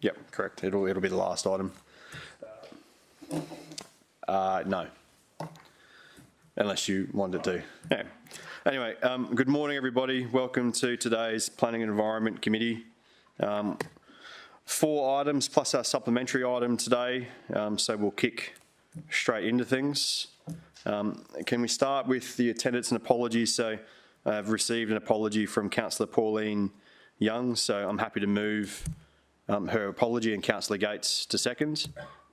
Yep, correct. It'll be the last item. No. Unless you wanted to. Yeah. Anyway, good morning, everybody. Welcome to today's Planning and Environment Committee. 4 items plus our supplementary item today, so we'll kick straight into things. Can we start with the attendance and apologies? So I've received an apology from Councillor Pauline Young, so I'm happy to move her apology and Councillor Gates to second.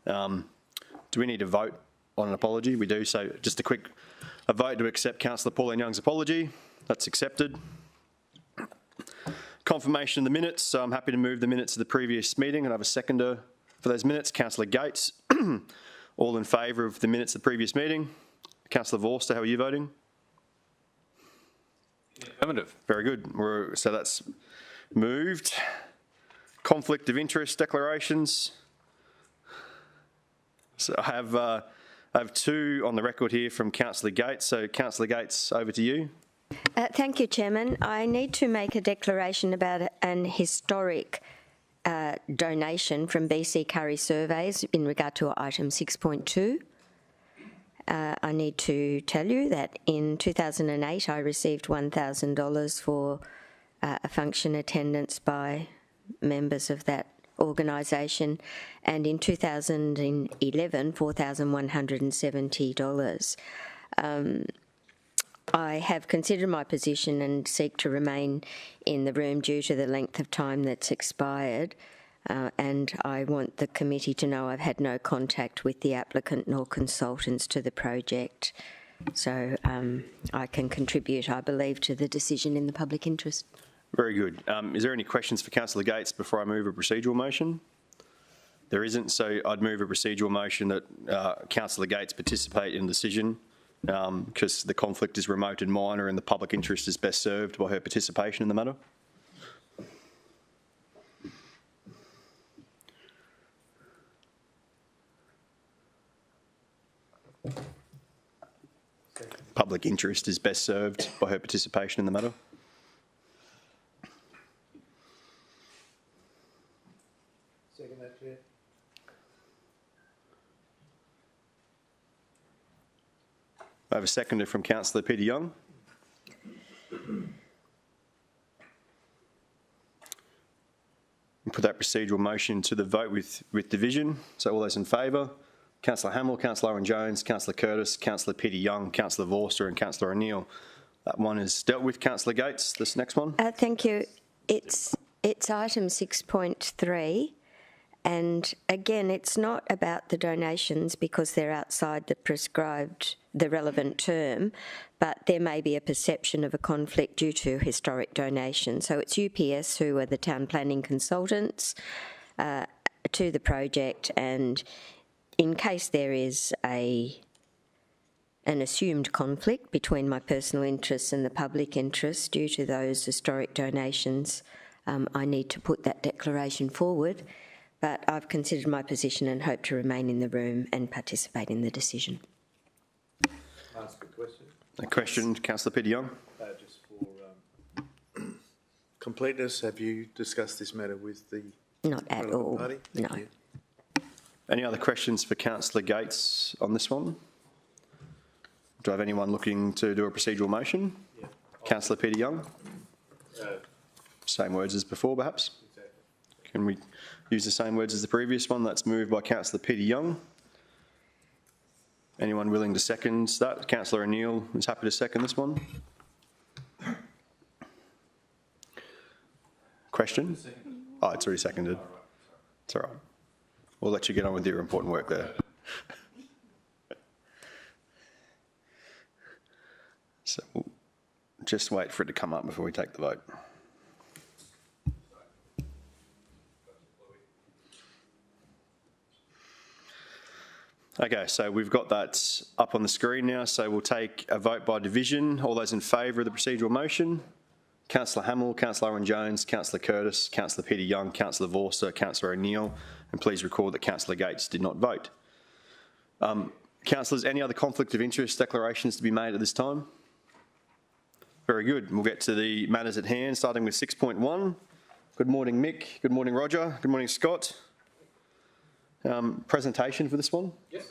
Do we need to vote on an apology? We do, so just a vote to accept Councillor Pauline Young's apology. That's accepted. Confirmation of the minutes, so I'm happy to move the minutes of the previous meeting and have a seconder for those minutes. Councillor Gates, all in favour of the minutes of the previous meeting. Councillor Vorster, how are you voting? Affirmative. Very good. So that's moved. Conflict of interest declarations. So I have 2 on the record here from Councillor Gates. So Councillor Gates, over to you. Thank you, Chairman. I need to make a declaration about an historic donation from BC Curry Surveys in regard to item 6.2. I need to tell you that in 2008 I received $1,000 for a function attendance by members of that organisation, and in 2011 $4,170. I have considered my position and seek to remain in the room due to the length of time that's expired, and I want the committee to know I've had no contact with the applicant nor consultants to the project, so I can contribute, I believe, to the decision in the public interest. Very good. Is there any questions for Councillor Gates before I move a procedural motion? There isn't, so I'd move a procedural motion that Councillor Gates participate in the decision because the conflict is remote and minor and the public interest is best served by her participation in the matter. Public interest is best served by her participation in the matter. Second that, Chair. I have a seconder from Councillor Peter Young. Put that procedural motion to the vote with division. So all those in favour? Councillor Hamill, Councillor Owen-Jones, Councillor Curtis, Councillor Peter Young, Councillor Vorster and Councillor O'Neill. That one is dealt with. Councillor Gates, this next one. Thank you. It's item 6.3. And again, it's not about the donations because they're outside the relevant term, but there may be a perception of a conflict due to historic donations. So it's UPS who are the town planning consultants to the project, and in case there is an assumed conflict between my personal interests and the public interests due to those historic donations, I need to put that declaration forward. But I've considered my position and hope to remain in the room and participate in the decision. Ask a question. A question, Councillor Peter Young. Just for completeness, have you discussed this matter with the Not at all. party? No. Thank you. Any other questions for Councillor Gates on this one? Do I have anyone looking to do a procedural motion? Yeah. Councillor Peter Young. Same words as before, perhaps? Exactly. Can we use the same words as the previous one? That's moved by Councillor Peter Young. Anyone willing to second that? Councillor O'Neill is happy to second this one. Question? Oh, it's already seconded. It's all right. We'll let you get on with your important work there. So we'll just wait for it to come up before we take the vote. Okay, so we've got that up on the screen now, so we'll take a vote by division. All those in favour of the procedural motion? Councillor Hamill, Councillor Owen-Jones, Councillor Curtis, Councillor Peter Young, Councillor Vorster, Councillor O'Neill, and please record that Councillor Gates did not vote. Councillors, any other conflict of interest declarations to be made at this time? Very good. We'll get to the matters at hand, starting with 6.1. Good morning, Mick. Good morning, Roger. Good morning, Scott. Presentation for this one? Yes.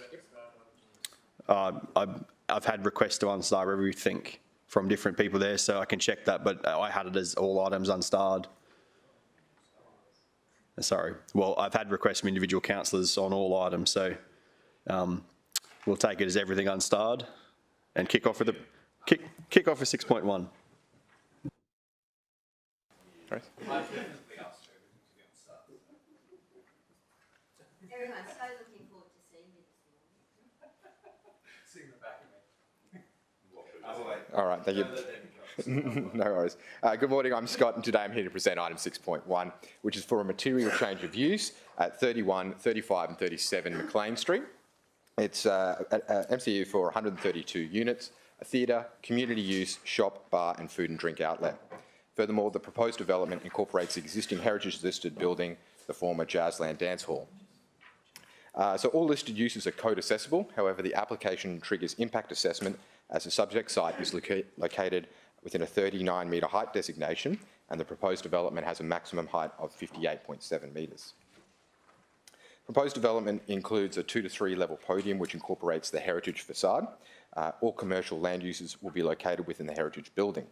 I've had requests to unstar everything from different people there, so I can check that, but I had it as all items unstarred. Sorry. Well, I've had requests from individual councillors on all items, so we'll take it as everything unstarred and kick off with 6.1. Everyone's so looking forward to seeing you this morning. All right, thank you. No worries. Good morning, I'm Scott, and today I'm here to present item 6.1, which is for a material change of use at 31, 35 and 37 McLean Street. It's a MCU for 132 units, a theatre, community use, shop, bar and food and drink outlet. Furthermore, the proposed development incorporates the existing heritage-listed building, the former Jazzland Dance Hall. So all listed uses are code accessible. However, the application triggers impact assessment as the subject site is located within a 39-metre height designation, and the proposed development has a maximum height of 58.7 metres. Proposed development includes a 2 to 3 level podium which incorporates the heritage facade. All commercial land uses will be located within the heritage building.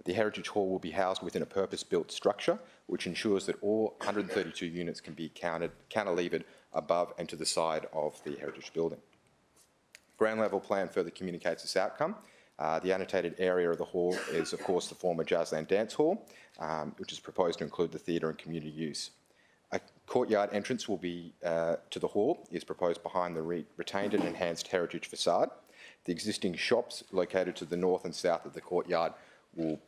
The Heritage Hall will be housed within a purpose-built structure which ensures that all 132 units can be cantilevered above and to the side of the heritage building. Ground level plan further communicates this outcome. The annotated area of the hall is, of course, the former Jazzland Dance Hall, which is proposed to include the theatre and community use. A courtyard entrance will be to the hall is proposed behind the retained and enhanced heritage facade. The existing shops located to the north and south of the courtyard will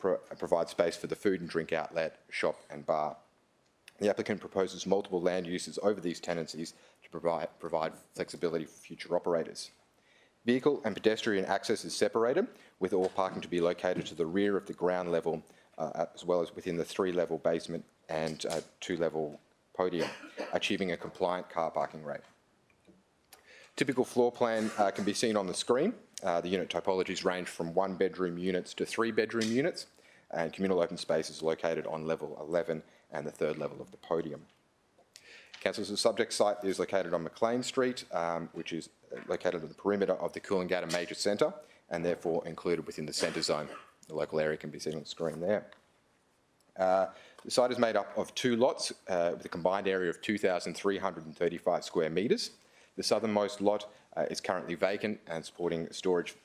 provide space for the food and drink outlet, shop and bar. The applicant proposes multiple land uses over these tenancies to provide flexibility for future operators. Vehicle and pedestrian access is separated, with all parking to be located to the rear of the ground level, as well as within the 3-level basement and 2-level podium, achieving a compliant car parking rate. Typical floor plan can be seen on the screen. The unit topologies range from 1-bedroom units to 3-bedroom units, and communal open space is located on level 11 and the 3rd level of the podium. Council's subject site is located on McLean Street, which is located on the perimeter of the Coolangatta Major Centre and therefore included within the centre zone. The local area can be seen on the screen there. The site is made up of 2 lots with a combined area of 2,335 square metres. The southernmost lot is currently vacant and supporting a storage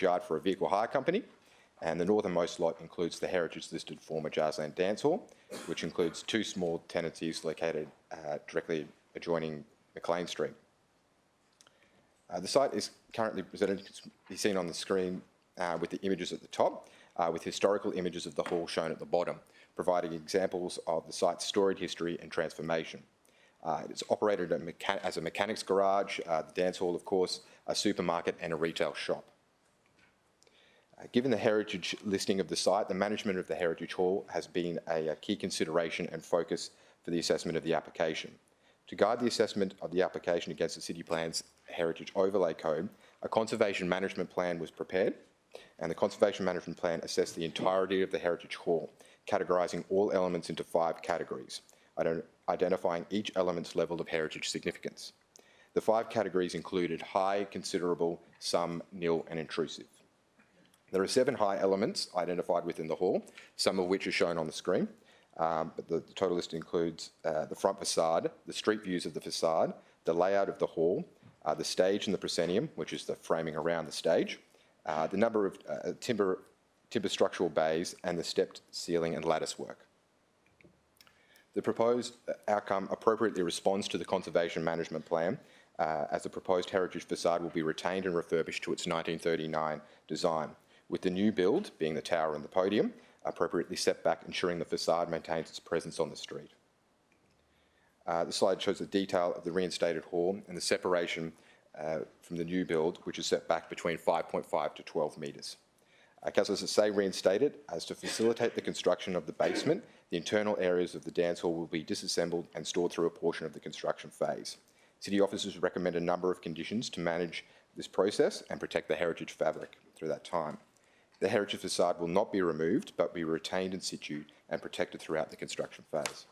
yard for a vehicle hire company. And the northernmost lot includes the heritage-listed former Jazzland Dance Hall, which includes 2 small tenancies located directly adjoining McLean Street. The site is currently presented, can be seen on the screen with the images at the top, with historical images of the hall shown at the bottom, providing examples of the site's storied history and transformation. It's operated as a mechanics garage, the dance hall, of course, a supermarket and a retail shop. Given the heritage listing of the site, the management of the Heritage Hall has been a key consideration and focus for the assessment of the application. To guide the assessment of the application against the City Plan's Heritage Overlay Code, a conservation management plan was prepared, and the conservation management plan assessed the entirety of the Heritage Hall, categorising all elements into 5 categories, identifying each element's level of heritage significance. The 5 categories included high, considerable, some, nil and intrusive. There are 7 high elements identified within the hall, some of which are shown on the screen, but the total list includes the front facade, the street views of the facade, the layout of the hall, the stage and the proscenium, which is the framing around the stage, the number of timber structural bays and the stepped ceiling and lattice work. The proposed outcome appropriately responds to the conservation management plan, as the proposed heritage facade will be retained and refurbished to its 1939 design, with the new build, being the tower and the podium, appropriately set back, ensuring the facade maintains its presence on the street. The slide shows the detail of the reinstated hall and the separation from the new build, which is set back between 5.5 to 12 metres. Councillors say reinstated, as to facilitate the construction of the basement, the internal areas of the dance hall will be disassembled and stored through a portion of the construction phase. City officers recommend a number of conditions to manage this process and protect the heritage fabric through that time. The heritage facade will not be removed, but be retained in situ and protected throughout the construction phase.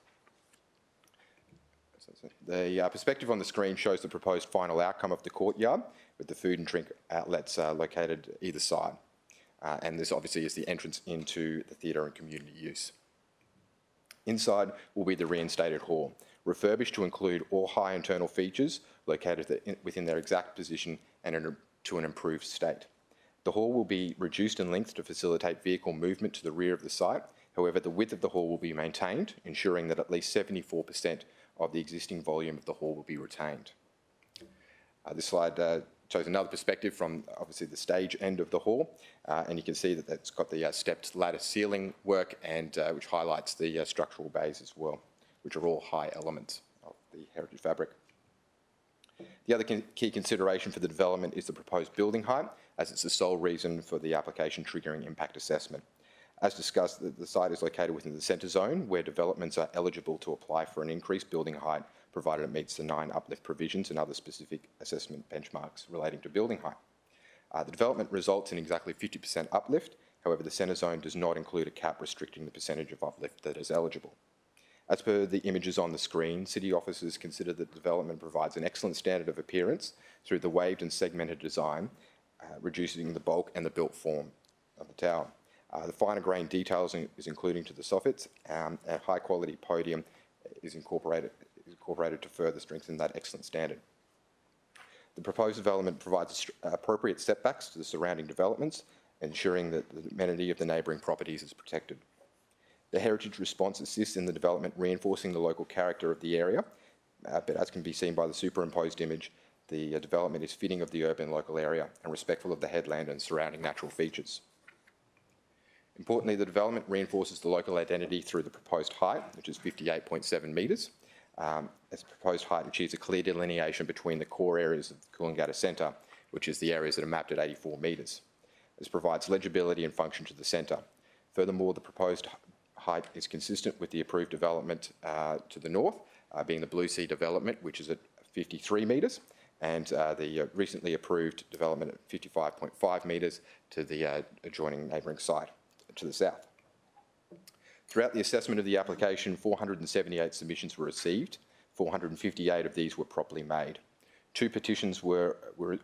The perspective on the screen shows the proposed final outcome of the courtyard, with the food and drink outlets located either side. And this obviously is the entrance into the theatre and community use. Inside will be the reinstated hall, refurbished to include all high internal features located within their exact position and to an improved state. The hall will be reduced in length to facilitate vehicle movement to the rear of the site. However, the width of the hall will be maintained, ensuring that at least 74% of the existing volume of the hall will be retained. This slide shows another perspective from obviously the stage end of the hall, and you can see that it's got the stepped lattice ceiling work, and which highlights the structural bays as well, which are all high elements of the heritage fabric. The other key consideration for the development is the proposed building height, as it's the sole reason for the application triggering impact assessment. As discussed, the site is located within the centre zone, where developments are eligible to apply for an increased building height, provided it meets the 9 uplift provisions and other specific assessment benchmarks relating to building height. The development results in exactly 50% uplift. However, the centre zone does not include a cap restricting the percentage of uplift that is eligible. As per the images on the screen, city officers consider that the development provides an excellent standard of appearance through the waved and segmented design, reducing the bulk and the built form of the tower. The finer grain details is including to the soffits, and a high quality podium is incorporated to further strengthen that excellent standard. The proposed development provides appropriate setbacks to the surrounding developments, ensuring that the amenity of the neighbouring properties is protected. The heritage response assists in the development, reinforcing the local character of the area, but as can be seen by the superimposed image, the development is fitting of the urban local area and respectful of the headland and surrounding natural features. Importantly, the development reinforces the local identity through the proposed height, which is 58.7 metres. As proposed height achieves a clear delineation between the core areas of the Coolangatta Centre, which is the areas that are mapped at 84 metres. This provides legibility and function to the centre. Furthermore, the proposed height is consistent with the approved development to the north, being the Blue Sea development, which is at 53 metres, and the recently approved development at 55.5 metres to the adjoining neighbouring site to the south. Throughout the assessment of the application, 478 submissions were received. 458 of these were properly made. 2 petitions were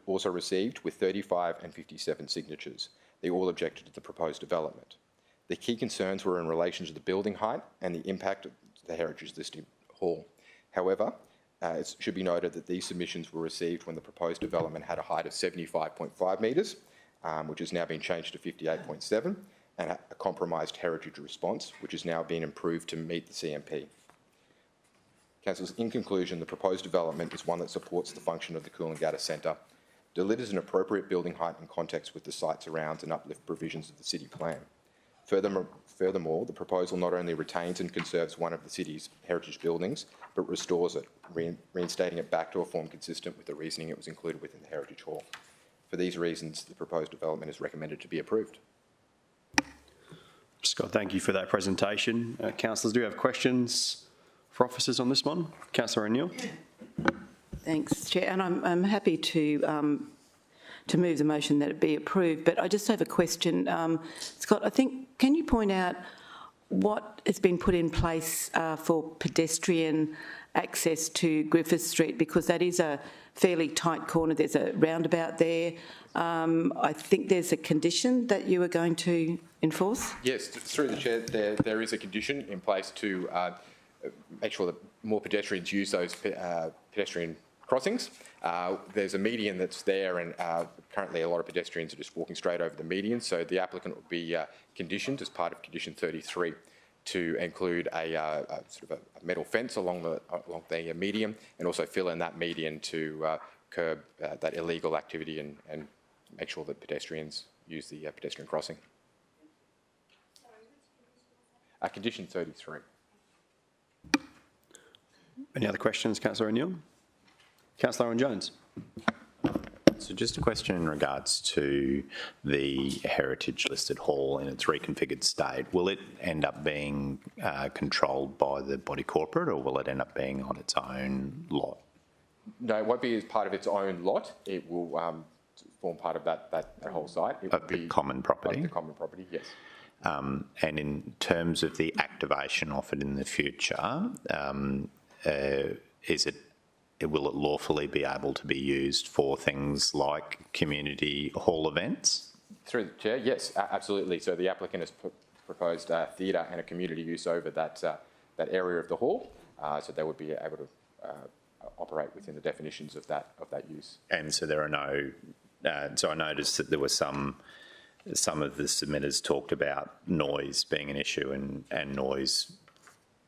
also received with 35 and 57 signatures. They all objected to the proposed development. The key concerns were in relation to the building height and the impact of the heritage listed hall. However, it should be noted that these submissions were received when the proposed development had a height of 75.5 metres, which has now been changed to 58.7, and a compromised heritage response, which has now been improved to meet the CMP. Councillors, in conclusion, the proposed development is one that supports the function of the Coolangatta Centre, delivers an appropriate building height in context with the site surrounds and uplift provisions of the city plan. Furthermore, the proposal not only retains and conserves one of the city's heritage buildings, but restores it, reinstating it back to a form consistent with the reasoning it was included within the Heritage Hall. For these reasons, the proposed development is recommended to be approved. Scott, thank you for that presentation. Councillors, do you have questions for officers on this one? Councillor O'Neill. Thanks, Chair, and I'm happy to move the motion that it be approved, but I just have a question. Scott, I think, can you point out what has been put in place for pedestrian access to Griffith Street, because that is a fairly tight corner. There's a roundabout there. I think there's a condition that you are going to enforce? Yes, through the Chair, there is a condition in place to make sure that more pedestrians use those pedestrian crossings. There's a median that's there, and currently a lot of pedestrians are just walking straight over the median, so the applicant will be conditioned as part of condition 33 to include a sort of a metal fence along the median, and also fill in that median to curb that illegal activity and make sure that pedestrians use the pedestrian crossing. Condition 33. Any other questions, Councillor O'Neill? Councillor Owen-Jones. So just a question in regards to the heritage listed hall in its reconfigured state. Will it end up being controlled by the body corporate, or will it end up being on its own lot? No, it won't be as part of its own lot. It will form part of that whole site. It Of the common property? Of the common property, yes. And in terms of the activation of it in the future, will it lawfully be able to be used for things like community hall events? Through the Chair, yes, absolutely. So the applicant has proposed theatre and a community use over that area of the hall, so they would be able to operate within the definitions of that use. And so there are no. So I noticed that there were some of the submitters talked about noise being an issue and noise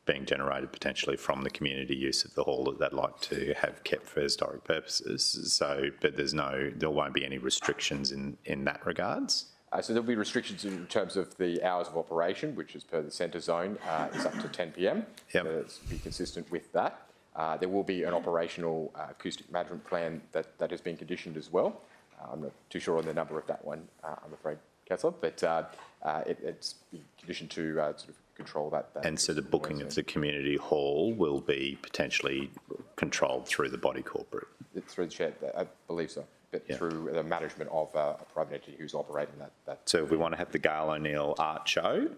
being generated potentially from the community use of the hall that they'd like to have kept for historic purposes. So, but there won't be any restrictions in that regards. So there'll be restrictions in terms of the hours of operation, which is per the centre zone, is up to 10 p.m. Yep. To be consistent with that. There will be an operational acoustic management plan that has been conditioned as well. I'm not too sure on the number of that one, I'm afraid, Councillor, but it's been conditioned to sort of control that. And so the booking of the community hall will be potentially controlled through the body corporate? Through the Chair, I believe so, but through the management of a private entity who's operating that. So if we want to have the Gail O'Neill art show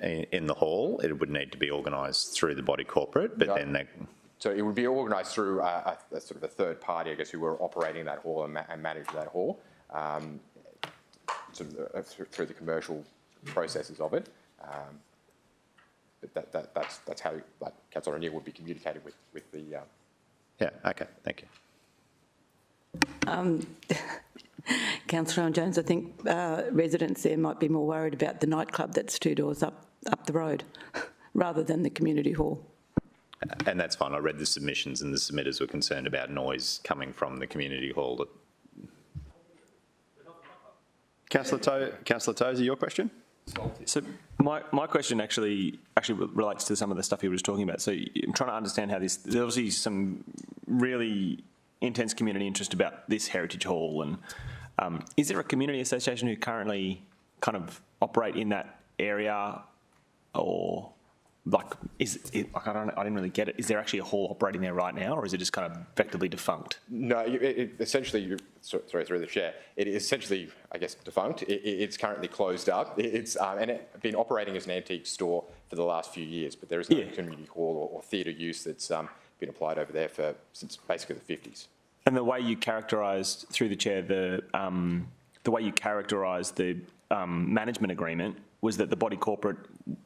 in the hall, it would need to be organised through the body corporate, but then So it would be organised through a sort of a third party, I guess, who were operating that hall and manage that hall, sort of through the commercial processes of it. But that's how Councillor O'Neill would be communicated with the. Yeah. Okay. Thank you. Councillor Jones, I think residents there might be more worried about the nightclub that's 2 doors up the road, rather than the community hall. And that's fine. I read the submissions and the submitters were concerned about noise coming from the community hall. Councillor Tozer, your question? So my question actually relates to some of the stuff you were just talking about. So I'm trying to understand how there's obviously some really intense community interest about this heritage hall, and is there a community association who currently kind of operate in that area, or like I didn't really get it. Is there actually a hall operating there right now, or is it just kind of effectively defunct? No, essentially, sorry, through the Chair, it is essentially, I guess, defunct. It's currently closed up. It's been operating as an antique store for the last few years, but there is no community hall or theatre use that's been applied over there since basically the 50s. And the way you characterised, through the Chair, the way you characterised the management agreement was that the body corporate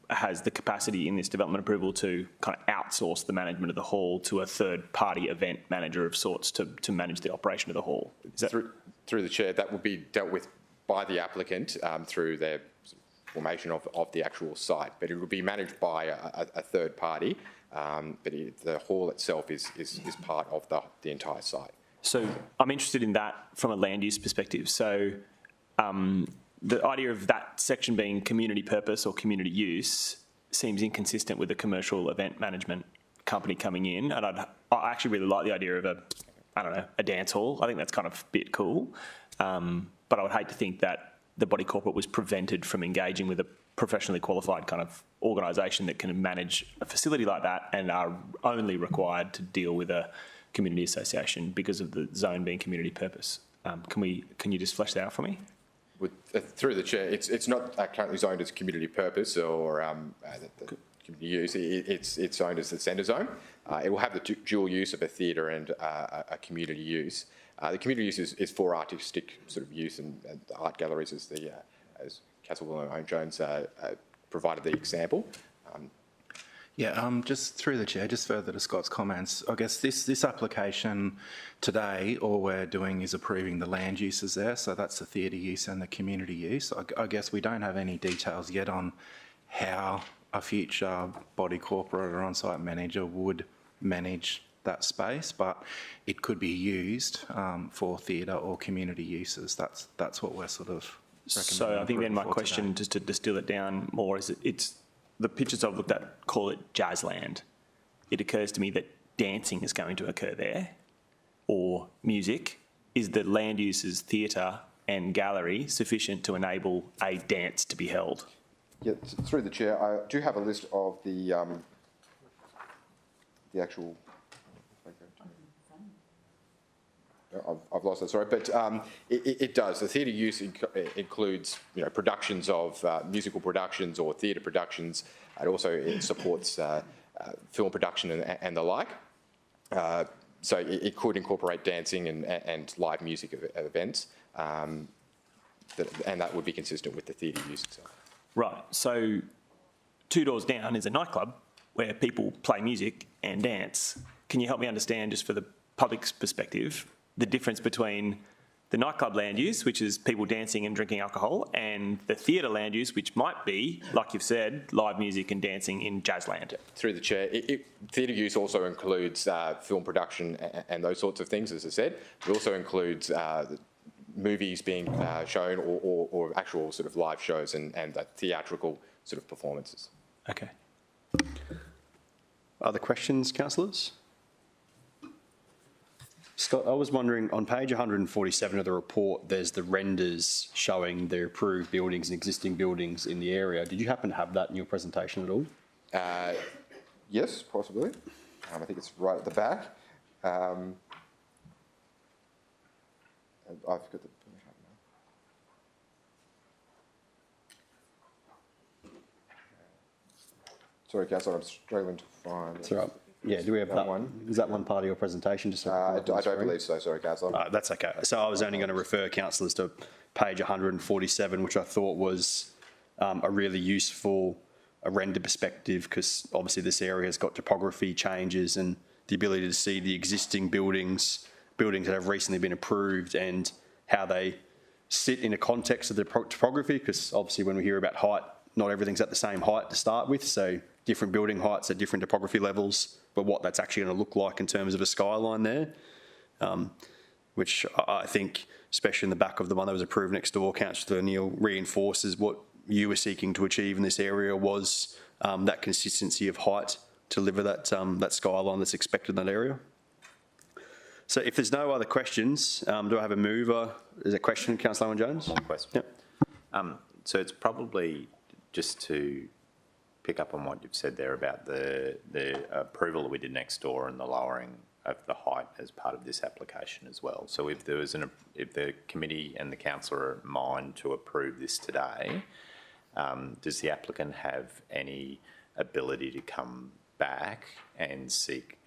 has the capacity in this development approval to kind of outsource the management of the hall to a third-party event manager of sorts to manage the operation of the hall. Is that through the Chair, that will be dealt with by the applicant through their formation of the actual site, but it will be managed by a third party. But the hall itself is part of the entire site. So I'm interested in that from a land use perspective. So the idea of that section being community purpose or community use seems inconsistent with a commercial event management company coming in. And I actually really like the idea of a dance hall. I think that's kind of a bit cool. But I would hate to think that the body corporate was prevented from engaging with a professionally qualified kind of organisation that can manage a facility like that and are only required to deal with a community association because of the zone being community purpose. Can you just flesh that out for me? Through the Chair, it's not currently zoned as community purpose or the community use. It's zoned as the centre zone. It will have the dual use of a theatre and a community use. The community use is for artistic sort of use and art galleries, as Councillor Jones provided the example. Just through the Chair, just further to Scott's comments, I guess this application today, all we're doing is approving the land uses there, so that's the theatre use and the community use. I guess we don't have any details yet on how a future body corporate or on-site manager would manage that space, but it could be used for theatre or community uses. That's what we're sort of recommending. So I think then my question, just to distill it down more, is it's the pictures I've looked at call it Jazzland. It occurs to me that dancing is going to occur there, or music. Is the land uses theatre and gallery sufficient to enable a dance to be held? Yeah, through the Chair, I do have a list of the actual. I've lost that, sorry, but it does. The theatre use includes, productions of musical productions or theatre productions. It supports film production and the like. So it could incorporate dancing and live music events, and that would be consistent with the theatre use itself. Right. So 2 doors down is a nightclub where people play music and dance. Can you help me understand, just for the public's perspective, the difference between the nightclub land use, which is people dancing and drinking alcohol, and the theatre land use, which might be, like you've said, live music and dancing in Jazzland? Through the chair, theatre use also includes film production and those sorts of things, as I said. It also includes movies being shown or actual sort of live shows and theatrical sort of performances. Okay. Other questions, councillors? Scott, I was wondering, on page 147 of the report, there's the renders showing the approved buildings and existing buildings in the area. Did you happen to have that in your presentation at all? Yes, possibly. I think it's right at the back. I've got the... Sorry, Councillor, I'm struggling to find... That's all right. Yeah, do we have that one? Is that one part of your presentation? Just so I don't believe so, sorry, Councillor. That's okay. So I was only going to refer councillors to page 147, which I thought was a really useful render perspective, because obviously this area has got topography changes and the ability to see the existing buildings that have recently been approved and how they sit in a context of the topography, because obviously when we hear about height, not everything's at the same height to start with, so different building heights at different topography levels, but what that's actually going to look like in terms of a skyline there, which I think, especially in the back of the one that was approved next door, Councillor Neil, reinforces what you were seeking to achieve in this area was that consistency of height to deliver that skyline that's expected in that area. So if there's no other questions, do I have a mover? Is there a question, Councillor Owen-Jones? One question. Yep. So it's probably just to pick up on what you've said there about the approval that we did next door and the lowering of the height as part of this application as well. So if there was if the committee and the council are in mind to approve this today, does the applicant have any ability to come back and seek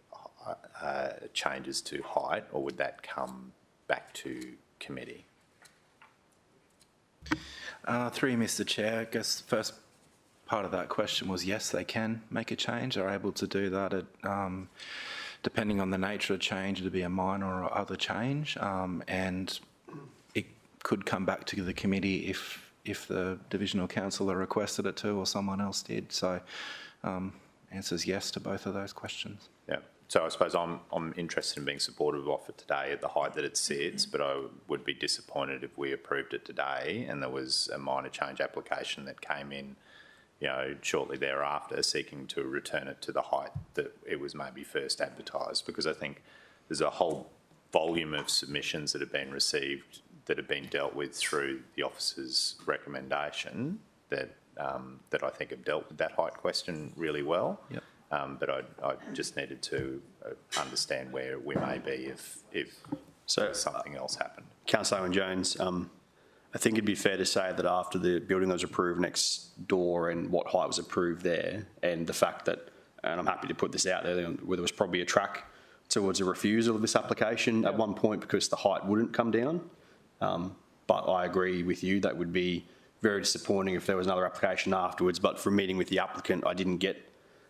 changes to height, or would that come back to committee? Through you, Mr. Chair, I guess the first part of that question was yes, they can make a change. They're able to do that at, depending on the nature of change, it'd be a minor or other change, and it could come back to the committee if the divisional councillor requested it to or someone else did. So answers yes to both of those questions. Yeah. So I suppose I'm interested in being supportive of it today at the height that it sits, but I would be disappointed if we approved it today and there was a minor change application that came in, shortly thereafter, seeking to return it to the height that it was maybe first advertised, because I think there's a whole volume of submissions that have been received that have been dealt with through the officer's recommendation that I think have dealt with that height question really well. Yep. But I just needed to understand where we may be if something else happened. Councillor Owen-Jones, I think it'd be fair to say that after the building was approved next door and what height was approved there, and the fact that, and I'm happy to put this out there, where there was probably a track towards a refusal of this application at one point because the height wouldn't come down. But I agree with you, that would be very disappointing if there was another application afterwards. But from meeting with the applicant, I didn't get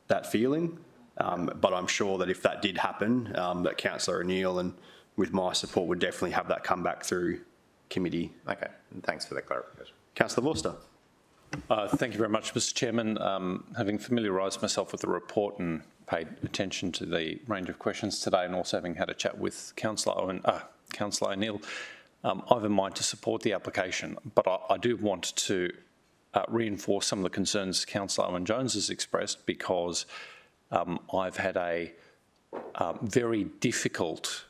that feeling. But I'm sure that if that did happen, that Councillor O'Neill and with my support would definitely have that come back through committee. Okay, and thanks for that clarification. Councillor Vorster. Thank you very much, Mr. Chairman. Having familiarised myself with the report and paid attention to the range of questions today, and also having had a chat with Councillor O'Neill, I have in mind to support the application, but I do want to reinforce some of the concerns Councillor Owen-Jones has expressed, because I've had a very difficult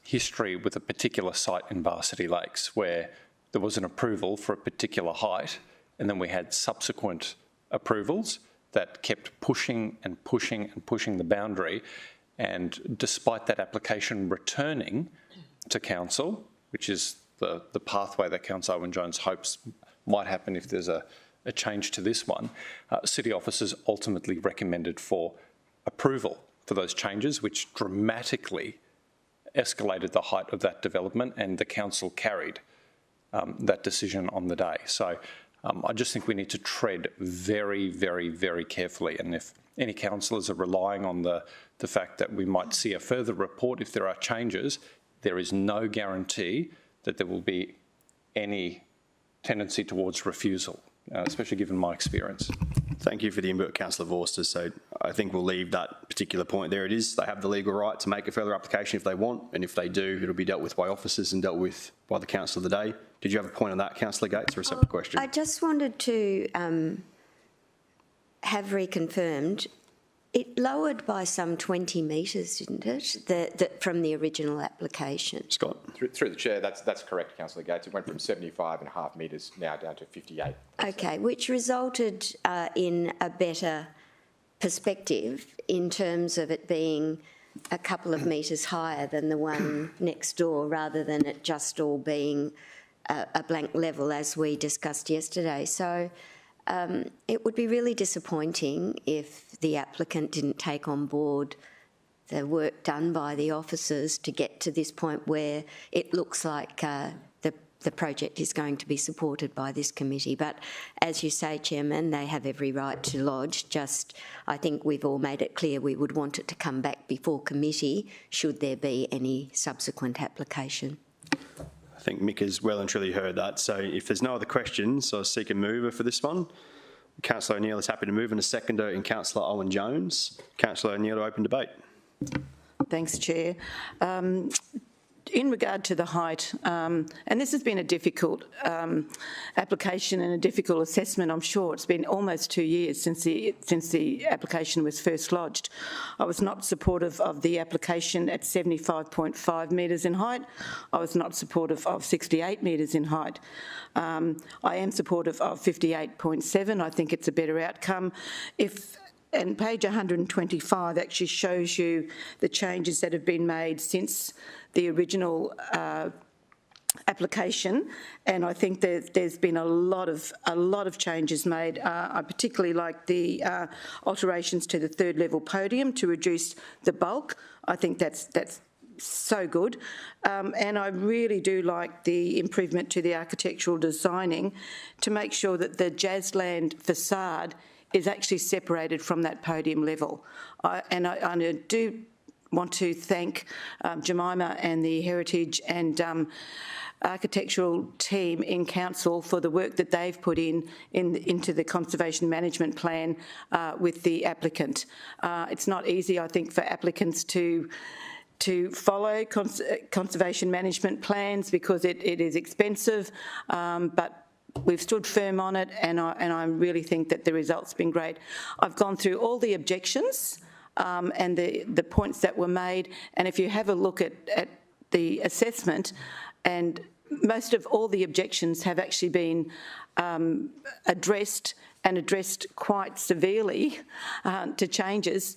history with a particular site in Varsity Lakes where there was an approval for a particular height, and then we had subsequent approvals that kept pushing and pushing and pushing the boundary, And despite that application returning to council, which is the pathway that Councillor Owen-Jones hopes might happen if there's a change to this one, city officers ultimately recommended for approval for those changes, which dramatically escalated the height of that development, and the council carried that decision on the day. So I just think we need to tread very, very, very carefully. And if any councillors are relying on the fact that we might see a further report if there are changes, there is no guarantee that there will be any tendency towards refusal, especially given my experience. Thank you for the input, Councillor Vorster. So I think we'll leave that particular point there. It is, they have the legal right to make a further application if they want, and if they do, it'll be dealt with by officers and dealt with by the council of the day. Did you have a point on that, Councillor Gates, or a separate question? I just wanted to have reconfirmed. It lowered by some 20 metres, didn't it, from the original application? Scott? Through the chair, that's correct, Councillor Gates. It went from 75.5 metres now down to 58. Okay, which resulted in a better perspective in terms of it being a couple of metres higher than the one next door, rather than it just all being a blank level as we discussed yesterday. So it would be really disappointing if the applicant didn't take on board the work done by the officers to get to this point where it looks like the project is going to be supported by this committee. But as you say, Chairman, they have every right to lodge. Just, I think we've all made it clear we would want it to come back before committee should there be any subsequent application. I think Mick has well and truly heard that. So if there's no other questions, I'll seek a mover for this one. Councillor O'Neill is happy to move, and a seconder in Councillor Owen-Jones. Councillor O'Neill to open debate. Thanks, Chair. In regard to the height, and this has been a difficult application and a difficult assessment, I'm sure. It's been almost 2 years since the application was first lodged. I was not supportive of the application at 75.5 metres in height. I was not supportive of 68 metres in height. I am supportive of 58.7. I think it's a better outcome. And page 125 actually shows you the changes that have been made since the original application, and I think there's been a lot of changes made. I particularly like the alterations to the third level podium to reduce the bulk. I think that's so good, and I really do like the improvement to the architectural designing to make sure that the Jazzland facade is actually separated from that podium level. I do want to thank Jemima and the Heritage and architectural team in council for the work that they've put into the conservation management plan with the applicant. It's not easy, I think, for applicants to follow conservation management plans because it is expensive, but we've stood firm on it, and I really think that the result's been great. I've gone through all the objections and the points that were made, and if you have a look at the assessment, and most of all the objections have actually been addressed quite severely to changes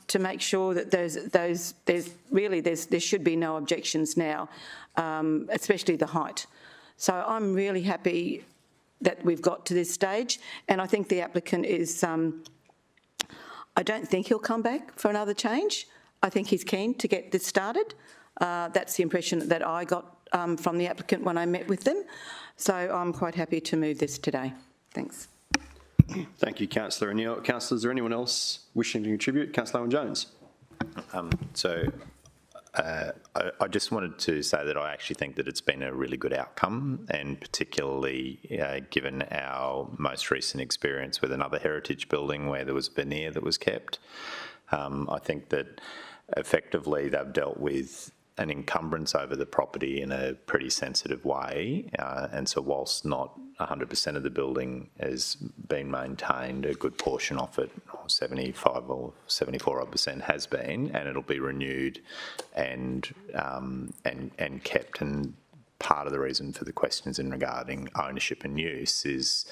to make sure that there should be no objections now, especially the height. So I'm really happy that we've got to this stage, and I think the applicant is, I don't think he'll come back for another change. I think he's keen to get this started. That's the impression that I got from the applicant when I met with them. So I'm quite happy to move this today. Thanks. Thank you, Councillor O'Neill. Councillor, is there anyone else wishing to contribute? Councillor Owen-Jones. I just wanted to say that I actually think that it's been a really good outcome, and particularly given our most recent experience with another heritage building where there was veneer that was kept. I think that effectively they've dealt with an encumbrance over the property in a pretty sensitive way, and so whilst not 100% of the building has been maintained, a good portion of it, 75 or 74% has been, and it'll be renewed and kept. And part of the reason for the questions in regarding ownership and use is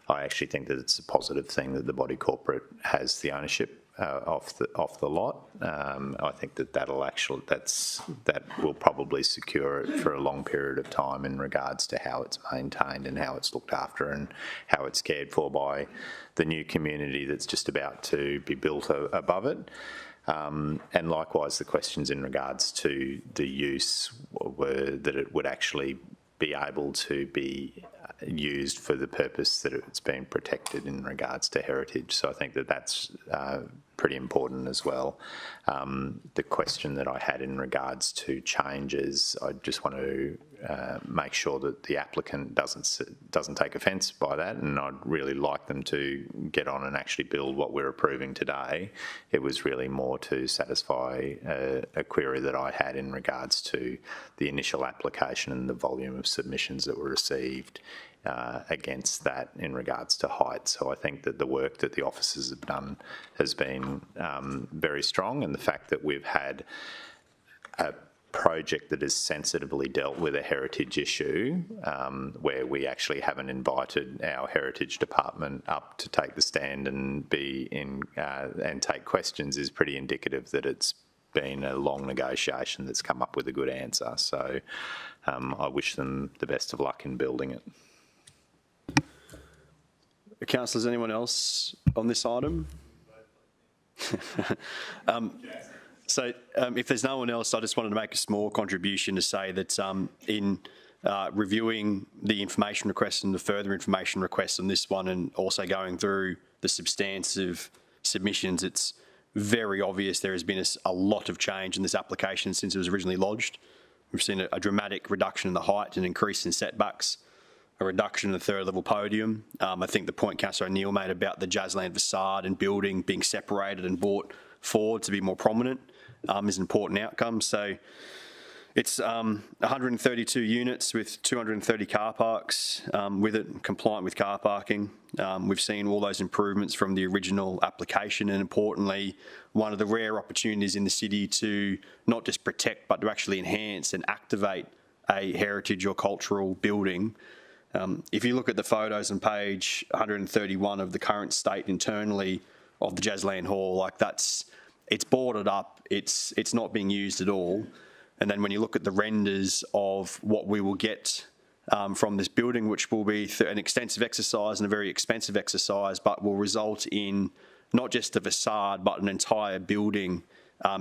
I actually think that it's a positive thing that the body corporate has the ownership off the lot. I think that will probably secure it for a long period of time in regards to how it's maintained and how it's looked after and how it's cared for by the new community that's just about to be built above it. And likewise, the questions in regards to the use were that it would actually be able to be used for the purpose that it's been protected in regards to heritage. So I think that's pretty important as well. The question that I had in regards to changes, I just want to make sure that the applicant doesn't take offence by that, and I'd really like them to get on and actually build what we're approving today. It was really more to satisfy a query that I had in regards to the initial application and the volume of submissions that were received against that in regards to height. So I think that the work that the officers have done has been very strong, and the fact that we've had a project that has sensitively dealt with a heritage issue where we actually haven't invited our heritage department up to take the stand and and take questions is pretty indicative that it's been a long negotiation that's come up with a good answer. So I wish them the best of luck in building it. Councillors, anyone else on this item? If there's no one else, I just wanted to make a small contribution to say that in reviewing the information request and the further information requests on this one, and also going through the substantive submissions, it's very obvious there has been a lot of change in this application since it was originally lodged. We've seen a dramatic reduction in the height and increase in setbacks, a reduction in the third level podium. I think the point Councillor O'Neill made about the Jazzland facade and building being separated and brought forward to be more prominent is an important outcome. So it's 132 units with 230 car parks with it, compliant with car parking. We've seen all those improvements from the original application, and importantly, one of the rare opportunities in the city to not just protect but to actually enhance and activate a heritage or cultural building. If you look at the photos on page 131 of the current state internally of the Jazzland Hall, it's boarded up, it's not being used at all. And then when you look at the renders of what we will get from this building, which will be an extensive exercise and a very expensive exercise, but will result in not just a facade, but an entire building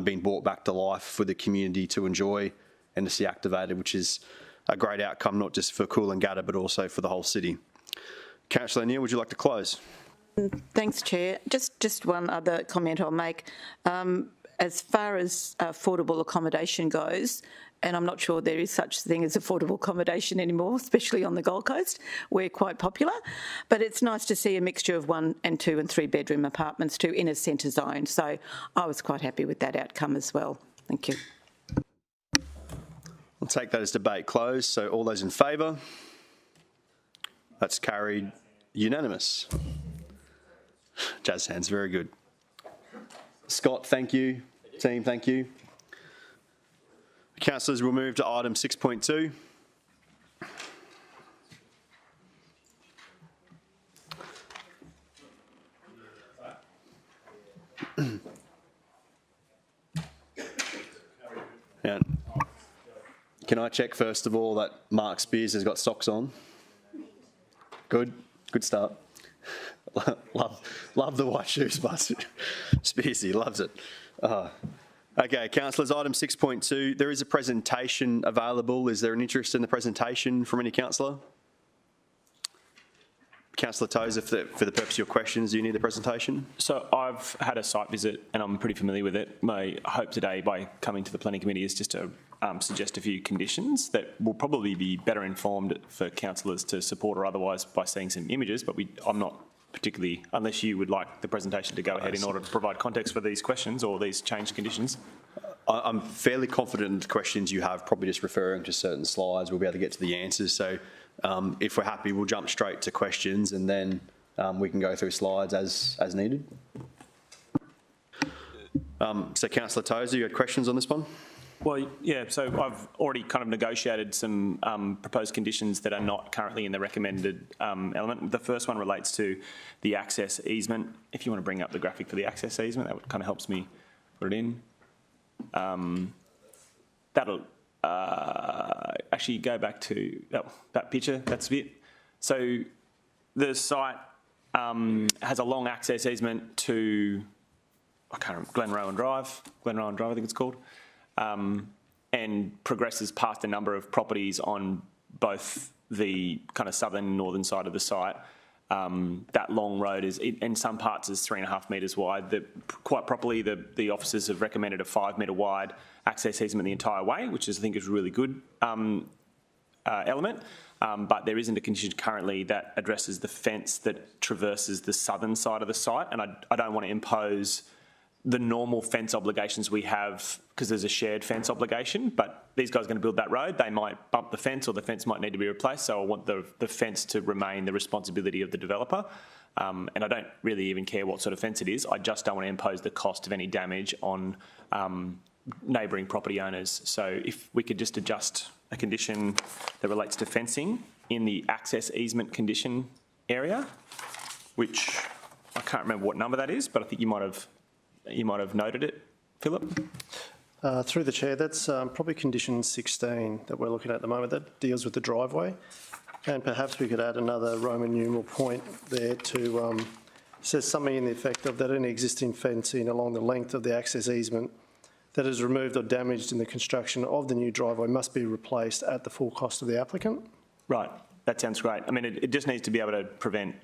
being brought back to life for the community to enjoy and to see activated, which is a great outcome, not just for Coolangatta, but also for the whole city. Councillor O'Neill, would you like to close? Thanks, Chair. Just one other comment I'll make. As far as affordable accommodation goes, and I'm not sure there is such thing as affordable accommodation anymore, especially on the Gold Coast. We're quite popular, but it's nice to see a mixture of 1 and 2 and 3 bedroom apartments too in a centre zone. So I was quite happy with that outcome as well. Thank you. We'll take that as debate closed. So all those in favour? That's carried unanimous. Jazz hands, very good. Scott, thank you. Team, thank you. Councillors, we'll move to item 6.2. Yeah. Can I check first of all that Mark Spears has got socks on? Good start. Love the white shoes, but Spearsy loves it. Okay, councillors, item 6.2. There is a presentation available. Is there an interest in the presentation from any councillor? Councillor Tozer, for the purpose of your questions, do you need the presentation? So I've had a site visit and I'm pretty familiar with it. My hope today by coming to the planning committee is just to suggest a few conditions that will probably be better informed for councillors to support or otherwise by seeing some images, but I'm not particularly, unless you would like the presentation to go ahead in order to provide context for these questions or these changed conditions. I'm fairly confident in the questions you have, probably just referring to certain slides, we'll be able to get to the answers. So if we're happy, we'll jump straight to questions and then we can go through slides as needed. So Councillor Tozer, you had questions on this one? Well, yeah, so I've already kind of negotiated some proposed conditions that are not currently in the recommended element. The first one relates to the access easement. If you want to bring up the graphic for the access easement, that kind of helps me put it in. That'll actually go back to that picture, that's it. So the site has a long access easement to, I can't remember, Glenrowan Drive, I think it's called. And progresses past a number of properties on both the kind of southern and northern side of the site. That long road is, in some parts, is 3.5 metres wide. Quite properly, the officers have recommended a 5 metre wide access easement the entire way, which I think is a really good element. But there isn't a condition currently that addresses the fence that traverses the southern side of the site, and I don't want to impose the normal fence obligations we have because there's a shared fence obligation, but these guys are going to build that road. They might bump the fence or the fence might need to be replaced, so I want the fence to remain the responsibility of the developer. And I don't really even care what sort of fence it is. I just don't want to impose the cost of any damage on neighbouring property owners. So if we could just adjust a condition that relates to fencing in the access easement condition area, which I can't remember what number that is, but I think you might have noted it, Philip. Through the chair, that's probably condition 16 that we're looking at the moment that deals with the driveway. And perhaps we could add another Roman numeral point there to says something in the effect of that any existing fencing along the length of the access easement that is removed or damaged in the construction of the new driveway must be replaced at the full cost of the applicant. Right, that sounds great. I mean, it just needs to be able to prevent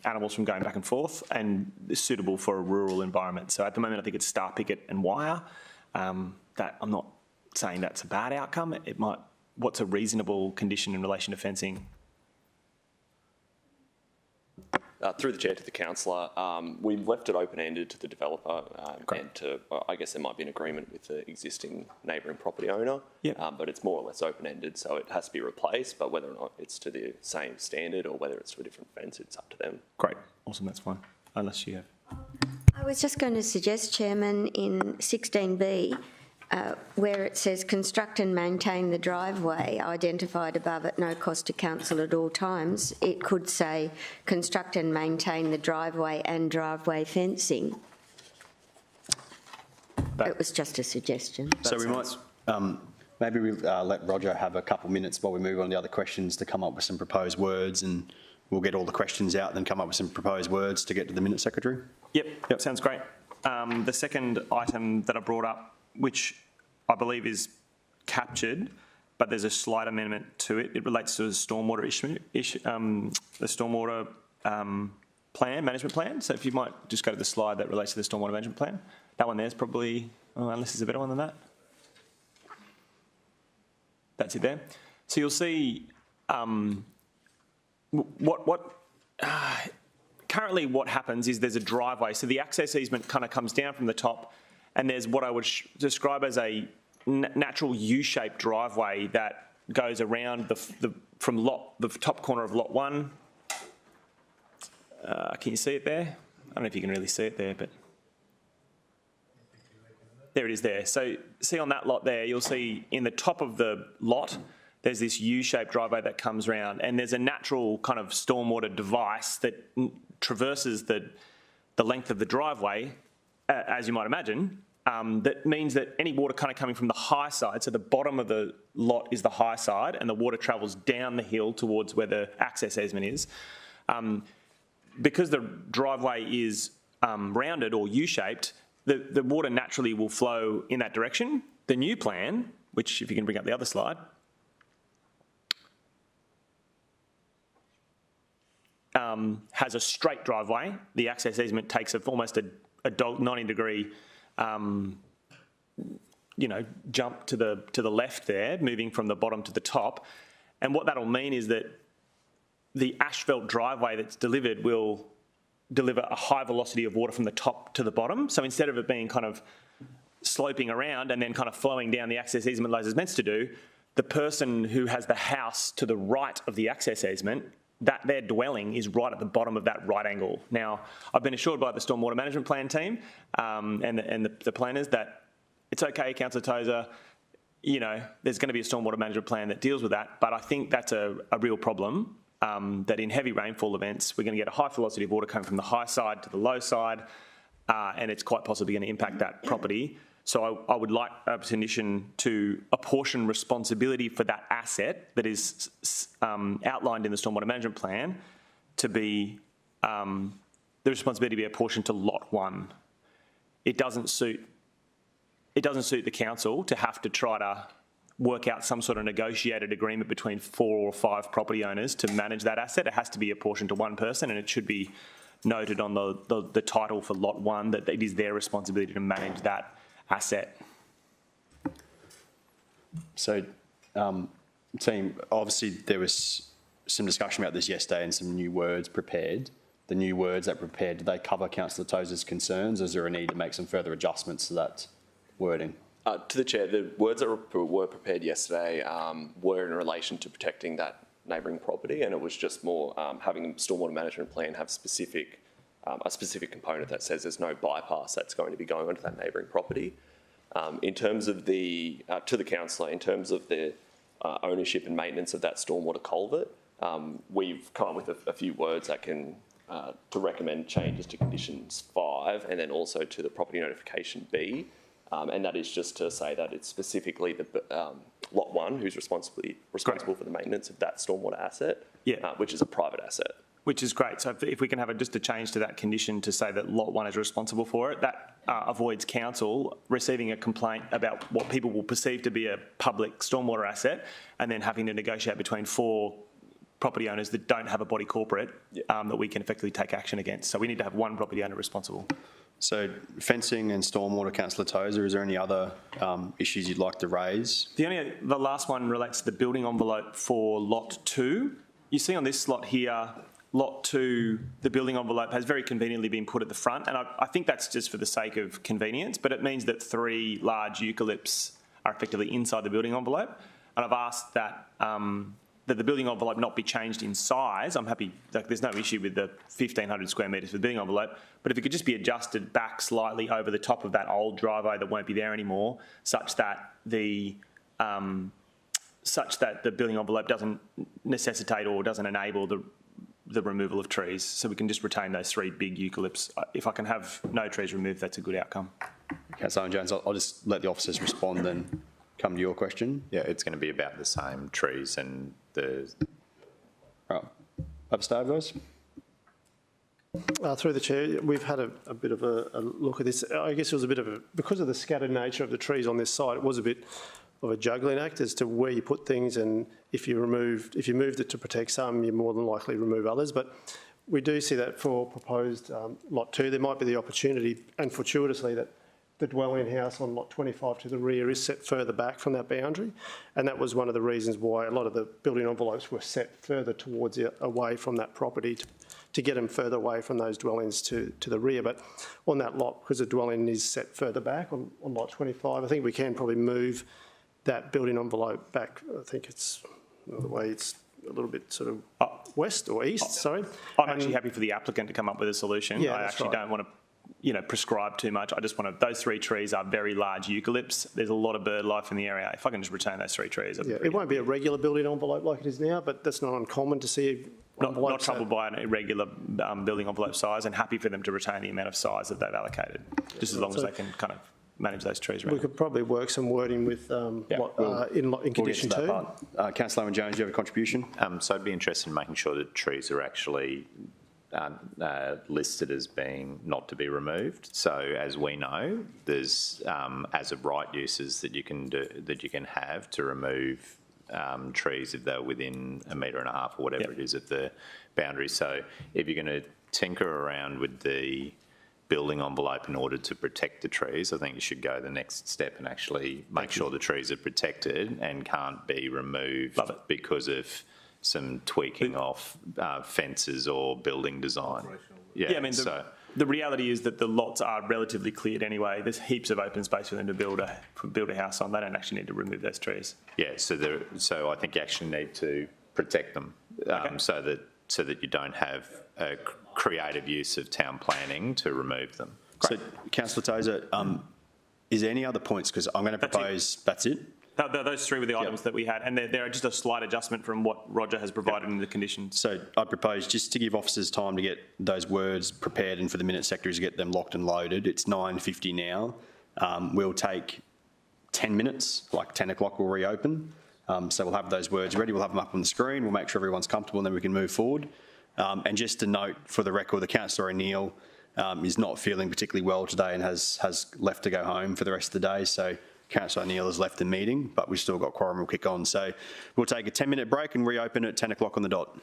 animals from going back and forth and is suitable for a rural environment. So at the moment, I think it's star picket and wire. That I'm not saying that's a bad outcome. It might. What's a reasonable condition in relation to fencing? Through the chair to the councillor, we've left it open-ended to the developer and to, I guess there might be an agreement with the existing neighbouring property owner, but it's more or less open-ended, so it has to be replaced, but whether or not it's to the same standard or whether it's to a different fence, it's up to them. Great, awesome, that's fine, unless you have. I was just going to suggest, Chairman, in 16B, where it says construct and maintain the driveway identified above at no cost to council at all times, it could say construct and maintain the driveway and driveway fencing. It was just a suggestion. So we might, maybe we let Roger have a couple minutes while we move on to the other questions to come up with some proposed words, and we'll get all the questions out and then come up with some proposed words to get to the Minute Secretary. Yep, sounds great. The second item that I brought up, which I believe is captured, but there's a slight amendment to it. It relates to the stormwater the stormwater management plan. So if you might just go to the slide that relates to the stormwater management plan. That one there's probably, unless there's a better one than that. That's it there. So you'll see currently what happens is there's a driveway. So the access easement kind of comes down from the top, and there's what I would describe as a natural U-shaped driveway that goes around from the top corner of lot 1. Can you see it there? I don't know if you can really see it there, but there it is there. So see on that lot there, you'll see in the top of the lot, there's this U-shaped driveway that comes round, and there's a natural kind of stormwater device that traverses the length of the driveway, as you might imagine. That means that any water kind of coming from the high side, so the bottom of the lot is the high side, and the water travels down the hill towards where the access easement is. Because the driveway is rounded or U-shaped, the water naturally will flow in that direction. The new plan, which if you can bring up the other slide, has a straight driveway. The access easement takes almost a 90-degree jump to the left there, moving from the bottom to the top. And what that'll mean is that the asphalt driveway that's delivered will deliver a high velocity of water from the top to the bottom. So instead of it being kind of sloping around and then kind of flowing down the access easement like it's meant to do, the person who has the house to the right of the access easement, that their dwelling is right at the bottom of that right angle. Now, I've been assured by the Stormwater Management Plan team and the planners that it's okay, Councillor Tozer, you know, there's going to be a stormwater management plan that deals with that, but I think that's a real problem, that in heavy rainfall events, we're going to get a high velocity of water coming from the high side to the low side, and it's quite possibly going to impact that property. So I would like a petition to apportion responsibility for that asset that is outlined in the stormwater management plan to be, the responsibility to be apportioned to lot 1. It doesn't suit the council to have to try to work out some sort of negotiated agreement between 4 or 5 property owners to manage that asset. It has to be apportioned to one person, and it should be noted on the title for lot 1 that it is their responsibility to manage that asset. So, team, obviously there was some discussion about this yesterday and some new words prepared. The new words that prepared, do they cover Councillor Tozer's concerns, or is there a need to make some further adjustments to that wording? To the Chair, the words that were prepared yesterday were in relation to protecting that neighbouring property, and it was just more having a stormwater management plan have a specific component that says there's no bypass that's going to be going onto that neighbouring property. In terms of to the councillor, in terms of the ownership and maintenance of that stormwater culvert, we've come up with a few words that can to recommend changes to conditions 5 and then also to the property notification B. And that is just to say that it's specifically the lot 1 who's responsible for the maintenance of that stormwater asset, which is a private asset. Which is great. So if we can have just a change to that condition to say that lot 1 is responsible for it, that avoids council receiving a complaint about what people will perceive to be a public stormwater asset and then having to negotiate between 4 property owners that don't have a body corporate that we can effectively take action against. So we need to have one property owner responsible. So fencing and stormwater, Councillor Tozer, is there any other issues you'd like to raise? The last one relates to the building envelope for lot 2. You see on this slot here, lot 2, the building envelope has very conveniently been put at the front, and I think that's just for the sake of convenience, but it means that 3 large eucalypts are effectively inside the building envelope, and I've asked that that the building envelope not be changed in size. I'm happy, like, there's no issue with the 1,500 square metres for the building envelope, but if it could just be adjusted back slightly over the top of that old driveway that won't be there anymore, such that the building envelope doesn't necessitate or doesn't enable the removal of trees. So we can just retain those 3 big eucalypts. If I can have no trees removed, that's a good outcome. Councillor Jones, I'll just let the officers respond then come to your question. Yeah, it's going to be about the same trees and the... Right. Upstairs, guys. Through the chair, we've had a bit of a look at this. I guess it was a bit of because of the scattered nature of the trees on this site, it was a bit of a juggling act as to where you put things, and if you moved it to protect some, you more than likely remove others. But we do see that for proposed lot 2, there might be the opportunity, and fortuitously, that the dwelling house on lot 25 to the rear is set further back from that boundary, and that was one of the reasons why a lot of the building envelopes were set further towards away from that property to get them further away from those dwellings to the rear. But on that lot, because the dwelling is set further back on lot 25, I think we can probably move that building envelope back. I think it's the way it's a little bit sort of west or east, sorry. I'm actually happy for the applicant to come up with a solution. Yeah, I actually don't want to prescribe too much. I just want to, those 3 trees are very large eucalypts. There's a lot of bird life in the area. If I can just retain those 3 trees. Yeah, it won't be a regular building envelope like it is now, but that's not uncommon to see. Not troubled by an irregular building envelope size, and happy for them to retain the amount of size that they've allocated, just as long as they can kind of manage those trees around. We could probably work some wording with in condition 2. Councillor Jones, do you have a contribution? So I'd be interested in making sure that trees are actually listed as being not to be removed. So as we know, there's as of right uses that you can do, that you can have to remove trees if they're within 1.5 metres or whatever it is of the boundary. So if you're going to tinker around with the building envelope in order to protect the trees, I think you should go the next step and actually make sure the trees are protected and can't be removed because of some tweaking off fences or building design. Yeah, I mean, the reality is that the lots are relatively cleared anyway. There's heaps of open space for them to build a house on. They don't actually need to remove those trees. Yeah, so I think you actually need to protect them so that you don't have a creative use of town planning to remove them. Great. So, Councillor Tozer, Is there any other points? Because I'm going to propose, that's it? Those three were the items that we had, and they're just a slight adjustment from what Roger has provided in the conditions. So I propose just to give officers time to get those words prepared and for the minute secretaries to get them locked and loaded. It's 9:50 now. We'll take 10 minutes, like 10 o'clock we'll reopen. So we'll have those words ready, we'll have them up on the screen, we'll make sure everyone's comfortable and then we can move forward. And just to note for the record, the Councillor O'Neill is not feeling particularly well today and has left to go home for the rest of the day. So Councillor O'Neill has left the meeting, but we've still got quorum, we'll kick on. So we'll take a 10-minute break and reopen at 10 o'clock on the dot.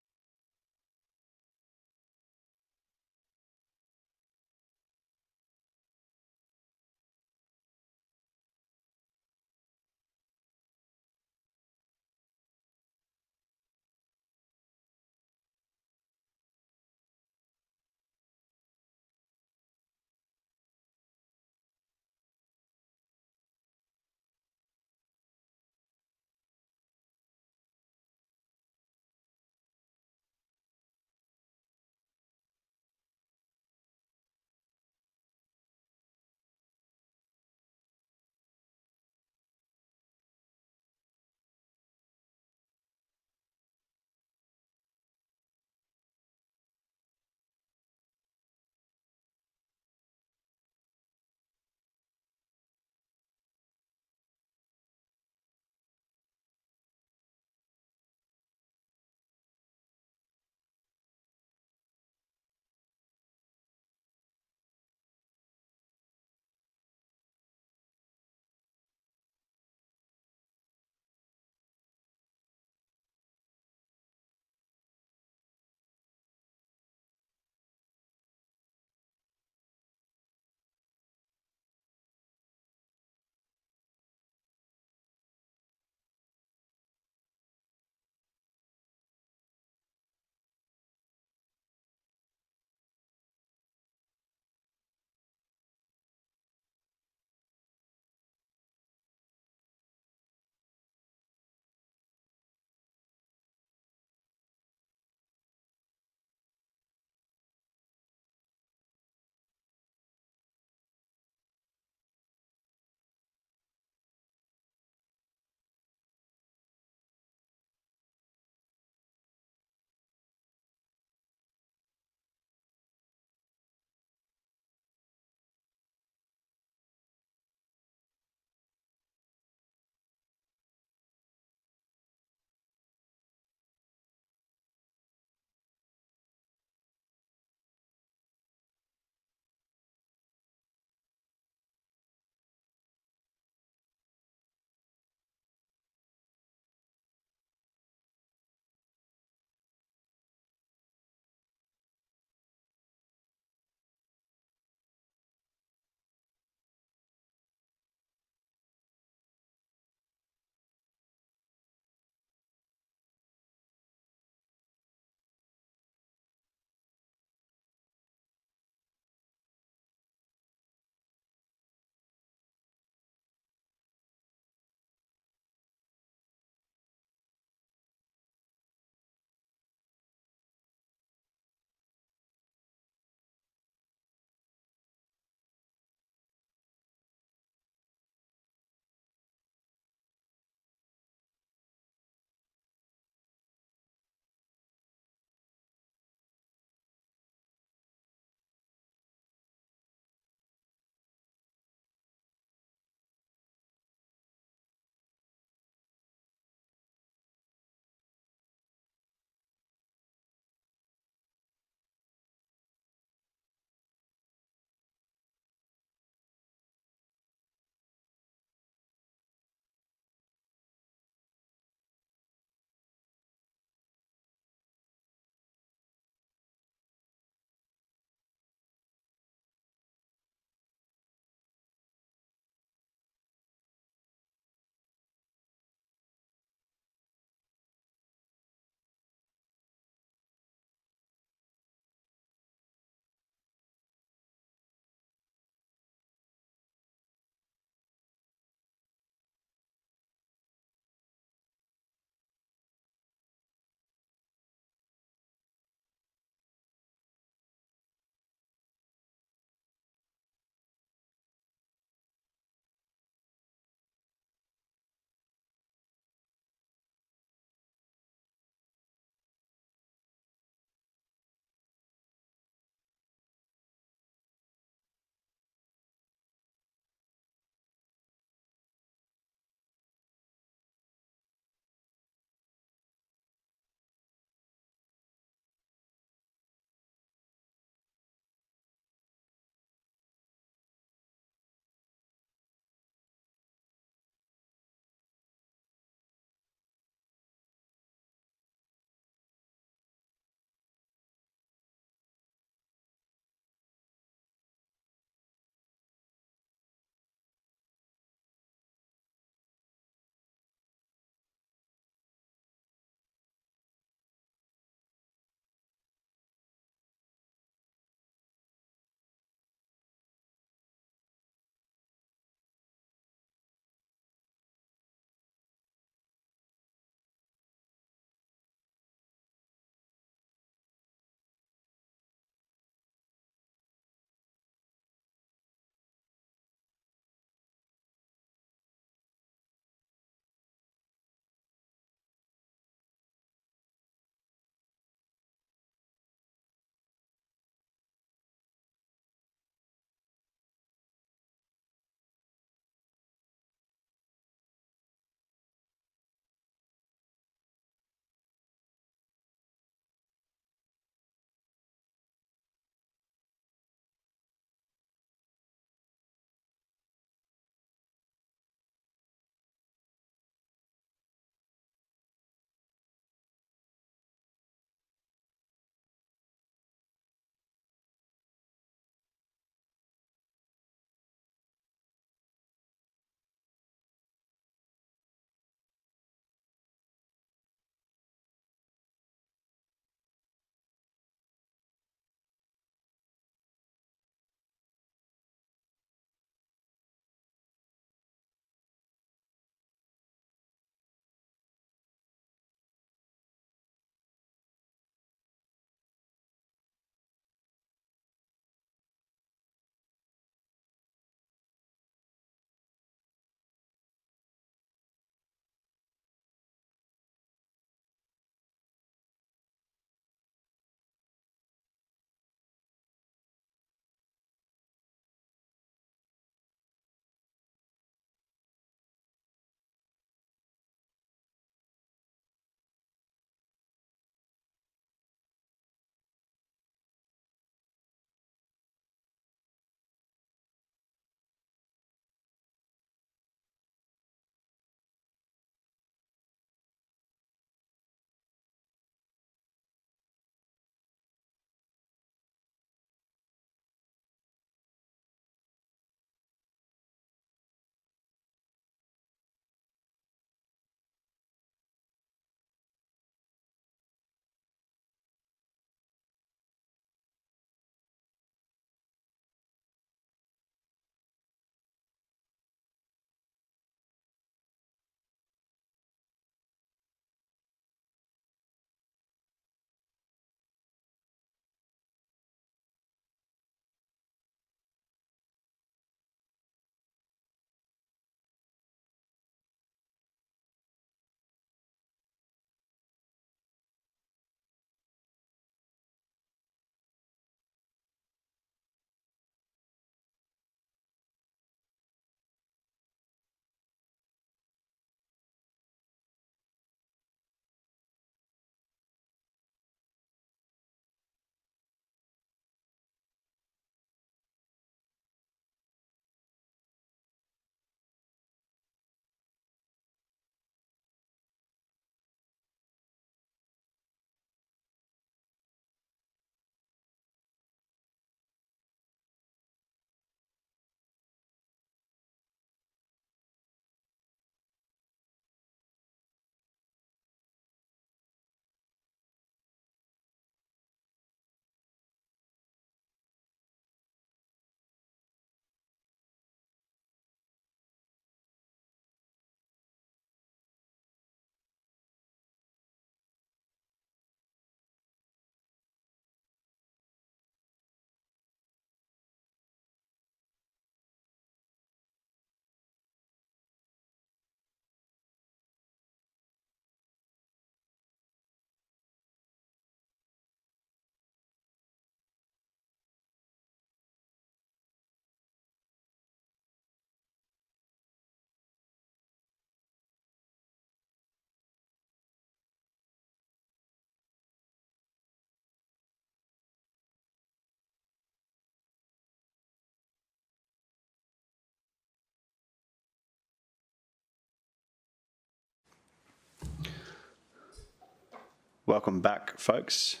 Welcome back, folks.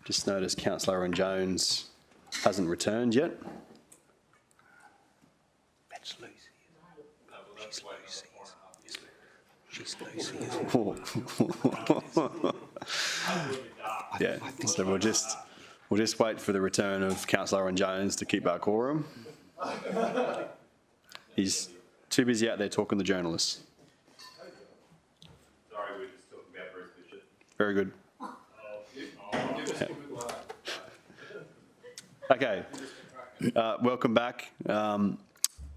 Just noticed Councillor Owen-Jones hasn't returned yet. That's Lucy. She's Lucy. She's Lucy. Yeah, so we'll just wait for the return of Councillor Owen-Jones to keep our quorum. He's too busy out there talking to journalists. Sorry, we're just talking about Bruce Bishop. Very good. Okay, welcome back.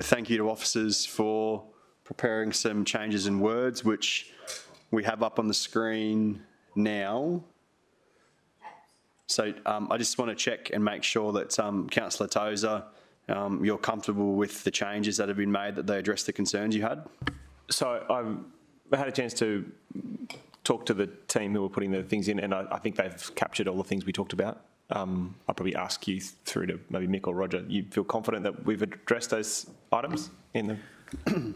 Thank you to officers for preparing some changes in words, which we have up on the screen now. So I just want to check and make sure that Councillor Tozer, you're comfortable with the changes that have been made, that they address the concerns you had? So I had a chance to talk to the team who were putting the things in, and I think they've captured all the things we talked about. I'll probably ask you through to maybe Mick or Roger. You feel confident that we've addressed those items in the...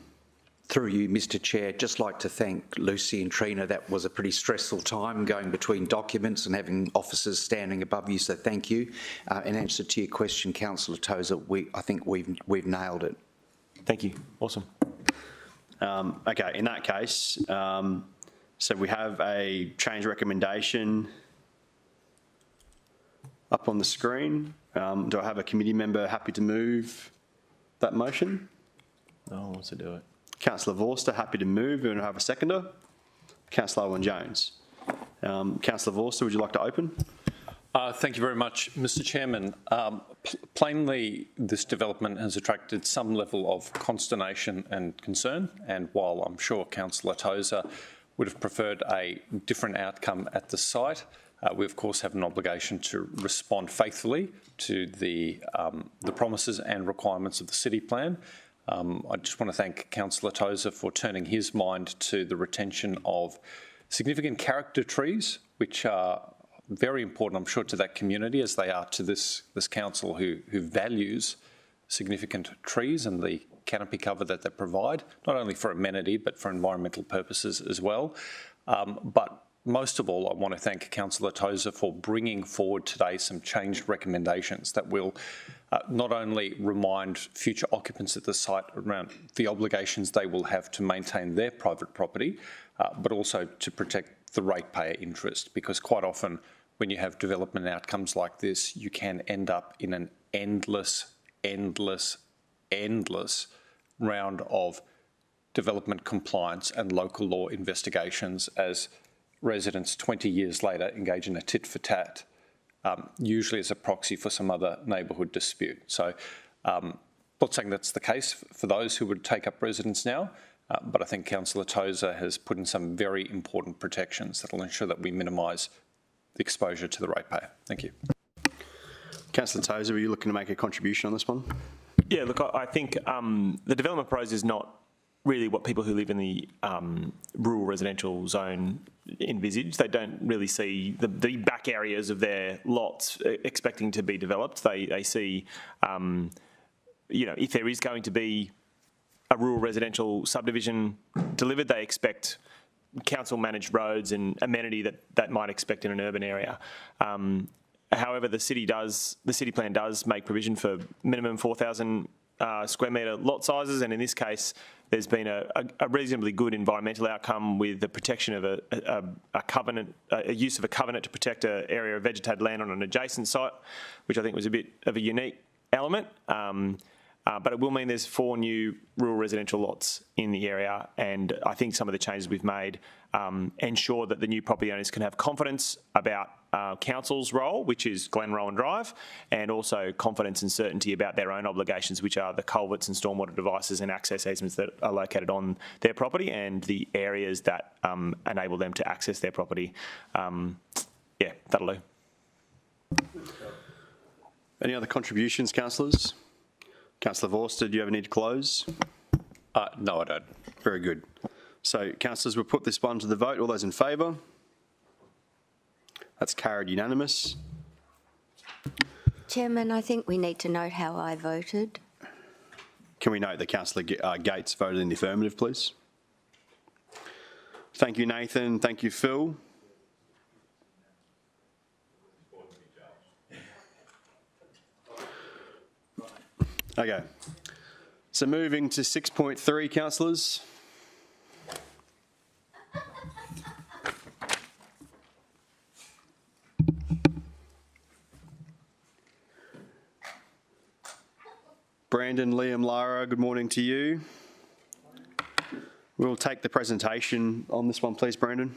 Through you, Mr Chair, just like to thank Lucy and Trina. That was a pretty stressful time going between documents and having officers standing above you, so thank you. In answer to your question, Councillor Tozer, I think we've nailed it. Thank you. Awesome. Okay, in that case, so we have a change recommendation up on the screen. Do I have a committee member happy to move that motion? No one wants to do it. Councillor Vorster, happy to move. And I have a seconder. Councillor Owen-Jones. Councillor Vorster, would you like to open? Thank you very much, Mr Chairman. Plainly, this development has attracted some level of consternation and concern, and while I'm sure Councillor Tozer would have preferred a different outcome at the site, we of course have an obligation to respond faithfully to the promises and requirements of the city plan. I just want to thank Councillor Tozer for turning his mind to the retention of significant character trees, which are very important, I'm sure, to that community as they are to this council who values significant trees and the canopy cover that they provide, not only for amenity but for environmental purposes as well. But most of all, I want to thank Councillor Tozer for bringing forward today some changed recommendations that will not only remind future occupants at the site around the obligations they will have to maintain their private property, but also to protect the ratepayer interest, because quite often when you have development outcomes like this, you can end up in an endless round of development compliance and local law investigations as residents 20 years later engage in a tit for tat, usually as a proxy for some other neighbourhood dispute. So not saying that's the case for those who would take up residence now, but I think Councillor Tozer has put in some very important protections that will ensure that we minimise the exposure to the ratepayer. Thank you. Councillor Tozer, were you looking to make a contribution on this one? Yeah, look, I think the development proposed is not really what people who live in the rural residential zone envisage. They don't really see the back areas of their lots expecting to be developed. They see, if there is going to be a rural residential subdivision delivered, they expect council-managed roads and amenity that might expect in an urban area. However, the city plan does make provision for minimum 4,000 square metre lot sizes, and in this case, there's been a reasonably good environmental outcome with the protection of a covenant, a use of a covenant to protect an area of vegetated land on an adjacent site, which I think was a bit of a unique element. But it will mean there's 4 new rural residential lots in the area, and I think some of the changes we've made ensure that the new property owners can have confidence about council's role, which is Glenrowan Drive, and also confidence and certainty about their own obligations, which are the culverts and stormwater devices and access easements that are located on their property and the areas that enable them to access their property. Yeah, that'll do. Any other contributions, councillors? Councillor Vorster, do you have a need to close? No, I don't. Very good. So, councillors, we'll put this one to the vote. All those in favour? That's carried unanimous. Chairman, I think we need to note how I voted. Can we note that Councillor Gates voted in the affirmative, please? Thank you, Nathan. Thank you, Phil. Okay. So moving to 6.3, councillors. Brandon, Liam, Lara, good morning to you. We'll take the presentation on this one, please, Brandon.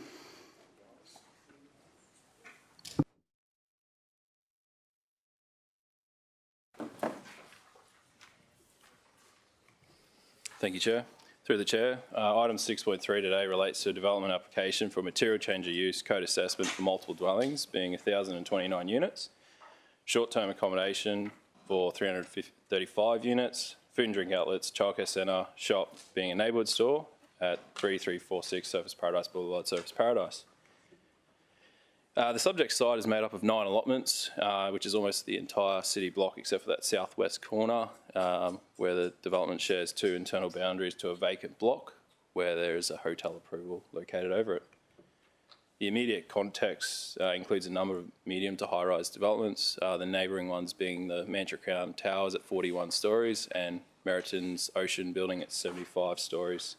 Thank you, Chair. Through the Chair, item 6.3 today relates to a development application for material change of use code assessment for multiple dwellings, being 1,029 units, short-term accommodation for 335 units, food and drink outlets, childcare centre, shop, being a neighbourhood store at 3346 Surfers Paradise Boulevard, Surfers Paradise. The subject site is made up of 9 allotments, which is almost the entire city block except for that southwest corner, where the development shares 2 internal boundaries to a vacant block where there is a hotel approval located over it. The immediate context includes a number of medium to high-rise developments, the neighbouring ones being the Mantra Crown Towers at 41 stories and Meriton's Ocean Building at 75 stories.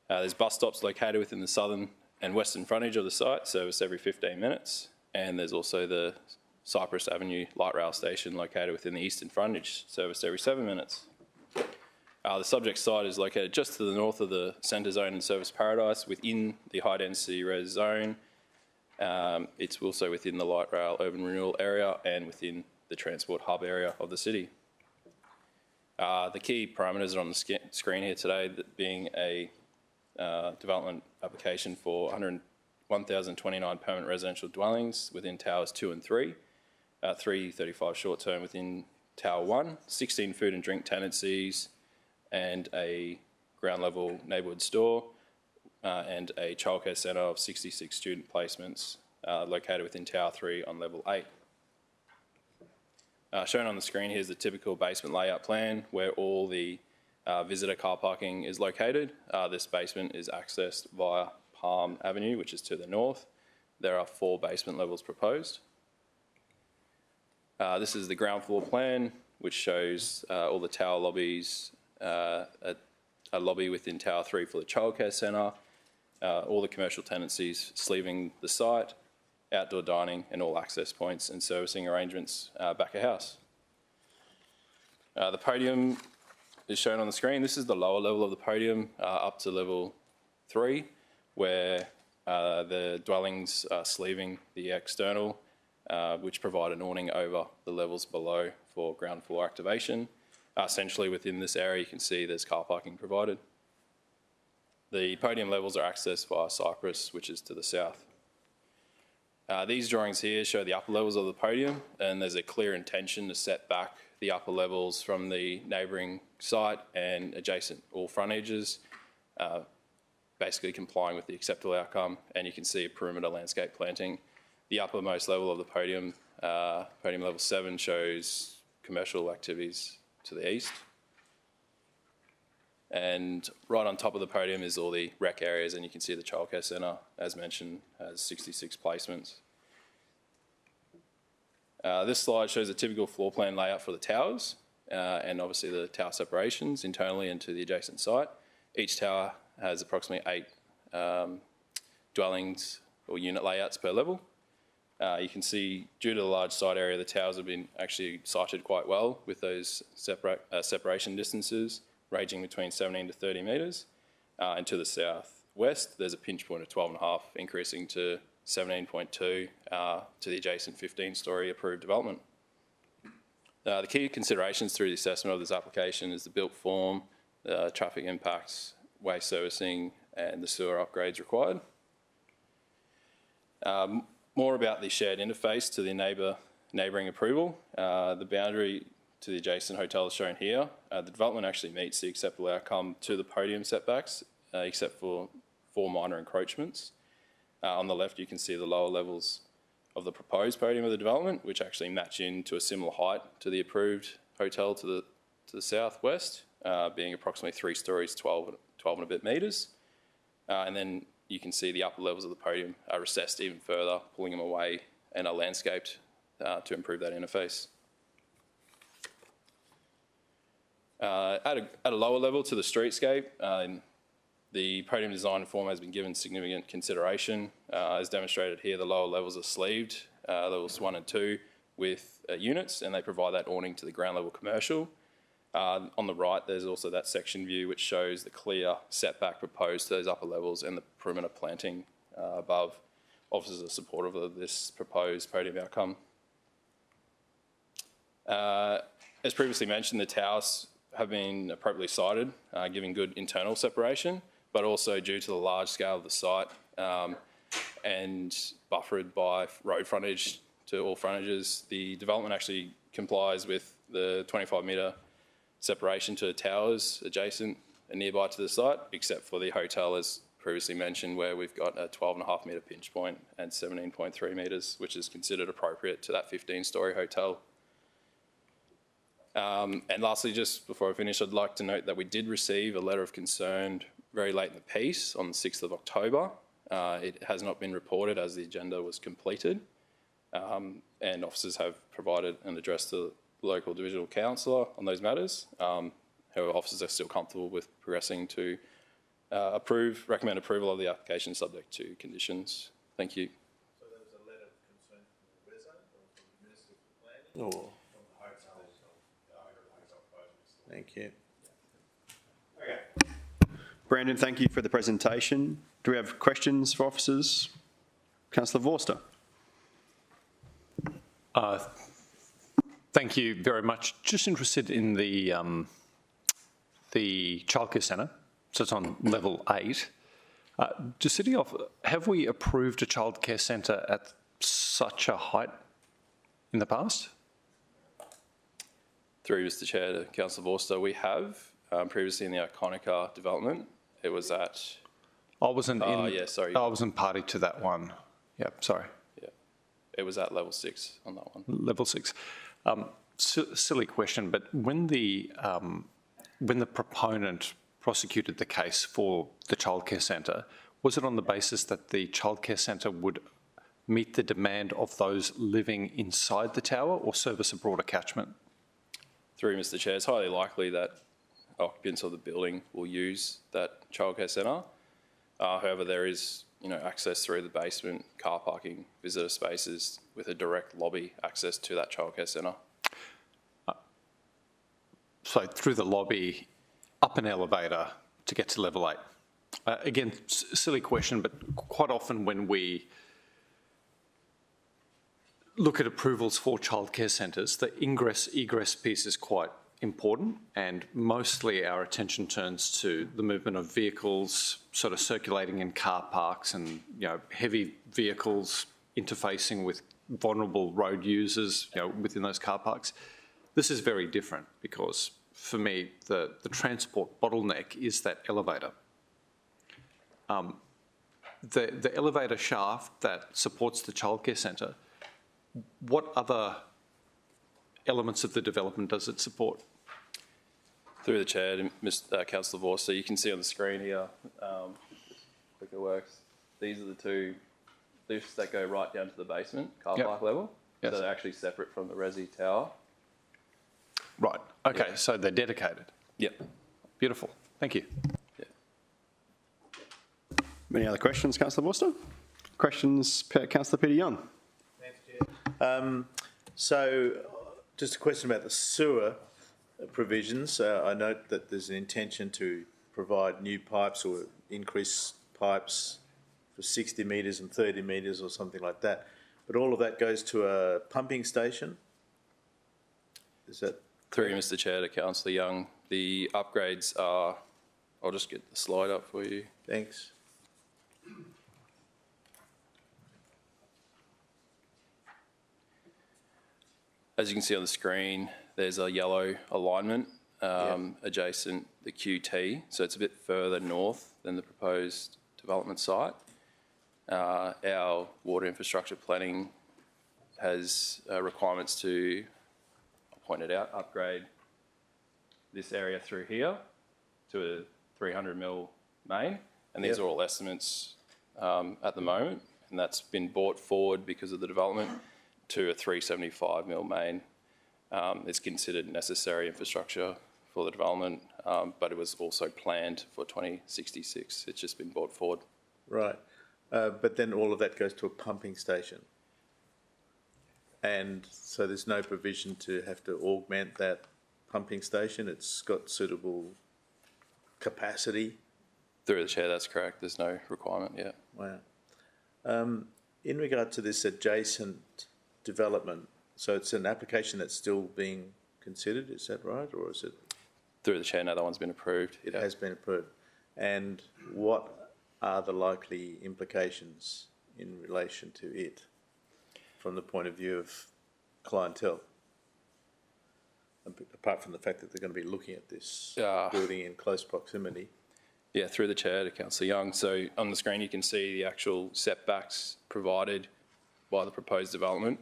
There's bus stops located within the southern and western frontage of the site, serviced every 15 minutes, and there's also the Cypress Avenue light rail station located within the eastern frontage, serviced every 7 minutes. The subject site is located just to the north of the centre zone in Surfers Paradise within the high density res zone. It's also within the light rail urban renewal area and within the transport hub area of the city. The key parameters are on the screen here today, that being a development application for 1,029 permanent residential dwellings within towers 2 and 3, 335 short term within tower 1, 16 food and drink tenancies, and a ground level neighbourhood store, and a childcare centre of 66 student placements located within tower 3 on level 8. Shown on the screen here is the typical basement layout plan where all the visitor car parking is located. This basement is accessed via Palm Avenue, which is to the north. There are 4 basement levels proposed. This is the ground floor plan, which shows all the tower lobbies, a lobby within Tower 3 for the childcare centre, all the commercial tenancies sleeving the site, outdoor dining and all access points and servicing arrangements back of house. The podium is shown on the screen. This is the lower level of the podium up to level 3, where the dwellings are sleeving the external, which provide an awning over the levels below for ground floor activation. Essentially within this area you can see there's car parking provided. The podium levels are accessed via Cypress, which is to the south. These drawings here show the upper levels of the podium, and there's a clear intention to set back the upper levels from the neighbouring site and adjacent all frontages, basically complying with the acceptable outcome, and you can see a perimeter landscape planting. The uppermost level of the podium, podium level 7, shows commercial activities to the east. And right on top of the podium is all the rec areas, and you can see the childcare centre, as mentioned, has 66 placements. This slide shows a typical floor plan layout for the towers, and obviously the tower separations internally and to the adjacent site. Each tower has approximately 8 dwellings or unit layouts per level. You can see, due to the large site area, the towers have been actually sited quite well with those separation distances ranging between 17 to 30 metres. And to the southwest, there's a pinch point of 12.5, increasing to 17.2 to the adjacent 15-storey approved development. The key considerations through the assessment of this application is the built form, traffic impacts, waste servicing, and the sewer upgrades required. More about the shared interface to the neighbouring approval. The boundary to the adjacent hotel is shown here. The development actually meets the acceptable outcome to the podium setbacks, except for 4 minor encroachments. On the left, you can see the lower levels of the proposed podium of the development, which actually match in to a similar height to the approved hotel to the southwest, being approximately 3 stories, 12 and a bit metres. And then you can see the upper levels of the podium are recessed even further, pulling them away, and are landscaped to improve that interface. At a lower level to the streetscape, the podium design and form has been given significant consideration. As demonstrated here, the lower levels are sleeved, levels 1 and 2, with units, and they provide that awning to the ground level commercial. On the right, there's also that section view which shows the clear setback proposed to those upper levels and the perimeter planting above. Officers are supportive of this proposed podium outcome. As previously mentioned, the towers have been appropriately sited, giving good internal separation, but also due to the large scale of the site and buffered by road frontage to all frontages, the development actually complies with the 25-metre separation to the towers adjacent and nearby to the site, except for the hotel, as previously mentioned, where we've got a 12.5-metre pinch point and 17.3 metres, which is considered appropriate to that 15-storey hotel. And lastly, just before I finish, I'd like to note that we did receive a letter of concern very late in the piece on the 6th of October. It has not been reported as the agenda was completed, and officers have provided an address to the local divisional councillor on those matters. However, officers are still comfortable with progressing to recommend approval of the application subject to conditions. Thank you. So there was a letter of concern from the resident or from the Minister for Planning? Or? Thank you. Okay. Brandon, thank you for the presentation. Do we have questions for officers? Councillor Vorster. Thank you very much. Just interested in the childcare centre. So it's on level 8. Just sitting off, have we approved a childcare centre at such a height in the past? Through Mr Chair to Councillor Vorster, we have previously in the Iconica development. It was at. I wasn't in. Yeah, sorry. I wasn't party to that one. Yep, sorry. Yeah, it was at level 6 on that one. Level 6. Silly question, but when the proponent prosecuted the case for the childcare centre, was it on the basis that the childcare centre would meet the demand of those living inside the tower or service a broader catchment? Through Mr Chair, it's highly likely that occupants of the building will use that childcare centre. However, there is access through the basement, car parking, visitor spaces with a direct lobby access to that childcare centre. So through the lobby, up an elevator to get to level 8. Again, silly question, but quite often when we look at approvals for childcare centres, the ingress-egress piece is quite important, and mostly our attention turns to the movement of vehicles sort of circulating in car parks and heavy vehicles interfacing with vulnerable road users within those car parks. This is very different because for me the transport bottleneck is that elevator. The elevator shaft that supports the childcare centre, what other elements of the development does it support? Through the Chair to Mr Councillor Vorster, you can see on the screen here, quick it works, these are the two lifts that go right down to the basement, car park level. Yes. So they're actually separate from the Resi tower. Right, okay, so they're dedicated? Yep. Beautiful, thank you. Yeah. Any other questions, Councillor Vorster? Questions, Councillor Peter Young. So, just a question about the sewer provisions. I note that there's an intention to provide new pipes or increase pipes for 60 metres and 30 metres or something like that. But all of that goes to a pumping station? Is that... Through Mr Chair to Councillor Young, the upgrades are... I'll just get the slide up for you. Thanks. As you can see on the screen, there's a yellow alignment adjacent the QT, so it's a bit further north than the proposed development site. Our water infrastructure planning has requirements to, I'll point it out, upgrade this area through here to a 300 mil main, and these are all estimates at the moment, and that's been brought forward because of the development to a 375 mil main. It's considered necessary infrastructure for the development, but it was also planned for 2066. It's just been brought forward. Right. But then all of that goes to a pumping station. And so there's no provision to have to augment that pumping station. It's got suitable capacity. Through the chair, that's correct. There's no requirement yet. Wow. In regard to this adjacent development, so it's an application that's still being considered, is that right? Or is it? Through the chair, no, that one's been approved. It has been approved. And what are the likely implications in relation to it from the point of view of clientele? Apart from the fact that they're going to be looking at this building in close proximity. Yeah, through the chair to Councillor Young. So on the screen you can see the actual setbacks provided by the proposed development.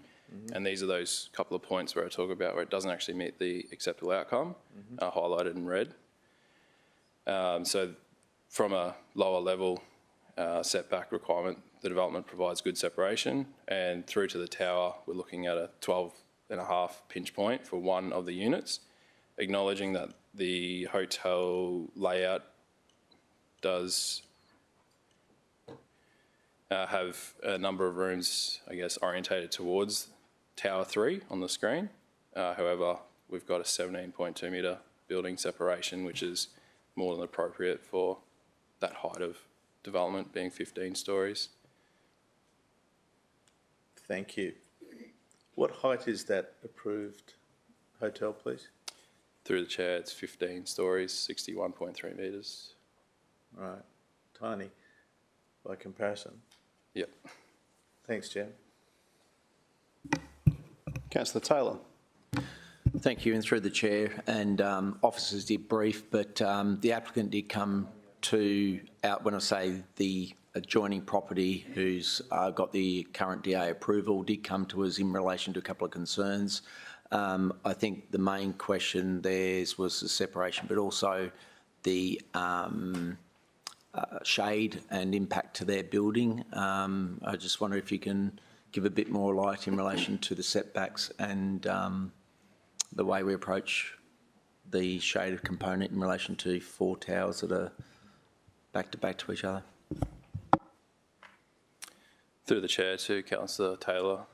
And these are those couple of points where I talk about where it doesn't actually meet the acceptable outcome, highlighted in red. So from a lower level setback requirement, the development provides good separation, and through to the tower, we're looking at a 12.5 pinch point for one of the units, acknowledging that the hotel layout does have a number of rooms, I guess, orientated towards Tower 3 on the screen. However, we've got a 17.2 metre building separation, which is more than appropriate for that height of development, being 15 stories. Thank you. What height is that approved hotel, please? Through the chair, it's 15 stories, 61.3 metres. Right. Tiny by comparison. Yep. Thanks, Jim. Councillor Taylor. Thank you, and through the chair, and officers did brief, but the applicant did come to, when I say the adjoining property who's got the current DA approval, did come to us in relation to a couple of concerns. I think the main question theirs was the separation, but also the shade and impact to their building. I just wonder if you can give a bit more light in relation to the setbacks and the way we approach the shaded component in relation to 4 towers that are back to each other. Through the chair to Councillor Taylor.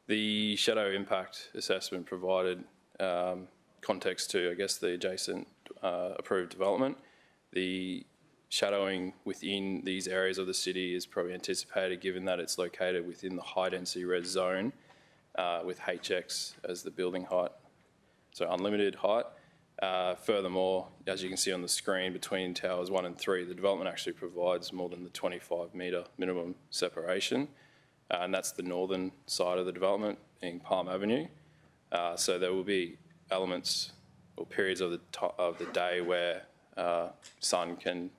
The shadow impact assessment provided context to, I guess, the adjacent approved development. The shadowing within these areas of the city is probably anticipated, given that it's located within the high density res zone with HX as the building height, so unlimited height. Furthermore, as you can see on the screen, between towers 1 and 3, the development actually provides more than the 25 metre minimum separation, and that's the northern side of the development in Palm Avenue. So there will be elements or periods of the day where sun can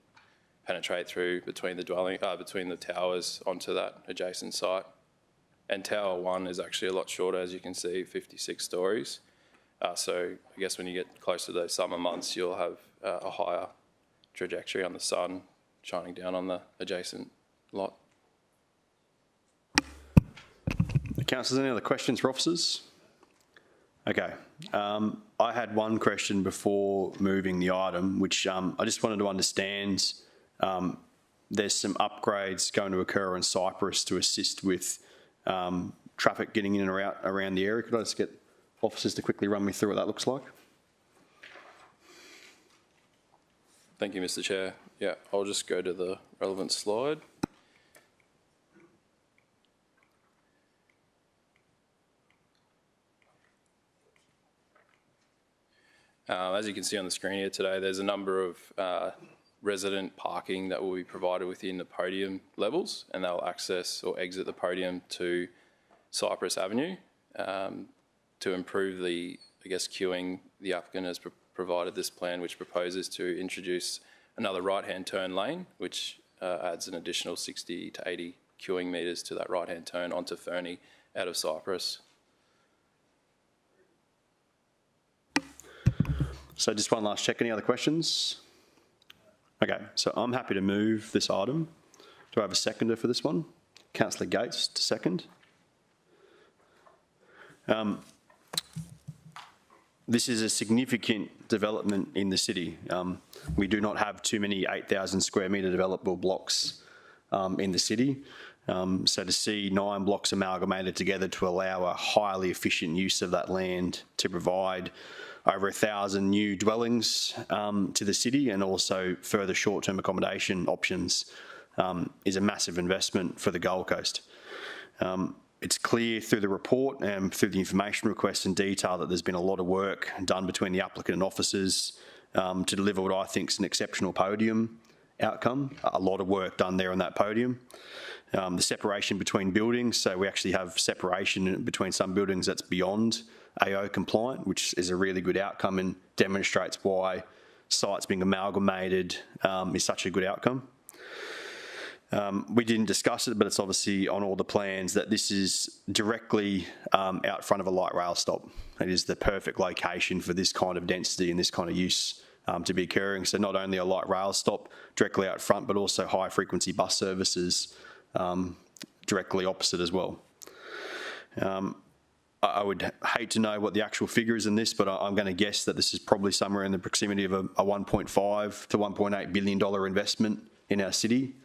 penetrate through between the towers onto that adjacent site. And Tower 1 is actually a lot shorter, as you can see, 56 stories. So I guess when you get close to those summer months, you'll have a higher trajectory on the sun shining down on the adjacent lot. Councillors, any other questions for officers? Okay. I had one question before moving the item, which I just wanted to understand. There's some upgrades going to occur in Cypress to assist with traffic getting in and around the area. Could I just get officers to quickly run me through what that looks like? Thank you, Mr. Chair. Yeah, I'll just go to the relevant slide. As you can see on the screen here today, there's a number of resident parking that will be provided within the podium levels, and they'll access or exit the podium to Cypress Avenue. To improve the, I guess, queuing, the applicant has provided this plan which proposes to introduce another right-hand turn lane, which adds an additional 60 to 80 queuing metres to that right-hand turn onto Fernie out of Cypress. So just one last check. Any other questions? Okay, so I'm happy to move this item. Do I have a seconder for this one? Councillor Gates to second. This is a significant development in the city. We do not have too many 8,000 square metre developable blocks in the city. So to see 9 blocks amalgamated together to allow a highly efficient use of that land to provide over 1,000 new dwellings to the city and also further short-term accommodation options is a massive investment for the Gold Coast. It's clear through the report and through the information request and detail that there's been a lot of work done between the applicant and officers to deliver what I think is an exceptional podium outcome. A lot of work done there on that podium. The separation between buildings, so we actually have separation between some buildings that's beyond AO compliant, which is a really good outcome and demonstrates why sites being amalgamated is such a good outcome. We didn't discuss it, but it's obviously on all the plans that this is directly out front of a light rail stop. It is the perfect location for this kind of density and this kind of use to be occurring. So not only a light rail stop directly out front, but also high frequency bus services directly opposite as well. I would hate to know what the actual figure is in this, but I'm going to guess that this is probably somewhere in the proximity of a $1.5 to $1.8 billion investment in our city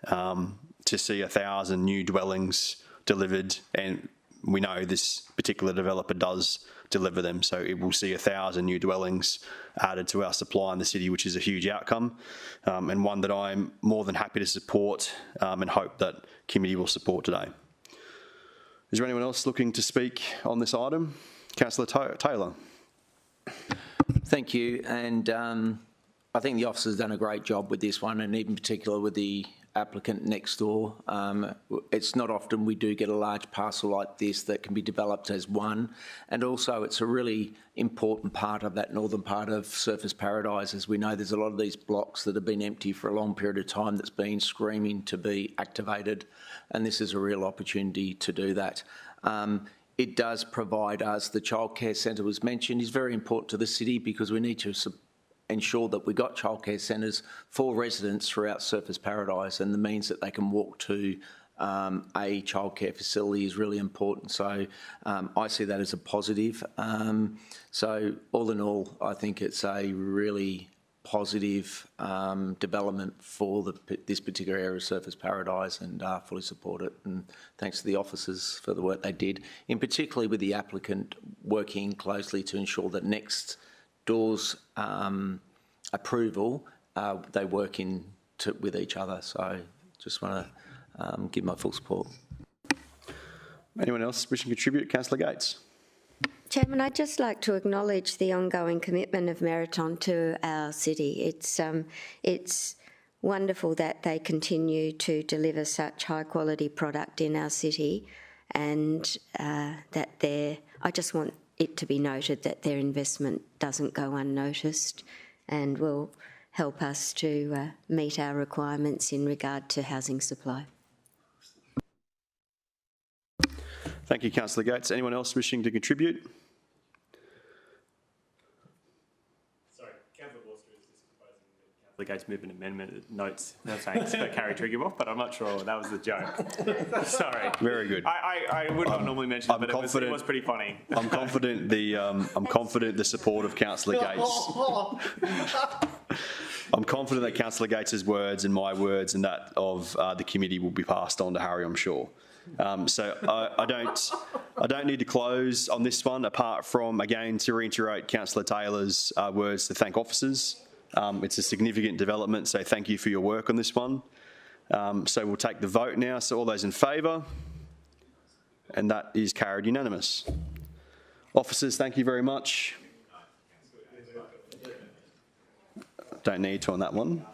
to see 1,000 new dwellings delivered, and we know this particular developer does deliver them, so it will see 1,000 new dwellings added to our supply in the city, which is a huge outcome and one that I'm more than happy to support and hope that committee will support today. Is there anyone else looking to speak on this item? Councillor Taylor. Thank you, and I think the officer's done a great job with this one, and in particular with the applicant next door. It's not often we do get a large parcel like this that can be developed as one, and also it's a really important part of that northern part of Surfers Paradise. As we know, there's a lot of these blocks that have been empty for a long period of time that's been screaming to be activated, and this is a real opportunity to do that. It does provide us, the childcare centre was mentioned, is very important to the city because we need to ensure that we've got childcare centres for residents throughout Surfers Paradise, and the means that they can walk to a childcare facility is really important. So I see that as a positive. So all in all, I think it's a really positive development for this particular area of Surfers Paradise, and fully support it. And thanks to the officers for the work they did, in particularly with the applicant working closely to ensure that next door's approval, they work with each other. So just want to give my full support. Anyone else wishing to contribute? Councillor Gates. Chairman, I'd just like to acknowledge the ongoing commitment of Meriton to our city. It's wonderful that they continue to deliver such high quality product in our city, and that I just want it to be noted that their investment doesn't go unnoticed and will help us to meet our requirements in regard to housing supply. Thank you, Councillor Gates. Anyone else wishing to contribute? Sorry, Councillor Borster is just proposing that Councillor Gates move an amendment notes no thanks for Carrie Triggerboff, but I'm not sure that was the joke. Sorry. Very good. I would not normally mention it, but it was pretty funny. I'm confident the support of Councillor Gates. I'm confident that Councillor Gates's words and my words and that of the committee will be passed on to Harry, I'm sure. So I don't need to close on this one, apart from, again, to reiterate Councillor Taylor's words to thank officers. It's a significant development, so thank you for your work on this one. So we'll take the vote now. So all those in favour? And that is carried unanimous. Officers, thank you very much. Don't need to on that one.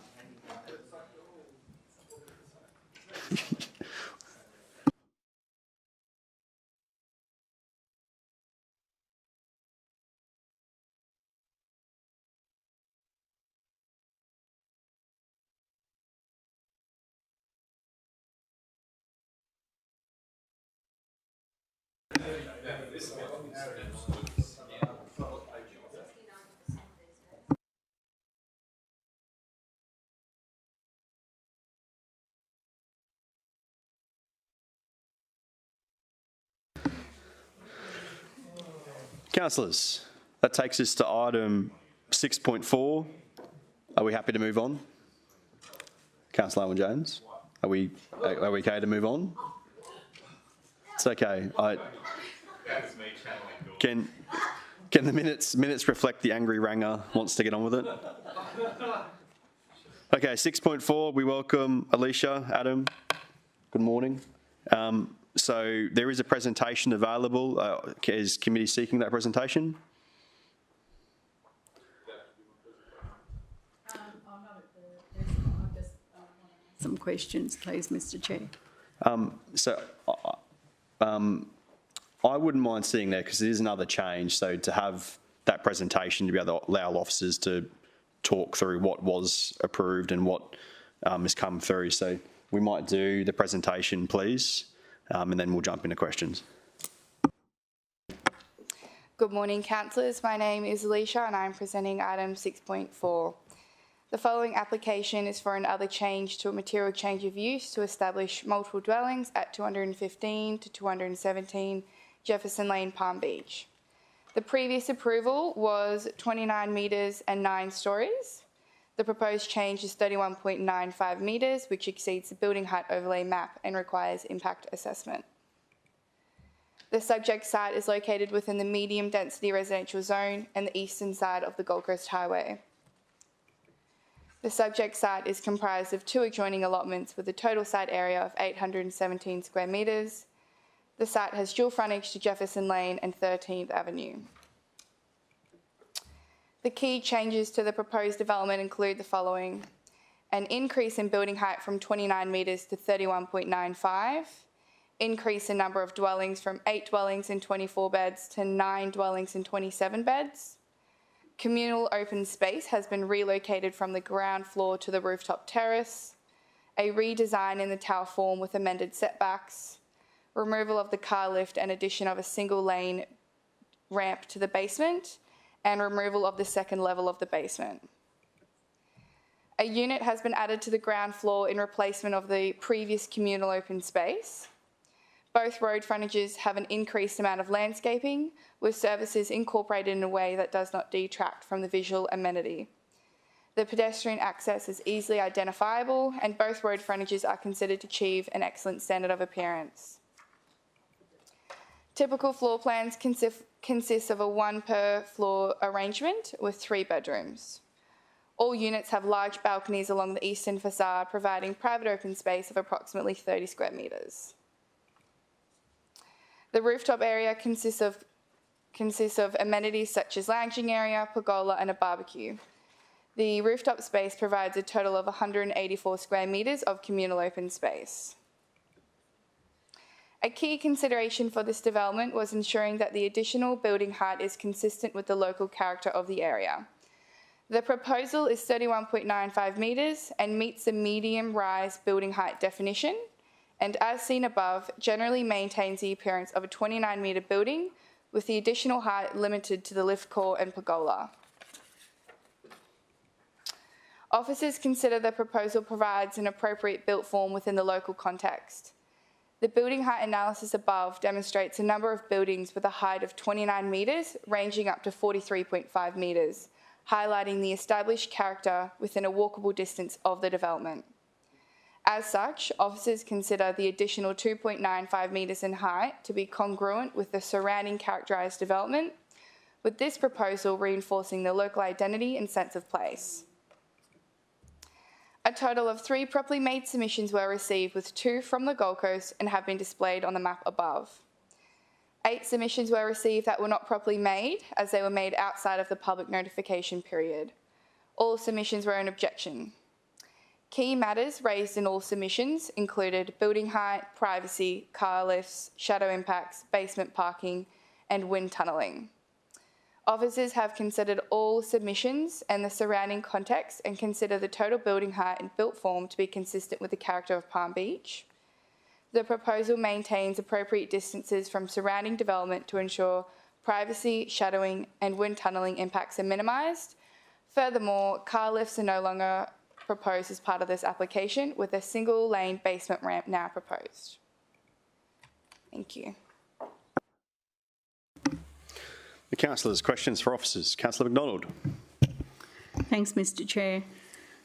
Councillors, That takes us to item 6.4. Are we happy to move on? Councillor Owen Jones, are we okay to move on? It's okay. Can the minutes reflect the angry Ranger wants to get on with it? Okay, 6.4, we welcome Alicia, Adam. Good morning. So there is a presentation available. Is committee seeking that presentation? Some questions, please, Mr. Chair. I wouldn't mind seeing that because it is another change. So to have that presentation to be able to allow officers to talk through what was approved and what has come through. So we might do the presentation, please, and then we'll jump into questions. Good morning, councillors. My name is Alicia and I'm presenting item 6.4. The following application is for another change to a material change of use to establish multiple dwellings at 215 to 217 Jefferson Lane, Palm Beach. The previous approval was 29 metres and 9 stories. The proposed change is 31.95 metres, which exceeds the building height overlay map and requires impact assessment. The subject site is located within the medium density residential zone and the eastern side of the Gold Coast Highway. The subject site is comprised of 2 adjoining allotments with a total site area of 817 square metres. The site has dual frontage to Jefferson Lane and 13th Avenue. The key changes to the proposed development include the following: an increase in building height from 29 metres to 31.95, increase in number of dwellings from 8 dwellings in 24 beds to 9 dwellings in 27 beds. Communal open space has been relocated from the ground floor to the rooftop terrace. A redesign in the tower form with amended setbacks. Removal of the car lift and addition of a single lane ramp to the basement, and removal of the second level of the basement. A unit has been added to the ground floor in replacement of the previous communal open space. Both road frontages have an increased amount of landscaping, with services incorporated in a way that does not detract from the visual amenity. The pedestrian access is easily identifiable, and both road frontages are considered to achieve an excellent standard of appearance. Typical floor plans consist of a 1 per floor arrangement with 3 bedrooms. All units have large balconies along the eastern facade, providing private open space of approximately 30 square metres. The rooftop area consists of amenities such as lounging area, pergola and a barbecue. The rooftop space provides a total of 184 square metres of communal open space. A key consideration for this development was ensuring that the additional building height is consistent with the local character of the area. The proposal is 31.95 metres and meets the medium rise building height definition, and as seen above, generally maintains the appearance of a 29 metre building with the additional height limited to the lift core and pergola. Officers consider the proposal provides an appropriate built form within the local context. The building height analysis above demonstrates a number of buildings with a height of 29 metres ranging up to 43.5 metres, highlighting the established character within a walkable distance of the development. As such, officers consider the additional 2.95 metres in height to be congruent with the surrounding characterised development, with this proposal reinforcing the local identity and sense of place. A total of 3 properly made submissions were received, with 2 from the Gold Coast and have been displayed on the map above. 8 submissions were received that were not properly made, as they were made outside of the public notification period. All submissions were an objection. Key matters raised in all submissions included building height, privacy, car lifts, shadow impacts, basement parking, and wind tunnelling. Officers have considered all submissions and the surrounding context and consider the total building height and built form to be consistent with the character of Palm Beach. The proposal maintains appropriate distances from surrounding development to ensure privacy, shadowing, and wind tunnelling impacts are minimised. Furthermore, car lifts are no longer proposed as part of this application, with a single lane basement ramp now proposed. Thank you. The councillors, questions for officers. Councillor McDonald. Thanks, Mr Chair.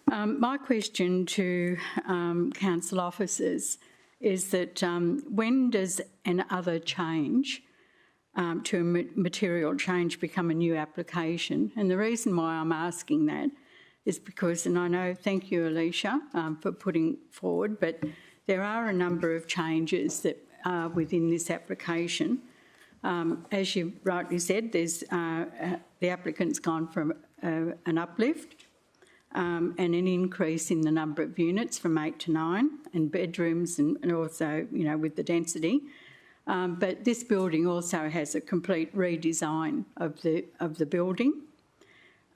My question to council officers is that when does an other change to a material change become a new application? And the reason why I'm asking that is because, and I know, thank you, Alicia, for putting forward, but there are a number of changes that are within this application. As you rightly said, there's the applicant's gone from an uplift and an increase in the number of units from 8 to 9 and bedrooms and also, you know, with the density. But this building also has a complete redesign of the building.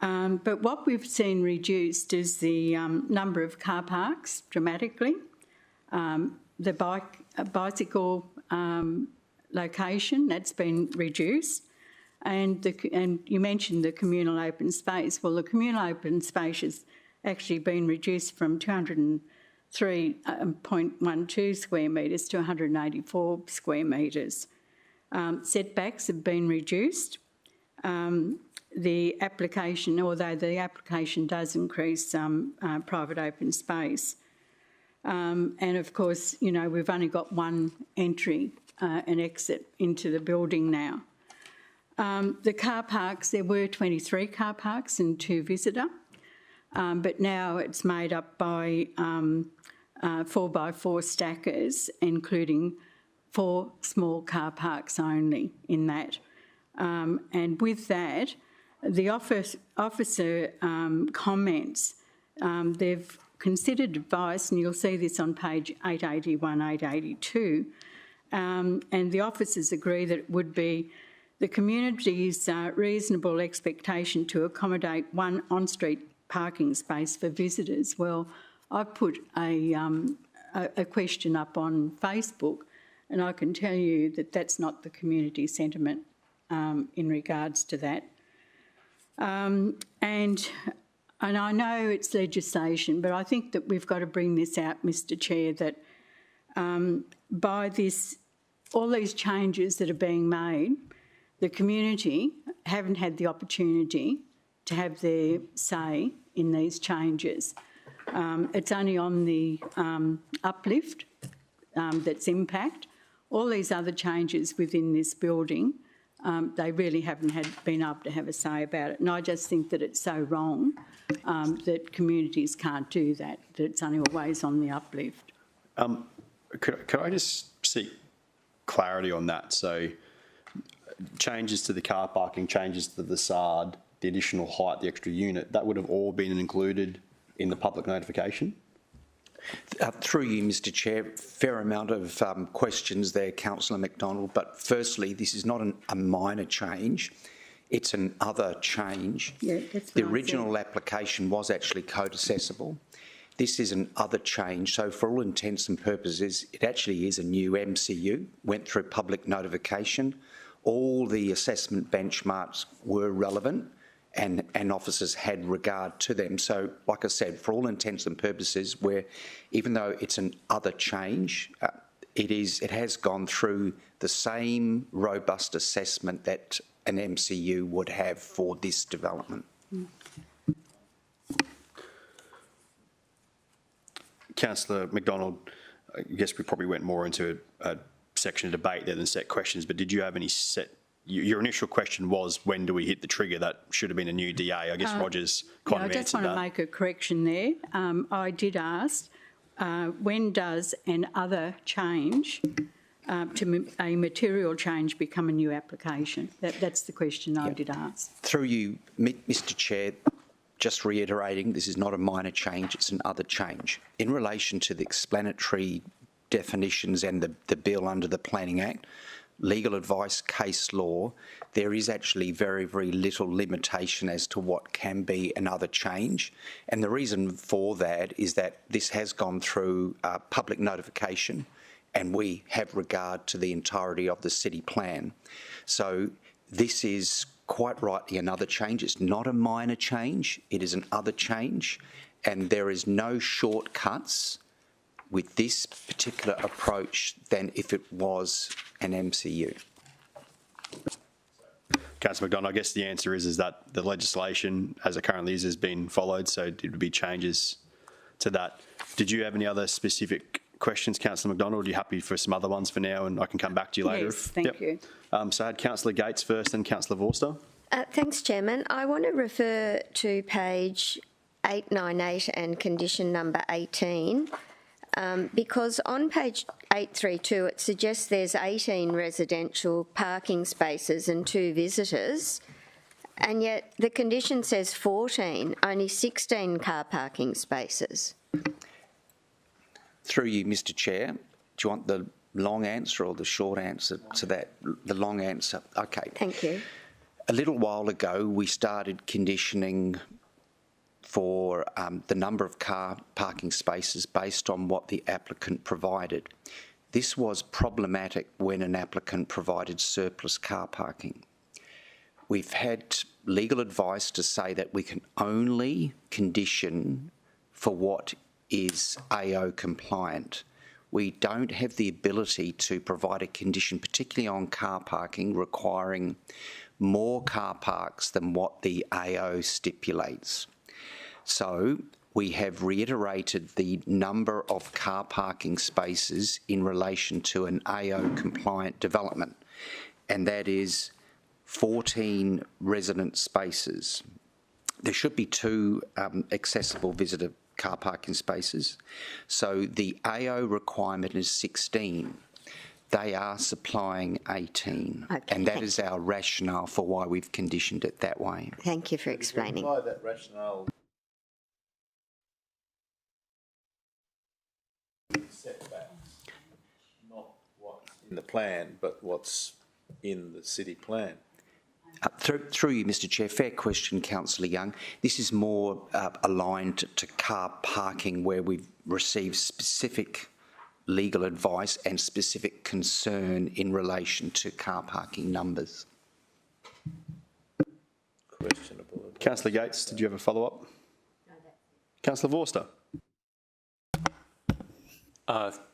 But what we've seen reduced is the number of car parks dramatically, the bicycle location, that's been reduced, and you mentioned the communal open space. Well, the communal open space has actually been reduced from 203.12 square metres to 184 square metres. Setbacks have been reduced. The application, although the application does increase private open space. And of course, you know, we've only got one entry and exit into the building now. The car parks, there were 23 car parks and 2 visitor, but now it's made up by 4x4 stackers, including 4 small car parks only in that. And with that, the officer comments, they've considered advice, and you'll see this on page 881, 882, and the officers agree that it would be the community's reasonable expectation to accommodate one on-street parking space for visitors. Well, I've put a question up on Facebook, and I can tell you that that's not the community sentiment in regards to that. And I know it's legislation, but I think that we've got to bring this out, Mr Chair, that by all these changes that are being made, the community haven't had the opportunity to have their say in these changes. It's only on the uplift that's impact. All these other changes within this building, they really haven't been able to have a say about it. And I just think that it's so wrong that communities can't do that, that it's only always on the uplift. Could I just seek clarity on that? So changes to the car parking, changes to the facade, the additional height, the extra unit, that would have all been included in the public notification? Through you, Mr Chair, fair amount of questions there, Councillor McDonald, but firstly, this is not a minor change, it's an other change. Yeah, that's the original application was actually code accessible. This is an other change, so for all intents and purposes, it actually is a new MCU, went through public notification, all the assessment benchmarks were relevant, and officers had regard to them. So, like I said, for all intents and purposes, even though it's an other change, it has gone through the same robust assessment that an MCU would have for this development. Councillor McDonald, I guess we probably went more into a section of debate there than set questions, but did you have any set? Your initial question was, when do we hit the trigger? That should have been a new DA. I guess Roger's kind of answered that. I just want to make a correction there. I did ask, when does an other change to a material change become a new application? That's the question I did ask. Through you, Mr Chair, just reiterating, this is not a minor change, it's an other change. In relation to the explanatory definitions and the bill under the Planning Act, legal advice, case law, there is actually very, very little limitation as to what can be another change. And the reason for that is that this has gone through public notification, and we have regard to the entirety of the city plan. So this is quite rightly another change. It's not a minor change, it is an other change, and there is no shortcuts with this particular approach than if it was an MCU. Councillor McDonald, I guess the answer is that the legislation as it currently is has been followed, so it would be changes to that. Did you have any other specific questions, Councillor McDonald? Are you happy for some other ones for now, and I can come back to you later? Yes, thank you. So I had Councillor Gates first and Councillor Vorster. Thanks, Chairman. I want to refer to page 898 and condition number 18, because on page 832 it suggests there's 18 residential parking spaces and 2 visitors, and yet the condition says 14, only 16 car parking spaces. Through you, Mr Chair, do you want the long answer or the short answer to that? The long answer. Okay. Thank you. A little while ago, we started conditioning for the number of car parking spaces based on what the applicant provided. This was problematic when an applicant provided surplus car parking. We've had legal advice to say that we can only condition for what is AO compliant. We don't have the ability to provide a condition, particularly on car parking, requiring more car parks than what the AO stipulates. So we have reiterated the number of car parking spaces in relation to an AO compliant development, and that is 14 resident spaces. There should be 2 accessible visitor car parking spaces. So the AO requirement is 16. They are supplying 18. Okay, and that is our rationale for why we've conditioned it that way. Thank you for explaining. Apply that rationale. Setbacks, not what's in the plan, but what's in the city plan. Through you, Mr Chair, fair question, Councillor Young. This is more aligned to car parking, where we've received specific legal advice and specific concern in relation to car parking numbers. Questionable. Councillor Gates, did you have a follow-up? Councillor Vorster.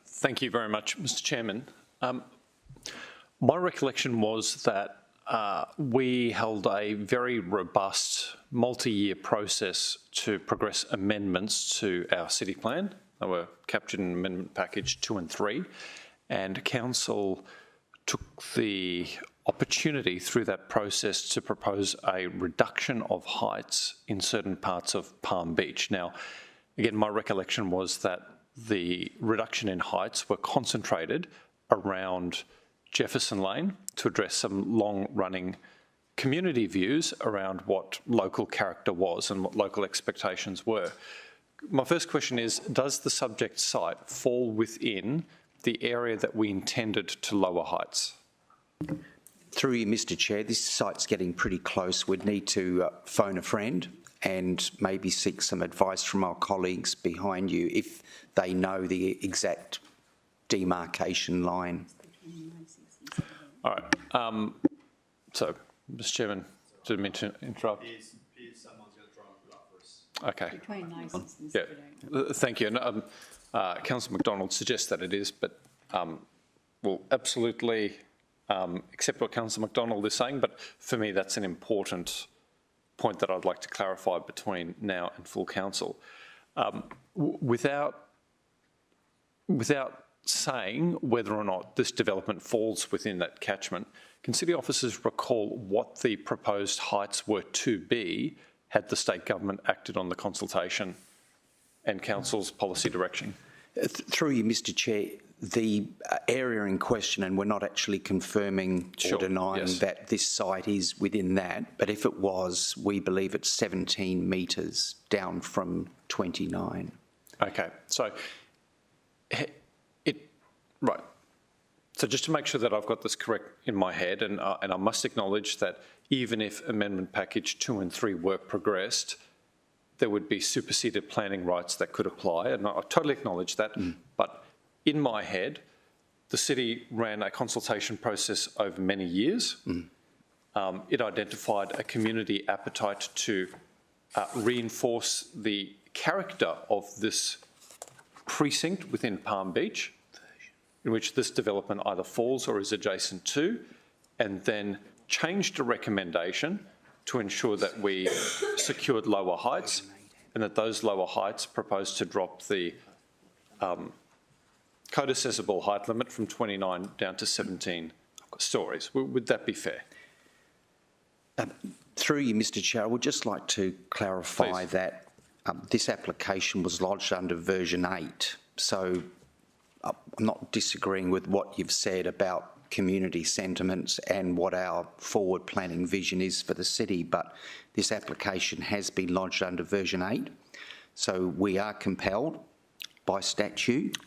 Thank you very much, Mr Chairman. My recollection was that we held a very robust multi-year process to progress amendments to our city plan. They were captured in amendment package 2 and 3, and council took the opportunity through that process to propose a reduction of heights in certain parts of Palm Beach. Now, again, my recollection was that the reduction in heights were concentrated around Jefferson Lane to address some long-running community views around what local character was and what local expectations were. My first question is, does the subject site fall within the area that we intended to lower heights? Through you, Mr Chair, this site's getting pretty close. We'd need to phone a friend and maybe seek some advice from our colleagues behind you if they know the exact demarcation line. All right. So, Mr Chairman, didn't mean to interrupt. Someone's going to try and put up for us. Okay. Between licenses. Yeah. Thank you. And, Councillor McDonald suggests that it is, but we'll absolutely accept what Councillor McDonald is saying. But for me, that's an important point that I'd like to clarify between now and full council. Without saying whether or not this development falls within that catchment, can city officers recall what the proposed heights were to be had the state government acted on the consultation and council's policy direction? Through you, Mr Chair, the area in question, and we're not actually confirming or denying that this site is within that, but if it was, we believe it's 17 metres down from 29. Okay, so right. So just to make sure that I've got this correct in my head, and I must acknowledge that even if amendment package 2 and 3 were progressed, there would be superseded planning rights that could apply, and I totally acknowledge that. But in my head, the city ran a consultation process over many years. It identified a community appetite to reinforce the character of this precinct within Palm Beach, in which this development either falls or is adjacent to, and then changed a recommendation to ensure that we secured lower heights, and that those lower heights proposed to drop the code accessible height limit from 29 down to 17 stories. Would that be fair? Through you, Mr Chair, I would just like to clarify that this application was lodged under version 8. So I'm not disagreeing with what you've said about community sentiments and what our forward planning vision is for the city, but this application has been lodged under version 8. So we are compelled by statute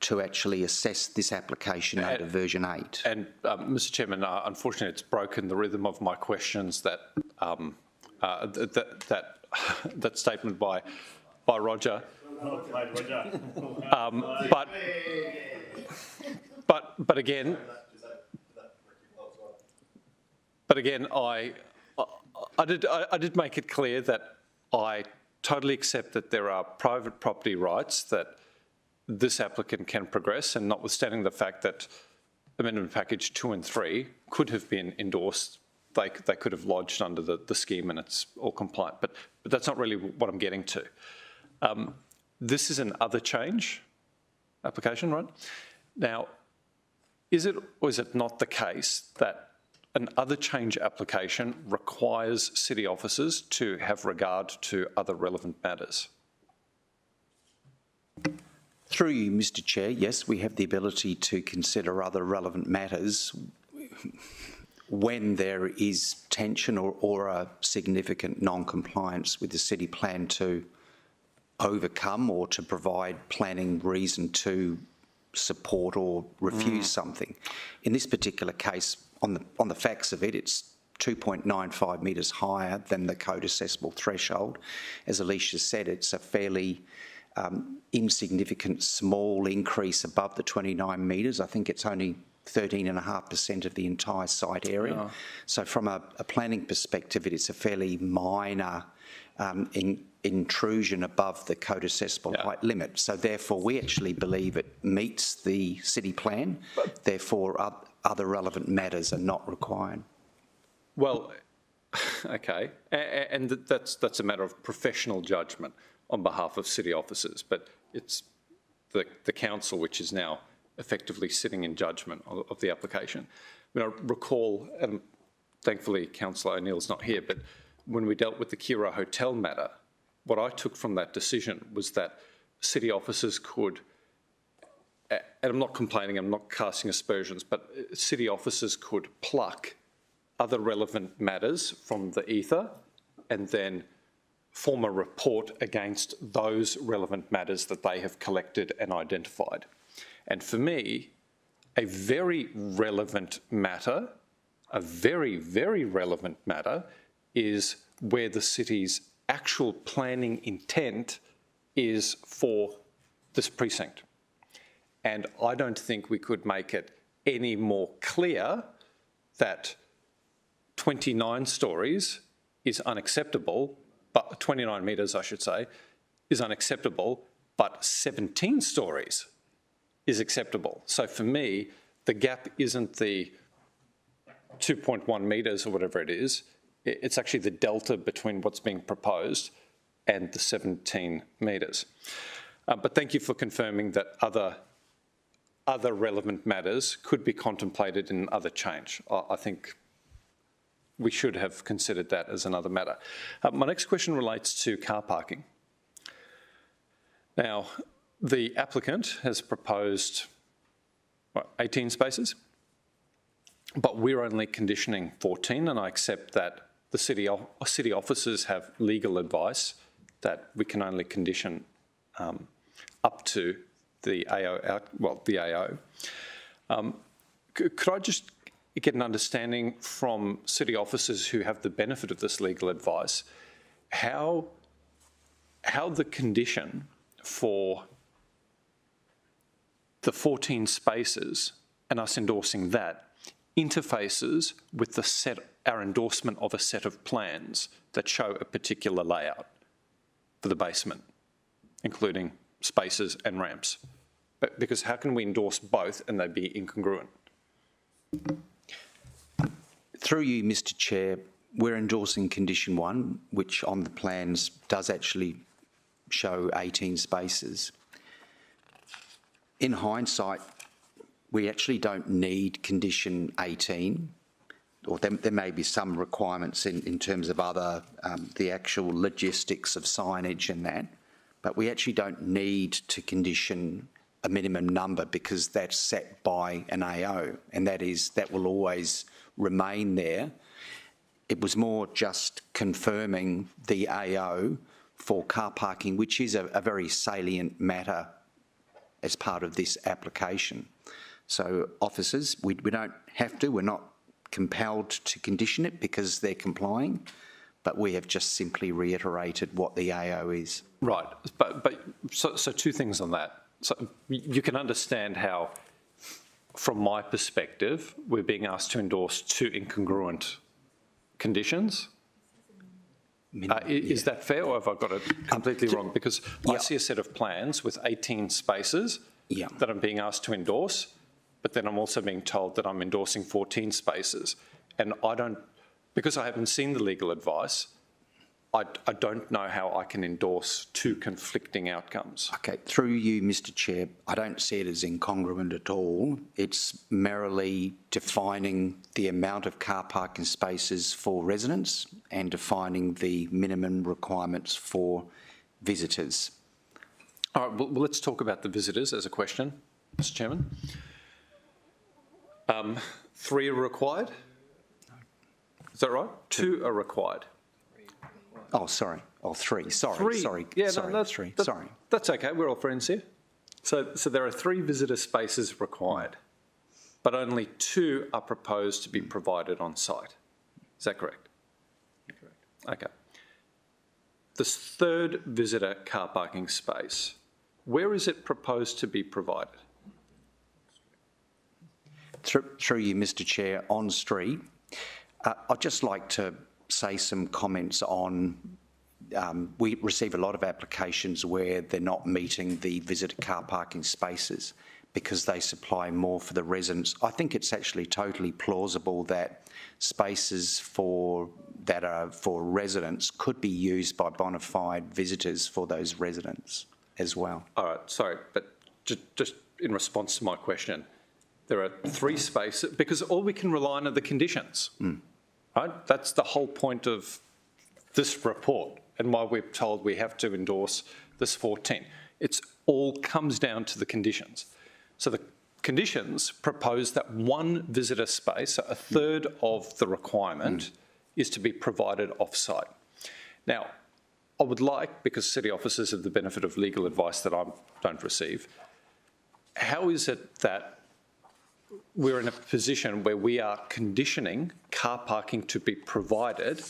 to actually assess this application under version 8. And Mr Chairman, unfortunately it's broken the rhythm of my questions that that statement by Roger. But again, I did make it clear that I totally accept that there are private property rights that this applicant can progress, and notwithstanding the fact that Amendment Package 2 and 3 could have been endorsed, they could have lodged under the scheme and it's all compliant. But that's not really what I'm getting to. This is an other change application, right? Now, is it or is it not the case that an other change application requires city officers to have regard to other relevant matters? Through you, Mr Chair, yes, we have the ability to consider other relevant matters when there is tension or a significant non-compliance with the city plan to overcome or to provide planning reason to support or refuse something. In this particular case, on the facts of it, it's 2.95 metres higher than the code accessible threshold. As Alicia said, it's a fairly insignificant small increase above the 29 metres. I think it's only 13.5% of the entire site area. Oh. So from a planning perspective, it's a fairly minor intrusion above the code accessible height limit. So therefore, we actually believe it meets the city plan. Therefore, other relevant matters are not required. Well, okay, and that's a matter of professional judgment on behalf of city officers, but it's the council which is now effectively sitting in judgment of the application. I mean, I recall, and thankfully Councillor O'Neill's not here, but when we dealt with the Kira Hotel matter, what I took from that decision was that city officers could, and I'm not complaining, I'm not casting aspersions, but city officers could pluck other relevant matters from the ether and then form a report against those relevant matters that they have collected and identified. And for me, a very relevant matter, a very, very relevant matter, is where the city's actual planning intent is for this precinct. And I don't think we could make it any more clear that 29 stories is unacceptable, but 29 metres, I should say, is unacceptable, but 17 stories is acceptable. So for me, the gap isn't the 2.1 metres or whatever it is. It's actually the delta between what's being proposed and the 17 metres. But thank you for confirming that other relevant matters could be contemplated in other change. I think we should have considered that as another matter. My next question relates to car parking. Now, the applicant has proposed 18 spaces, but we're only conditioning 14, and I accept that the city officers have legal advice that we can only condition up to the AO, the AO. Could I just get an understanding from city officers who have the benefit of this legal advice, how the condition for the 14 spaces and us endorsing that interfaces with our endorsement of a set of plans that show a particular layout for the basement, including spaces and ramps? Because how can we endorse both and they be incongruent? Through you, Mr Chair, we're endorsing condition 1, which on the plans does actually show 18 spaces. In hindsight, we actually don't need condition 18, or there may be some requirements in terms of other, the actual logistics of signage and that, but we actually don't need to condition a minimum number because that's set by an AO, and that will always remain there. It was more just confirming the AO for car parking, which is a very salient matter as part of this application. So officers, we don't have to, we're not compelled to condition it because they're complying, but we have just simply reiterated what the AO is. Right, so two things on that. So you can understand how, from my perspective, we're being asked to endorse two incongruent conditions. Is that fair, or have I got it completely wrong? Because I see a set of plans with 18 spaces that I'm being asked to endorse, but then I'm also being told that I'm endorsing 14 spaces. And I don't, because I haven't seen the legal advice, I don't know how I can endorse two conflicting outcomes. Okay, through you, Mr Chair, I don't see it as incongruent at all. It's merely defining the amount of car parking spaces for residents and defining the minimum requirements for visitors. All right, well, let's talk about the visitors as a question, Mr Chairman. 3 are required? Is that right? 2 are required. Oh, sorry. Oh, 3. Sorry. 3. Sorry. Yeah, sorry. no, that's 3. Sorry. That's okay. We're all friends here. So there are 3 visitor spaces required, but only 2 are proposed to be provided on site. Is that correct? Correct. Okay. The 3rd visitor car parking space, where is it proposed to be provided? Through you, Mr Chair, on street. I'd just like to say some comments on, we receive a lot of applications where they're not meeting the visitor car parking spaces because they supply more for the residents. I think it's actually totally plausible that spaces that are for residents could be used by bona fide visitors for those residents as well. All right, sorry, but just in response to my question, there are 3 spaces, because all we can rely on are the conditions, right? That's the whole point of this report and why we're told we have to endorse this 14. It all comes down to the conditions. So the conditions propose that 1 visitor space, so a third of the requirement, is to be provided off-site. Now, I would like, because city officers have the benefit of legal advice that I don't receive, how is it that we're in a position where we are conditioning car parking to be provided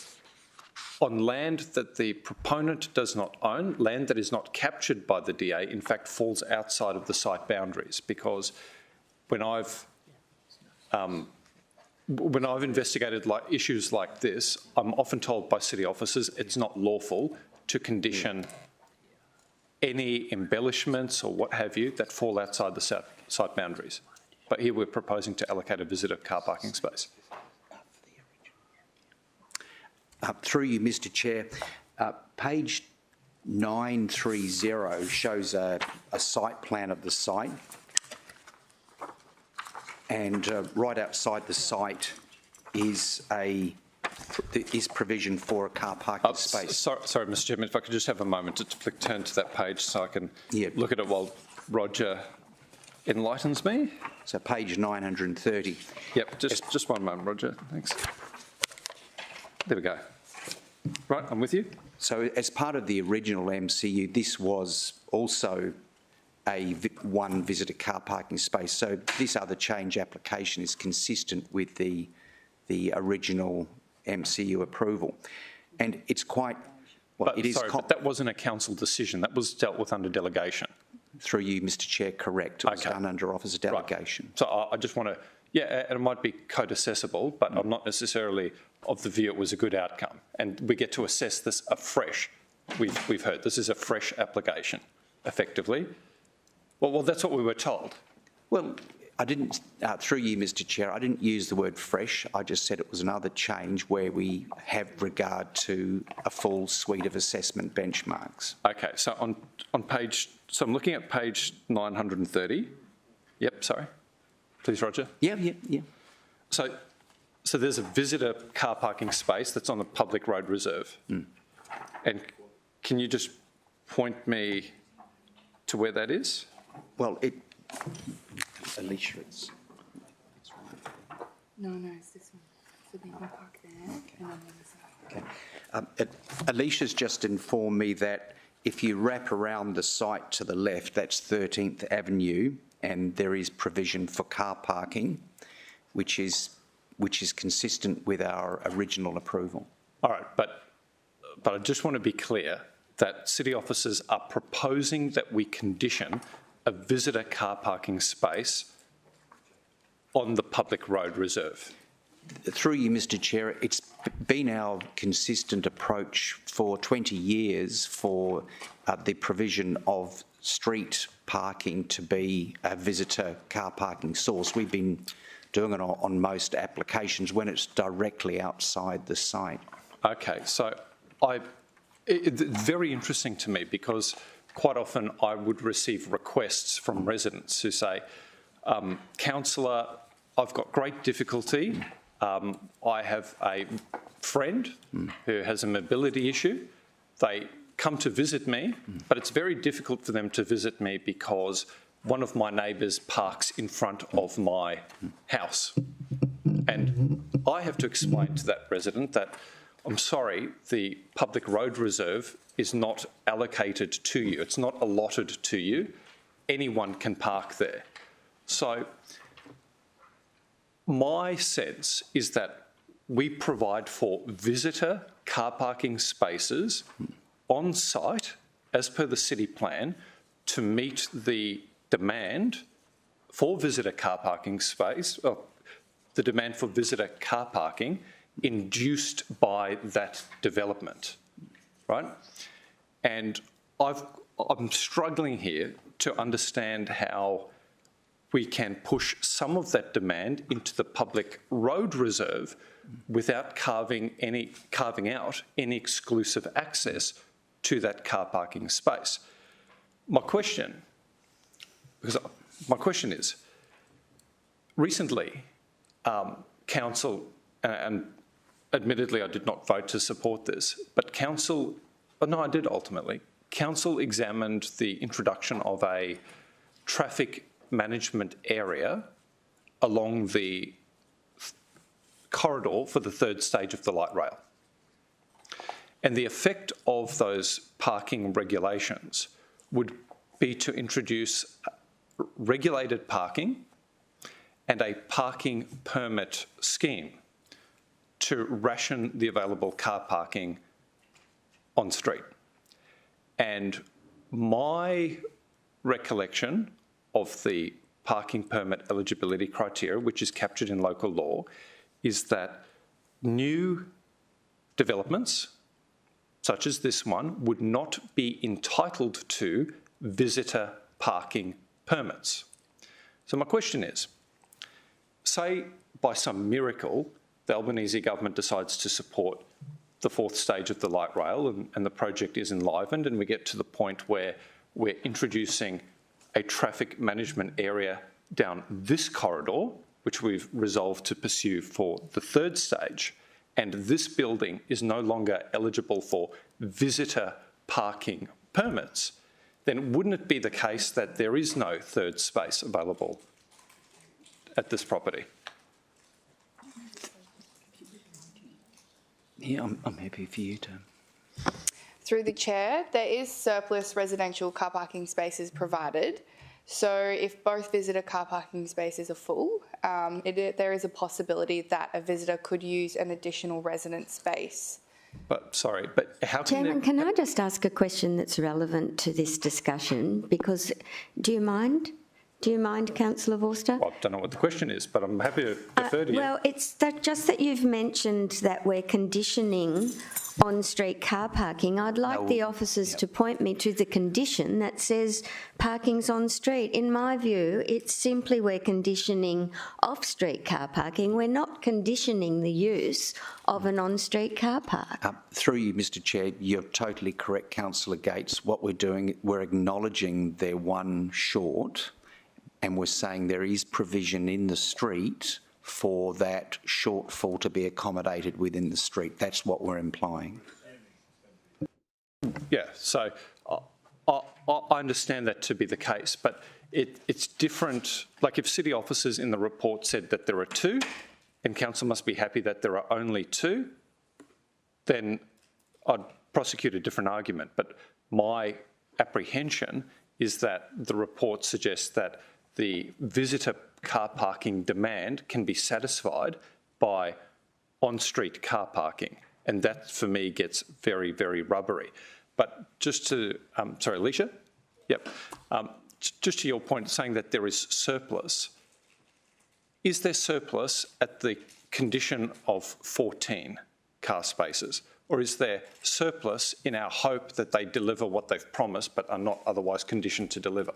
on land that the proponent does not own, land that is not captured by the DA, in fact falls outside of the site boundaries? Because when I've investigated issues like this, I'm often told by city officers it's not lawful to condition any embellishments or what have you that fall outside the site boundaries. But here we're proposing to allocate a visitor car parking space. Through you, Mr Chair, page 930 shows a site plan of the site, and right outside the site is provision for a car parking space. Sorry, Mr Chairman, if I could just have a moment to turn to that page so I can look at it while Roger enlightens me. So page 930. Yep, just one moment, Roger. Thanks. There we go. Right, I'm with you. So as part of the original MCU, this was also a 1 visitor car parking space. So this other change application is consistent with the original MCU approval. And it's quite... But that wasn't a council decision. That was dealt with under delegation. Through you, Mr Chair, correct. It was done under officer delegation. Right. So I just want to, and it might be code assessable, but I'm not necessarily of the view it was a good outcome. And we get to assess this afresh. We've heard this is a fresh application, effectively. Well, that's what we were told. Well, I didn't, through you, Mr Chair, I didn't use the word fresh. I just said it was another change where we have regard to a full suite of assessment benchmarks. Okay, so on page, so I'm looking at page 930. Yep, sorry. Please, Roger. Yeah. So there's a visitor car parking space that's on a public road reserve. And can you just point me to where that is? Well, Alicia, it's... No, it's this one. So they can park there and on the other side. Okay. Alicia's just informed me that if you wrap around the site to the left, that's 13th Avenue, and there is provision for car parking, which is consistent with our original approval. All right, but I just want to be clear that city officers are proposing that we condition a visitor car parking space on the public road reserve. Through you, Mr Chair, it's been our consistent approach for 20 years for the provision of street parking to be a visitor car parking source. We've been doing it on most applications when it's directly outside the site. Okay, so it's very interesting to me because quite often I would receive requests from residents who say, councillor, I've got great difficulty. I have a friend who has a mobility issue. They come to visit me, but it's very difficult for them to visit me because one of my neighbours parks in front of my house. And I have to explain to that resident that, I'm sorry, the public road reserve is not allocated to you. It's not allotted to you. Anyone can park there. So my sense is that we provide for visitor car parking spaces on site as per the city plan to meet the demand for visitor car parking space, or the demand for visitor car parking induced by that development, right? And I'm struggling here to understand how we can push some of that demand into the public road reserve without carving out any exclusive access to that car parking space. My question is, recently, council, and admittedly I did not vote to support this, but council, no, I did ultimately, council examined the introduction of a traffic management area along the corridor for the third stage of the light rail. And the effect of those parking regulations would be to introduce regulated parking and a parking permit scheme to ration the available car parking on street. And my recollection of the parking permit eligibility criteria, which is captured in local law, is that new developments, such as this one, would not be entitled to visitor parking permits. So my question is, say by some miracle, the Albanese government decides to support the fourth stage of the light rail and the project is enlivened and we get to the point where we're introducing a traffic management area down this corridor, which we've resolved to pursue for the third stage, and this building is no longer eligible for visitor parking permits, then wouldn't it be the case that there is no third space available at this property? Yeah, I'm happy for you to. Through the chair, there is surplus residential car parking spaces provided. So if both visitor car parking spaces are full, there is a possibility that a visitor could use an additional resident space. But how can Chairman, can I just ask a question that's relevant to this discussion? Because do you mind Do you mind, Councillor Vorster? Well, I don't know what the question is, but I'm happy to defer to you. Well, it's just that you've mentioned that we're conditioning on-street car parking. I'd like the officers to point me to the condition that says parking's on street. In my view, it's simply we're conditioning off-street car parking. We're not conditioning the use of an on-street car park. Through you, Mr Chair, you're totally correct, Councillor Gates. What we're doing, we're acknowledging they're one short, and we're saying there is provision in the street for that shortfall to be accommodated within the street. That's what we're implying. Yeah, so I understand that to be the case, but it's different. Like if city officers in the report said that there are 2, and council must be happy that there are only 2, then I'd prosecute a different argument. But my apprehension is that the report suggests that the visitor car parking demand can be satisfied by on-street car parking. And that, for me, gets very, very rubbery. But just to, sorry, Alicia? Yep. Just to your point, saying that there is surplus, is there surplus at the condition of 14 car spaces? Or is there surplus in our hope that they deliver what they've promised but are not otherwise conditioned to deliver?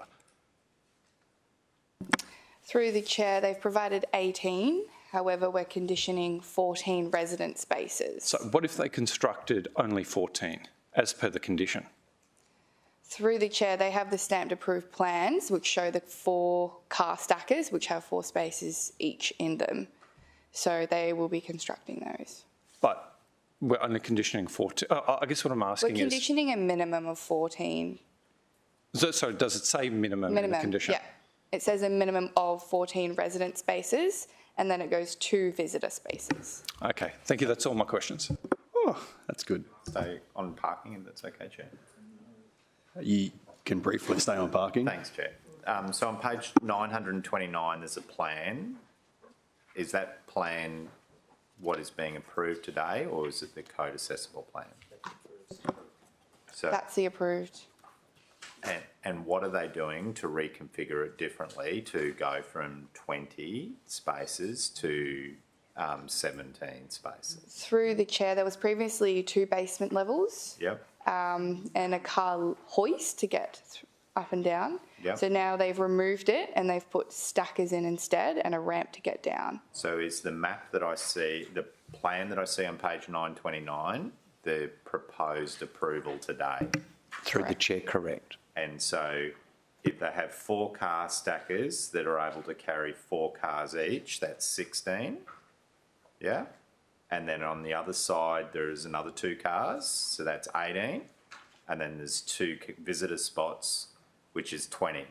Through the chair, they've provided 18. However, we're conditioning 14 resident spaces. So what if they constructed only 14 as per the condition? Through the chair, they have the stamped approved plans which show the 4 car stackers which have 4 spaces each in them. So they will be constructing those. But we're only conditioning 14. I guess what I'm asking is... We're conditioning a minimum of 14. So does it say minimum in the condition? Yeah. It says a minimum of 14 resident spaces, and then it goes 2 visitor spaces. Okay, thank you. That's all my questions. Oh, that's good. Stay on parking, if that's okay, Chair. You can briefly stay on parking. Thanks, Chair. So on page 929, there's a plan. Is that plan what is being approved today, or is it the code accessible plan? So that's the approved. And what are they doing to reconfigure it differently to go from 20 spaces to 17 spaces? Through the chair, there was previously 2 basement levels. Yep. And a car hoist to get up and down. Yep. So now they've removed it and they've put stackers in instead and a ramp to get down. So is the map that I see, the plan that I see on page 929, the proposed approval today? Through the chair, correct. And so if they have 4 car stackers that are able to carry 4 cars each, that's 16, yeah? And then on the other side, there's another 2 cars, so that's 18. And then there's 2 visitor spots, which is 20,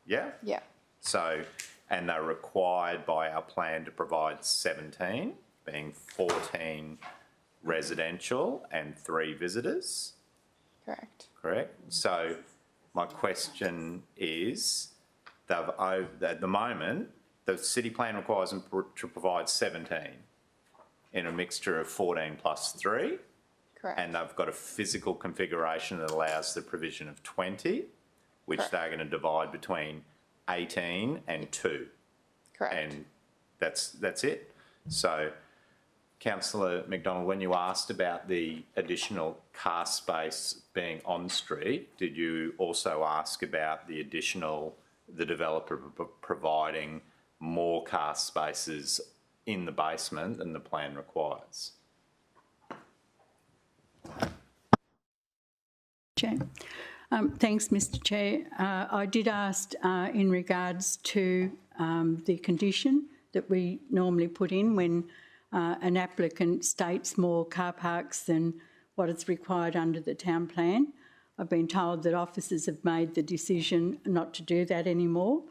yeah? Yeah. So, and they're required by our plan to provide 17, being 14 residential and 3 visitors. Correct. Correct. So my question is, at the moment, the city plan requires them to provide 17 in a mixture of 14 plus 3. Correct. And they've got a physical configuration that allows the provision of 20, which they're going to divide between 18 and 2. Correct. And that's it. So, Councillor McDonald, when you asked about the additional car space being on street, did you also ask about the developer providing more car spaces in the basement than the plan requires? Chair. Thanks, Mr Chair. I did ask in regards to the condition that we normally put in when an applicant states more car parks than what is required under the town plan. I've been told that officers have made the decision not to do that anymore.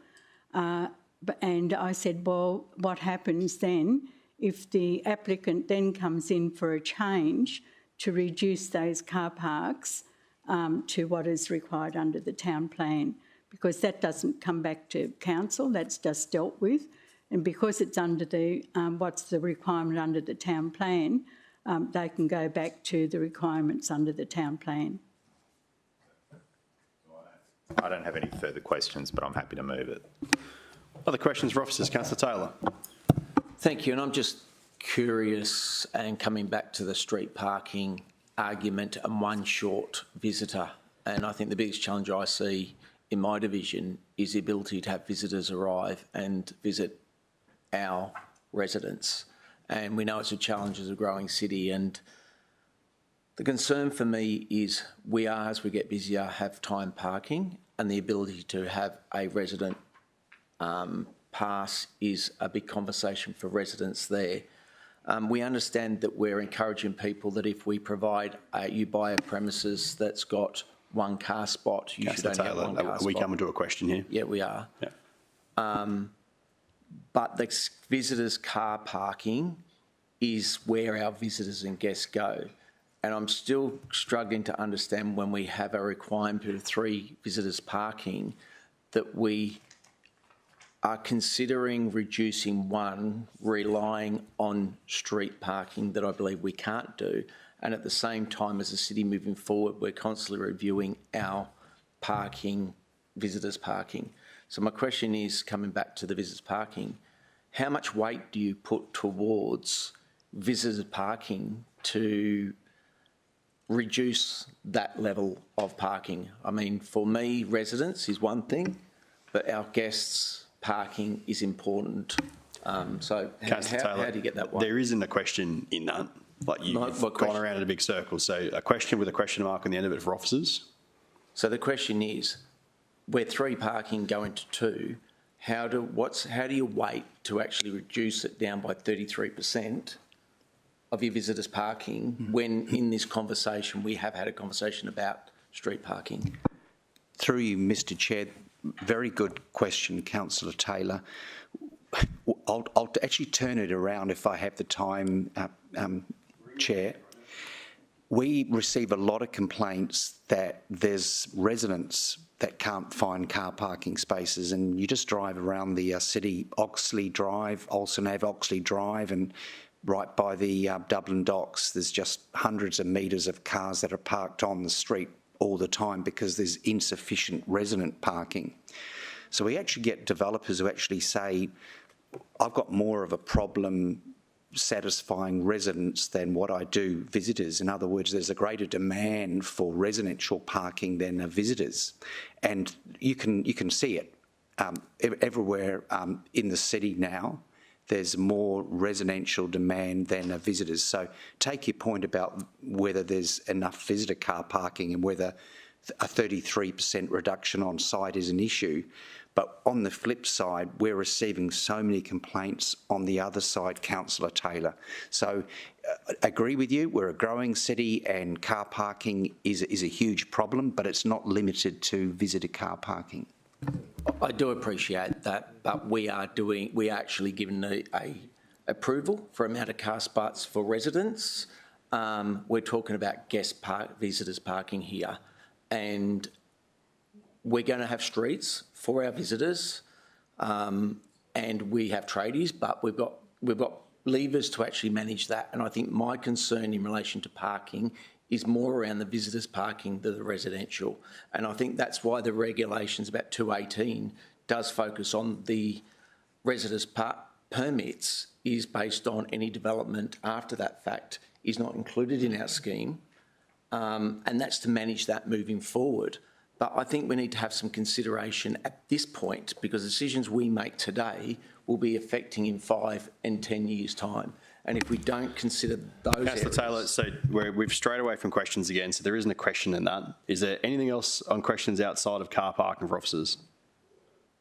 And I said, well, what happens then if the applicant then comes in for a change to reduce those car parks to what is required under the town plan? Because that doesn't come back to council, that's just dealt with. And because it's under the, what's the requirement under the town plan, they can go back to the requirements under the town plan. I don't have any further questions, but I'm happy to move it. Other questions for officers? Councillor Taylor. Thank you, and I'm just curious, and coming back to the street parking argument and one short visitor, and I think the biggest challenge I see in my division is the ability to have visitors arrive and visit our residents. And we know it's a challenge as a growing city, and the concern for me is we are, as we get busier, have time parking, and the ability to have a resident pass is a big conversation for residents there. We understand that we're encouraging people that if we provide, you buy a premises that's got one car spot, you should only have one car spot. Are we coming to a question here? Yeah, we are. Yeah. But the visitors' car parking is where our visitors and guests go. And I'm still struggling to understand when we have a requirement of 3 visitors parking that we are considering reducing 1, relying on street parking that I believe we can't do. And at the same time, as a city moving forward, we're constantly reviewing our parking, visitors parking. So my question is, coming back to the visitors parking, how much weight do you put towards visitors parking to reduce that level of parking? I mean, for me, residents is one thing, but our guests' parking is important. So how do you get that one? There isn't a question in that. Like you've gone around in a big circle. So a question with a question mark on the end of it for officers. So the question is, where 3 parking going to 2, how do you wait to actually reduce it down by 33% of your visitors parking when in this conversation we have had a conversation about street parking? Through you, Mr. Chair, very good question, Councillor Taylor. I'll actually turn it around if I have the time, Chair. We receive a lot of complaints that there's residents that can't find car parking spaces, and you just drive around the city, Oxley Drive, Olsen Ave, Oxley Drive, and right by the Dublin docks, there's just hundreds of metres of cars that are parked on the street all the time because there's insufficient resident parking. So we actually get developers who actually say, I've got more of a problem satisfying residents than what I do visitors. In other words, there's a greater demand for residential parking than visitors. And you can see it everywhere in the city now. There's more residential demand than visitors. So take your point about whether there's enough visitor car parking and whether a 33% reduction on site is an issue. But on the flip side, we're receiving so many complaints on the other side, Councillor Taylor. So I agree with you, we're a growing city and car parking is a huge problem, but it's not limited to visitor car parking. I do appreciate that, but we are actually given a approval for amount of car spots for residents. We're talking about visitors parking here, and we're going to have streets for our visitors, and we have tradies, but we've got levers to actually manage that. And I think my concern in relation to parking is more around the visitors parking than the residential. And I think that's why the regulations about 218 does focus on the residents permits is based on any development after that fact is not included in our scheme. And that's to manage that moving forward. But I think we need to have some consideration at this point because decisions we make today will be affecting in 5 and 10 years' time. And if we don't consider those Councillor Taylor, so we've strayed away from questions again, so there isn't a question in that. Is there anything else on questions outside of car parking for officers?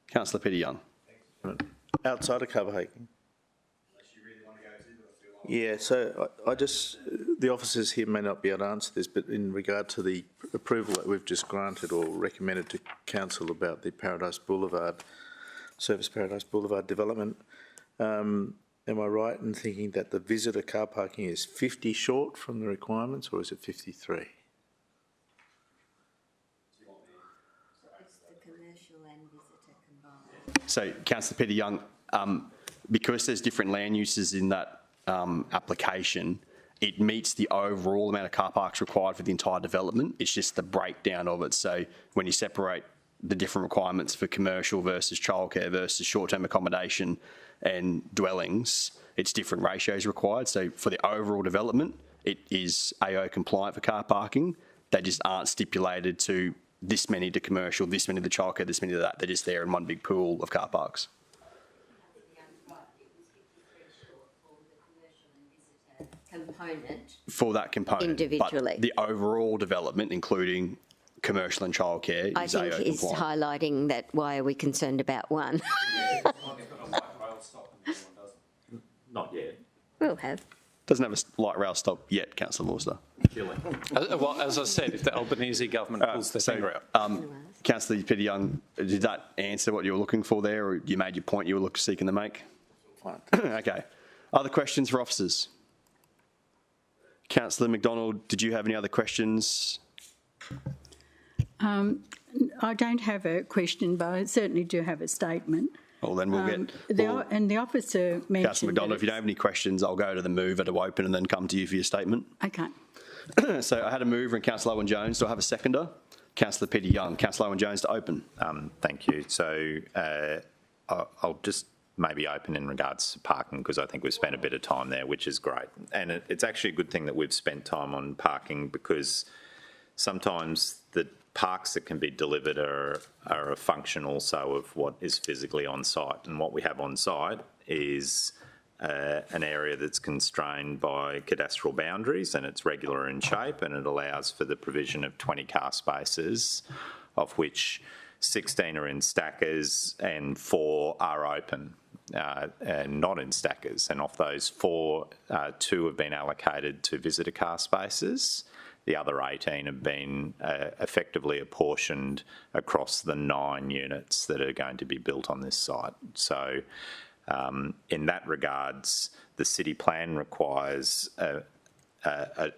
Councillor Peter Young. Outside of car parking? Yeah, so I just, the officers here may not be able to answer this, but in regard to the approval that we've just granted or recommended to Council about the Paradise Boulevard, Service Paradise Boulevard development, am I right in thinking that the visitor car parking is 50 short from the requirements, or is it 53? It's the commercial and visitor combined. So, Councillor Peter Young, because there's different land uses in that application, it meets the overall amount of car parks required for the entire development. It's just the breakdown of it. So when you separate the different requirements for commercial versus childcare versus short-term accommodation and dwellings, it's different ratios required. So for the overall development, it is AO compliant for car parking. They just aren't stipulated to this many to commercial, this many to childcare, this many to that. They're just there in one big pool of car parks. Component for that component individually. But the overall development, including commercial and childcare, I is think AO he's compliant. highlighting that why are we concerned about one? Not yet. We'll have. Doesn't have a light rail stop yet, Councillor Forster. Well, as I said, if the Albanese government pulls their finger out. Councillor Peter Young, did that answer what you were looking for there, or you made your point you were seeking to make? Okay. Other questions for officers? Councillor McDonald, did you have any other questions? I don't have a question, but I certainly do have a statement. Well, then we'll get... And the officer mentioned... Councillor McDonald, if you don't have any questions, I'll go to the mover to open and then come to you for your statement. Okay. So I had a mover in Councillor Owen-Jones. Do I have a seconder? Councillor Peter Young. Councillor Owen-Jones to open. Thank you. So I'll just maybe open in regards to parking, because I think we've spent a bit of time there, which is great. And it's actually a good thing that we've spent time on parking, because sometimes the parks that can be delivered are a function also of what is physically on site. And what we have on site is an area that's constrained by cadastral boundaries, and it's regular in shape, and it allows for the provision of 20 car spaces, of which 16 are in stackers and 4 are open and not in stackers. And of those 4, 2 have been allocated to visitor car spaces. The other 18 have been effectively apportioned across the 9 units that are going to be built on this site. So in that regards, the city plan requires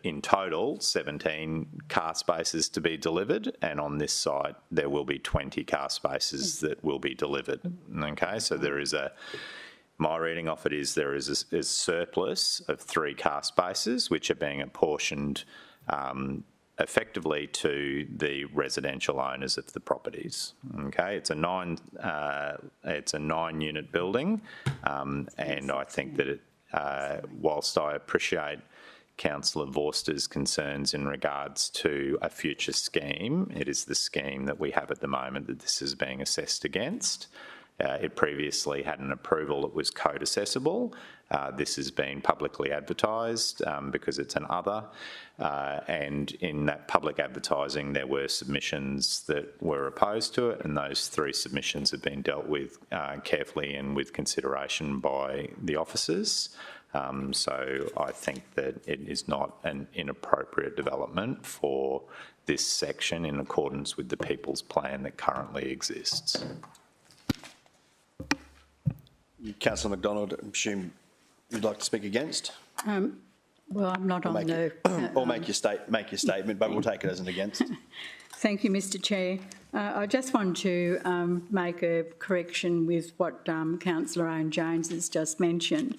in total 17 car spaces to be delivered, and on this site there will be 20 car spaces that will be delivered. Okay, so there is my reading of it is there is a surplus of 3 car spaces which are being apportioned effectively to the residential owners of the properties. Okay, it's a 9-unit building, and I think that whilst I appreciate Councillor Vorster's concerns in regards to a future scheme, it is the scheme that we have at the moment that this is being assessed against. It previously had an approval that was code accessible. This has been publicly advertised because it's an other, and in that public advertising there were submissions that were opposed to it, and those 3 submissions have been dealt with carefully and with consideration by the officers. So I think that it is not an inappropriate development for this section in accordance with the People's Plan that currently exists. Councillor McDonald, I assume you'd like to speak against? Well, I'm not on the... or make your statement, but we'll take it as an against. Thank you, Mr Chair. I just want to make a correction with what Councillor Owen-Jones has just mentioned.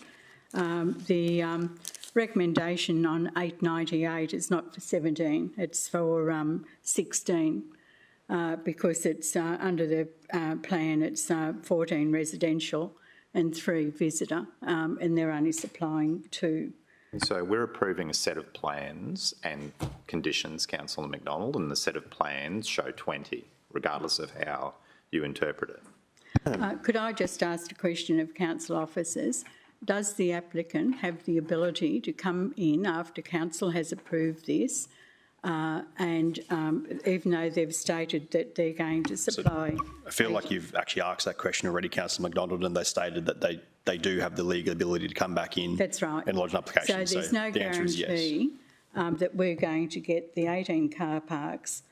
The recommendation on 898 is not for 17, it's for 16, because it's under the plan, it's 14 residential and 3 visitor, and they're only supplying 2. So we're approving a set of plans and conditions, Councillor McDonald, and the set of plans show 20, regardless of how you interpret it. Could I just ask a question of council officers? Does the applicant have the ability to come in after council has approved this, and even though they've stated that they're going to supply... So I feel like you've actually asked that question already, Councillor McDonald, and they stated that they do have the legal ability to come back in. That's right. And lodge an application. So there's no guarantee that we're going to get the 18 car parks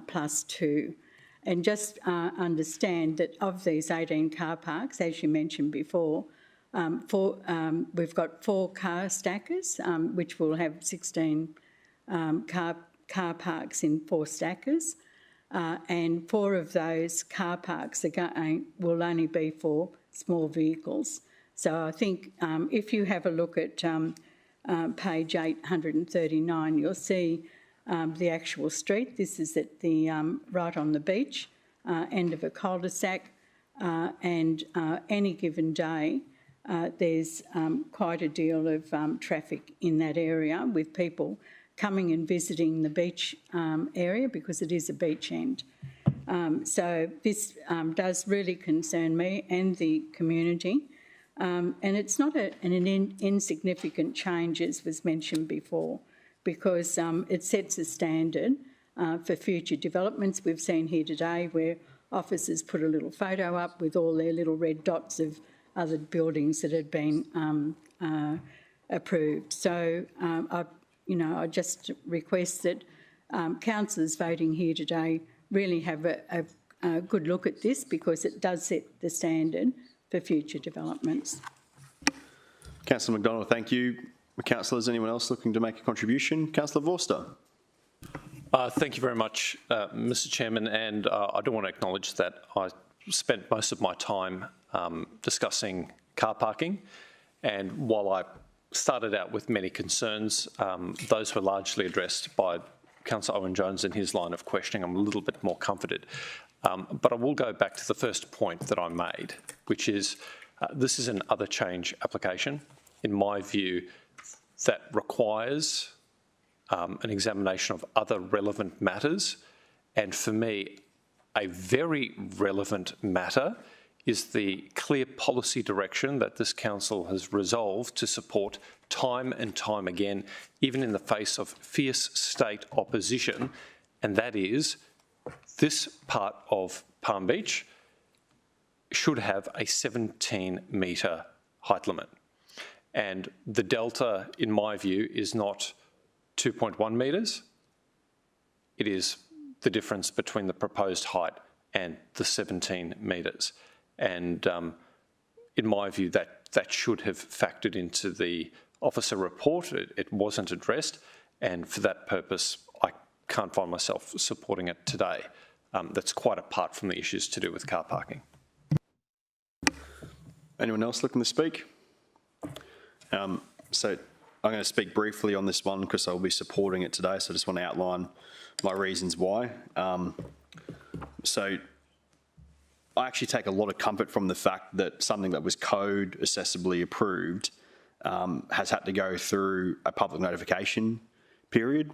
plus 2. And just understand that of these 18 car parks, as you mentioned before, we've got 4 car stackers, which will have 16 car parks in 4 stackers, and 4 of those car parks will only be for small vehicles. So I think if you have a look at page 839, you'll see the actual street. This is at the right on the beach. end of a cul-de-sac, and any given day there's quite a deal of traffic in that area with people coming and visiting the beach area because it is a beach end. So this does really concern me and the community. And it's not an insignificant change, as was mentioned before, because it sets a standard for future developments. We've seen here today where officers put a little photo up with all their little red dots of other buildings that had been approved. So I just request that councillors voting here today really have a good look at this, because it does set the standard for future developments. Councillor McDonald, thank you. Councillors, anyone else looking to make a contribution? Councillor Vorster. Thank you very much, Mr Chairman, and I do want to acknowledge that I spent most of my time discussing car parking, and while I started out with many concerns, those were largely addressed by Councillor Owen-Jones in his line of questioning. I'm a little bit more comforted. But I will go back to the first point that I made, which is this is an other change application, in my view, that requires an examination of other relevant matters. And for me, a very relevant matter is the clear policy direction that this council has resolved to support time and time again, even in the face of fierce state opposition, and that is this part of Palm Beach should have a 17-metre height limit. And the delta, in my view, is not 2.1 metres. It is the difference between the proposed height and the 17 metres. And in my view, that should have factored into the officer report. It wasn't addressed, and for that purpose, I can't find myself supporting it today. That's quite apart from the issues to do with car parking. Anyone else looking to speak? So I'm going to speak briefly on this one because I'll be supporting it today, so I just want to outline my reasons why. So I actually take a lot of comfort from the fact that something that was code accessibly approved has had to go through a public notification period.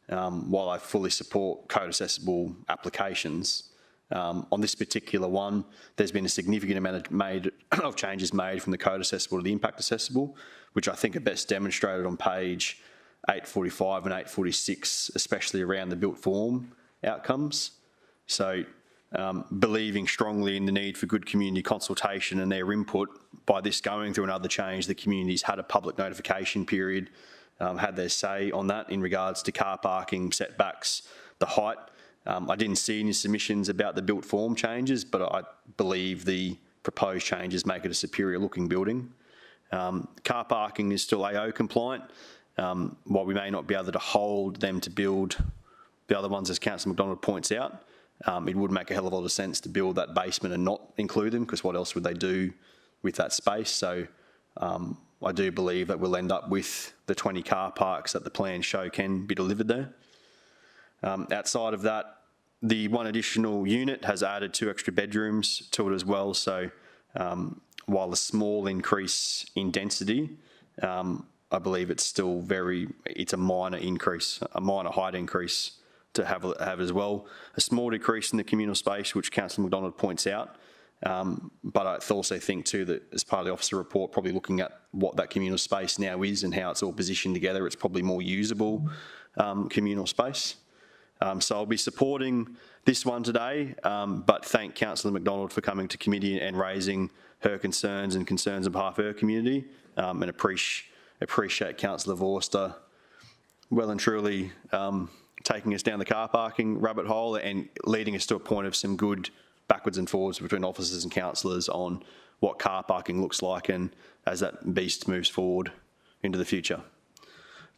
While I fully support code accessible applications, on this particular one, there's been a significant amount of changes made from the code accessible to the impact accessible, which I think are best demonstrated on page 845 and 846, especially around the built form outcomes. So believing strongly in the need for good community consultation and their input, by this going through another change, the community's had a public notification period, had their say on that in regards to car parking, setbacks, the height. I didn't see any submissions about the built form changes, but I believe the proposed changes make it a superior looking building. Car parking is still AO compliant. While we may not be able to hold them to build the other ones, as Councillor McDonald points out, it would make a hell of a lot of sense to build that basement and not include them, because what else would they do with that space? So I do believe that we'll end up with the 20 car parks that the plans show can be delivered there. Outside of that, the one additional unit has added 2 extra bedrooms to it as well. So while a small increase in density, I believe it's still it's a minor increase, a minor height increase to have as well. A small decrease in the communal space, which Councillor McDonald points out. But I also think too that as part of the officer report, probably looking at what that communal space now is and how it's all positioned together, it's probably more usable communal space. So I'll be supporting this one today, but thank Councillor McDonald for coming to committee and raising her concerns and concerns on behalf of her community, and appreciate Councillor Vorster well and truly taking us down the car parking rabbit hole and leading us to a point of some good backwards and forwards between officers and councillors on what car parking looks like, and as that beast moves forward into the future.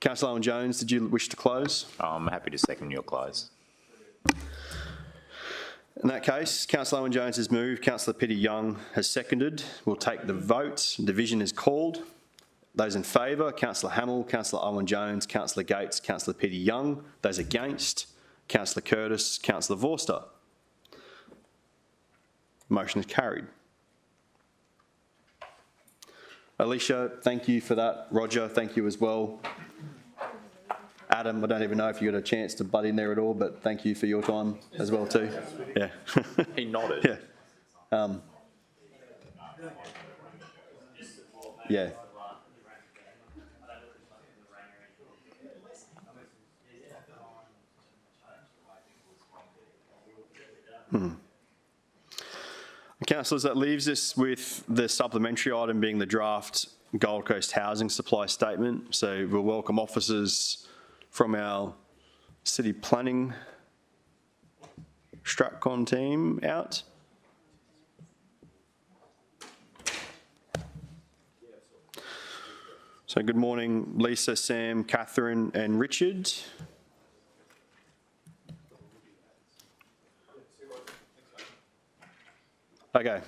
Councillor Owen-Jones, did you wish to close? I'm happy to second your close. In that case, Councillor Owen-Jones has moved, Councillor Petty-Young has seconded. We'll take the vote. Division is called. Those in favour, Councillor Hamill, Councillor Owen-Jones, Councillor Gates, Councillor Petty-Young. Those against, Councillor Curtis, Councillor Vorster. Motion is carried. Alicia, thank you for that. Roger, thank you as well. Adam, I don't even know if you got a chance to butt in there at all, but thank you for your time as well too. Yeah. He nodded. Yeah. Yeah. Councillors, that leaves us with the supplementary item being the draft Gold Coast housing supply statement. So we'll welcome officers from our city planning StratCon team out. So good morning, Lisa, Sam, Catherine and Richard. Okay,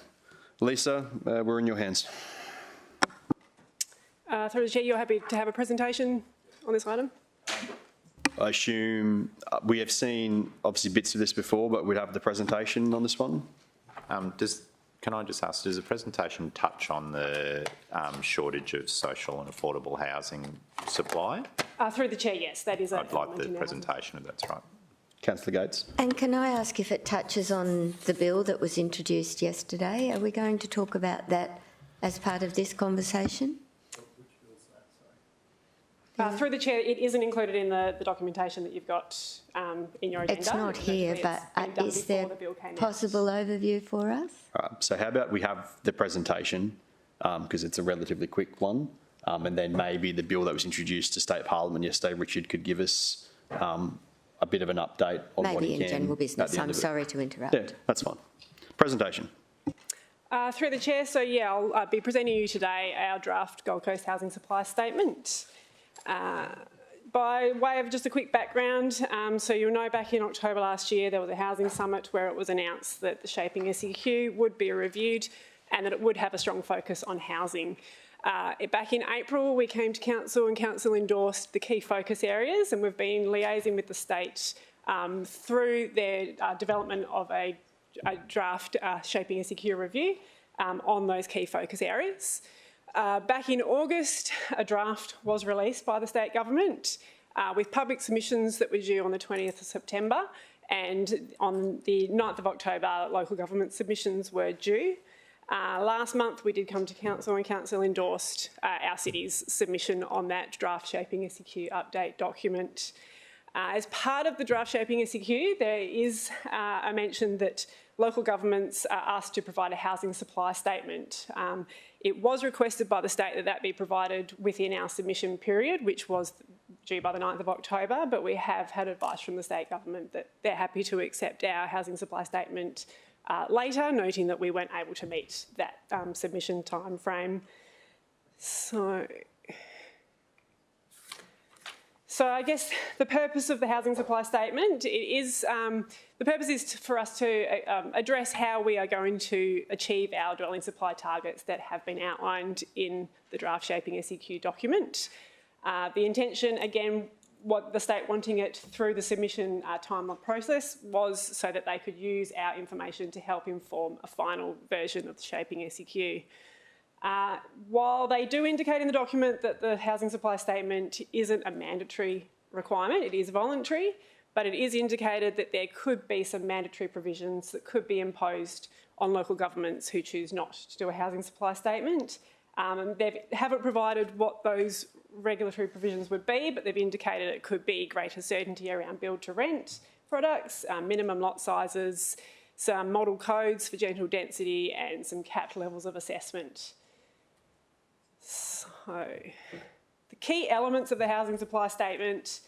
Lisa, we're in your hands. Through the Chair, you're happy to have a presentation on this item? I assume we have seen obviously bits of this before, but we'd have the presentation on this one. Can I just ask, does the presentation touch on the shortage of social and affordable housing supply? Through the Chair, yes, that is. I'd like the presentation if that's right. Councillor Gates. And can I ask if it touches on the bill that was introduced yesterday? Are we going to talk about that as part of this conversation? Through the Chair, it isn't included in the documentation that you've got in your agenda. It's not here, but is there a possible overview for us? So how about we have the presentation, because it's a relatively quick one, and then maybe the bill that was introduced to State Parliament yesterday, Richard could give us a bit of an update on what he can. Maybe in general business. I'm sorry to interrupt. Yeah, that's fine. Presentation. Through the Chair, so yeah, I'll be presenting you today our draft Gold Coast housing supply statement. By way of just a quick background, so you'll know back in October last year there was a housing summit where it was announced that the shaping SEQ would be reviewed and that it would have a strong focus on housing. Back in April we came to Council and Council endorsed the key focus areas, and we've been liaising with the state through their development of a draft shaping SEQ review on those key focus areas. Back in August, a draft was released by the state government with public submissions that were due on the 20th of September, and on the 9th of October, local government submissions were due. Last month, we did come to Council and Council endorsed our city's submission on that draft shaping SEQ update document. As part of the draft shaping SEQ, there is a mention that local governments are asked to provide a housing supply statement. It was requested by the state that that be provided within our submission period, which was due by the 9th of October, but we have had advice from the state government that they're happy to accept our housing supply statement later, noting that we weren't able to meet that submission time frame. So I guess the purpose of the housing supply statement is the purpose is for us to address how we are going to achieve our dwelling supply targets that have been outlined in the draft shaping SEQ document. The intention, again, what the state wanting it through the submission timeline process was so that they could use our information to help inform a final version of the shaping SEQ. While they do indicate in the document that the housing supply statement isn't a mandatory requirement, it is voluntary, but it is indicated that there could be some mandatory provisions that could be imposed on local governments who choose not to do a housing supply statement. They haven't provided what those regulatory provisions would be, but they've indicated it could be greater certainty around build-to-rent products, minimum lot sizes, some model codes for gentle density and some capped levels of assessment. So, the key elements of the housing supply statement,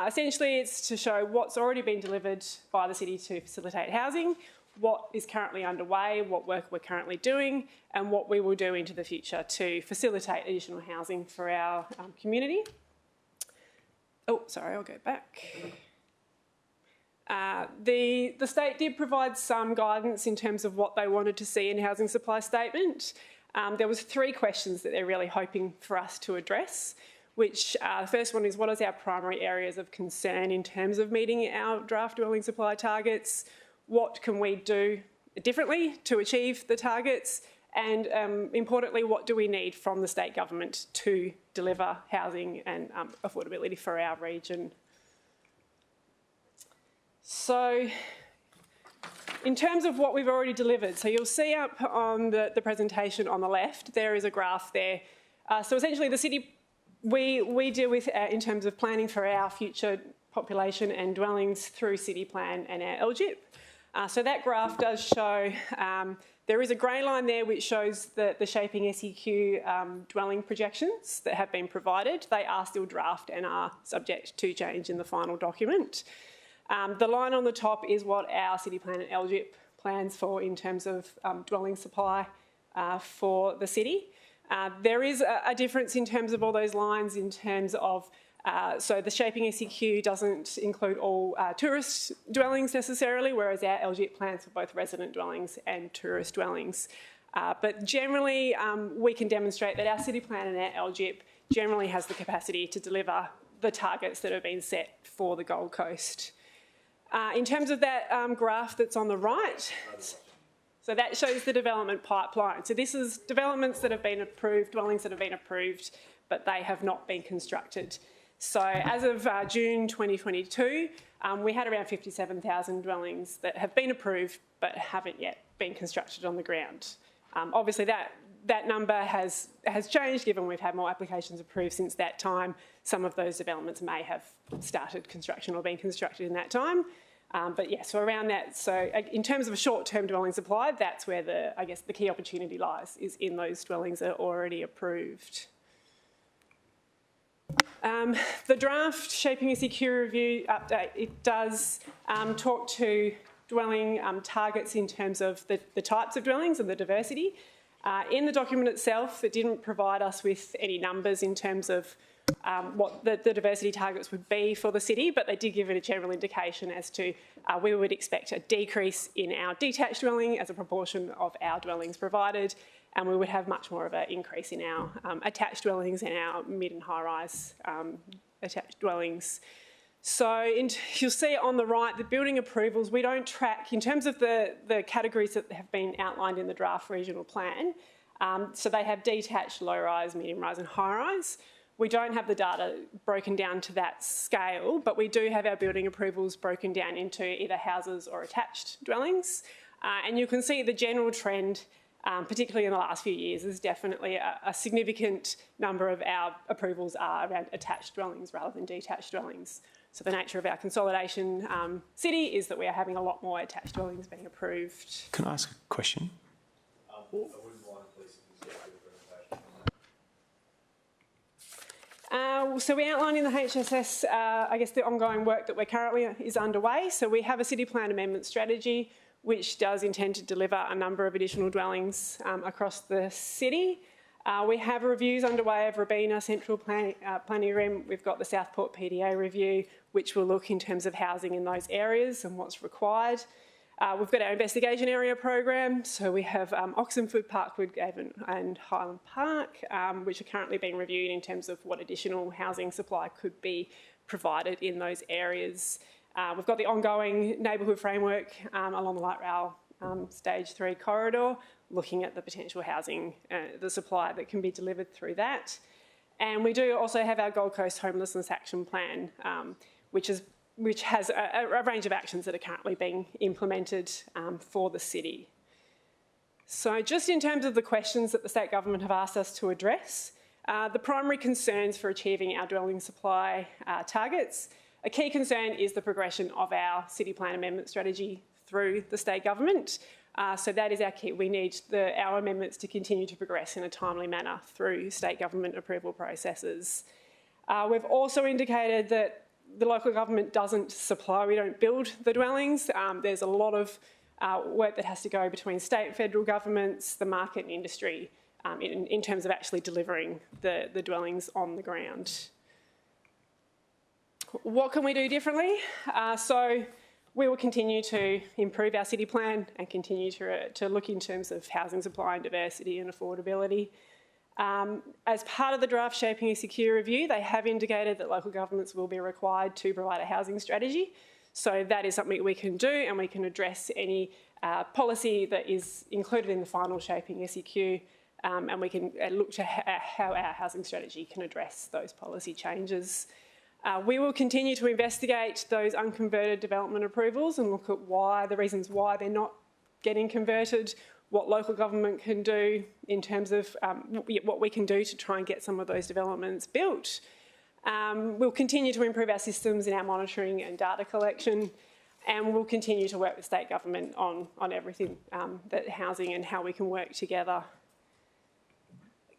essentially it's to show what's already been delivered by the city to facilitate housing, what is currently underway, what work we're currently doing, and what we will do into the future to facilitate additional housing for our community. Oh, sorry, I'll go back. The state did provide some guidance in terms of what they wanted to see in a housing supply statement. There was 3 questions that they're really hoping for us to address, which the first one is, what is our primary areas of concern in terms of meeting our draft dwelling supply targets? What can we do differently to achieve the targets? And importantly, what do we need from the state government to deliver housing and affordability for our region? So in terms of what we've already delivered, so you'll see up on the presentation on the left, there is a graph there. So essentially the city, we deal with, in terms of planning for our future population and dwellings through city plan and our LGIP. So that graph does show, there is a grey line there which shows the shaping SEQ dwelling projections that have been provided. They are still draft and are subject to change in the final document. The line on the top is what our city plan and LGIP plans for in terms of dwelling supply for the city. There is a difference in terms of all those lines in terms of, so the shaping SEQ doesn't include all tourist dwellings necessarily, whereas our LGIP plans for both resident dwellings and tourist dwellings. But generally, we can demonstrate that our city plan and our LGIP generally has the capacity to deliver the targets that have been set for the Gold Coast. In terms of that graph that's on the right, so that shows the development pipeline. So this is developments that have been approved, dwellings that have been approved, but they have not been constructed. So as of June 2022, we had around 57,000 dwellings that have been approved, but haven't yet been constructed on the ground. Obviously that number has changed given we've had more applications approved since that time. Some of those developments may have started construction or been constructed in that time. But yeah, so around that, so in terms of a short-term dwelling supply, that's where I guess the key opportunity lies, is in those dwellings that are already approved. The draft Shaping SEQ review update, it does talk to dwelling targets in terms of the types of dwellings and the diversity. In the document itself, it didn't provide us with any numbers in terms of what the diversity targets would be for the city, but they did give it a general indication as to we would expect a decrease in our detached dwelling as a proportion of our dwellings provided, and we would have much more of an increase in our attached dwellings and our mid and high-rise attached dwellings. So you'll see on the right, the building approvals, we don't track, in terms of the categories that have been outlined in the draft regional plan, so they have detached, low-rise, medium-rise and high-rise. We don't have the data broken down to that scale, but we do have our building approvals broken down into either houses or attached dwellings. And you can see the general trend, particularly in the last few years, is definitely a significant number of our approvals are around attached dwellings rather than detached dwellings. So the nature of our consolidation city is that we are having a lot more attached dwellings being approved. Can I ask a question? So we outlined in the HSS, I guess, the ongoing work that is underway. So we have a city plan amendment strategy, which does intend to deliver a number of additional dwellings across the city. We have reviews underway of Robina Central Planning Agreement. We've got the Southport PDA review, which will look in terms of housing in those areas and what's required. We've got our investigation area program. So we have Oxenford, Parkwood, Avon and Highland Park, which are currently being reviewed in terms of what additional housing supply could be provided in those areas. We've got the ongoing neighbourhood framework along the light rail stage 3 corridor, looking at the potential housing, the supply that can be delivered through that. And we do also have our Gold Coast Homelessness Action Plan, which has a range of actions that are currently being implemented for the city. So just in terms of the questions that the state government have asked us to address, the primary concerns for achieving our dwelling supply targets, a key concern is the progression of our city plan amendment strategy through the state government. So that is our key. We need our amendments to continue to progress in a timely manner through state government approval processes. We've also indicated that the local government doesn't supply, we don't build the dwellings. There's a lot of work that has to go between state and federal governments, the market and industry in terms of actually delivering the dwellings on the ground. What can we do differently? So we will continue to improve our city plan and continue to look in terms of housing supply and diversity and affordability. As part of the draft Shaping SEQ review, they have indicated that local governments will be required to provide a housing strategy. So that is something we can do, and we can address any policy that is included in the final shaping SEQ, and we can look to how our housing strategy can address those policy changes. We will continue to investigate those unconverted development approvals and look at the reasons why they're not getting converted, what local government can do in terms of what we can do to try and get some of those developments built. We'll continue to improve our systems in our monitoring and data collection, and we'll continue to work with state government on everything that housing and how we can work together.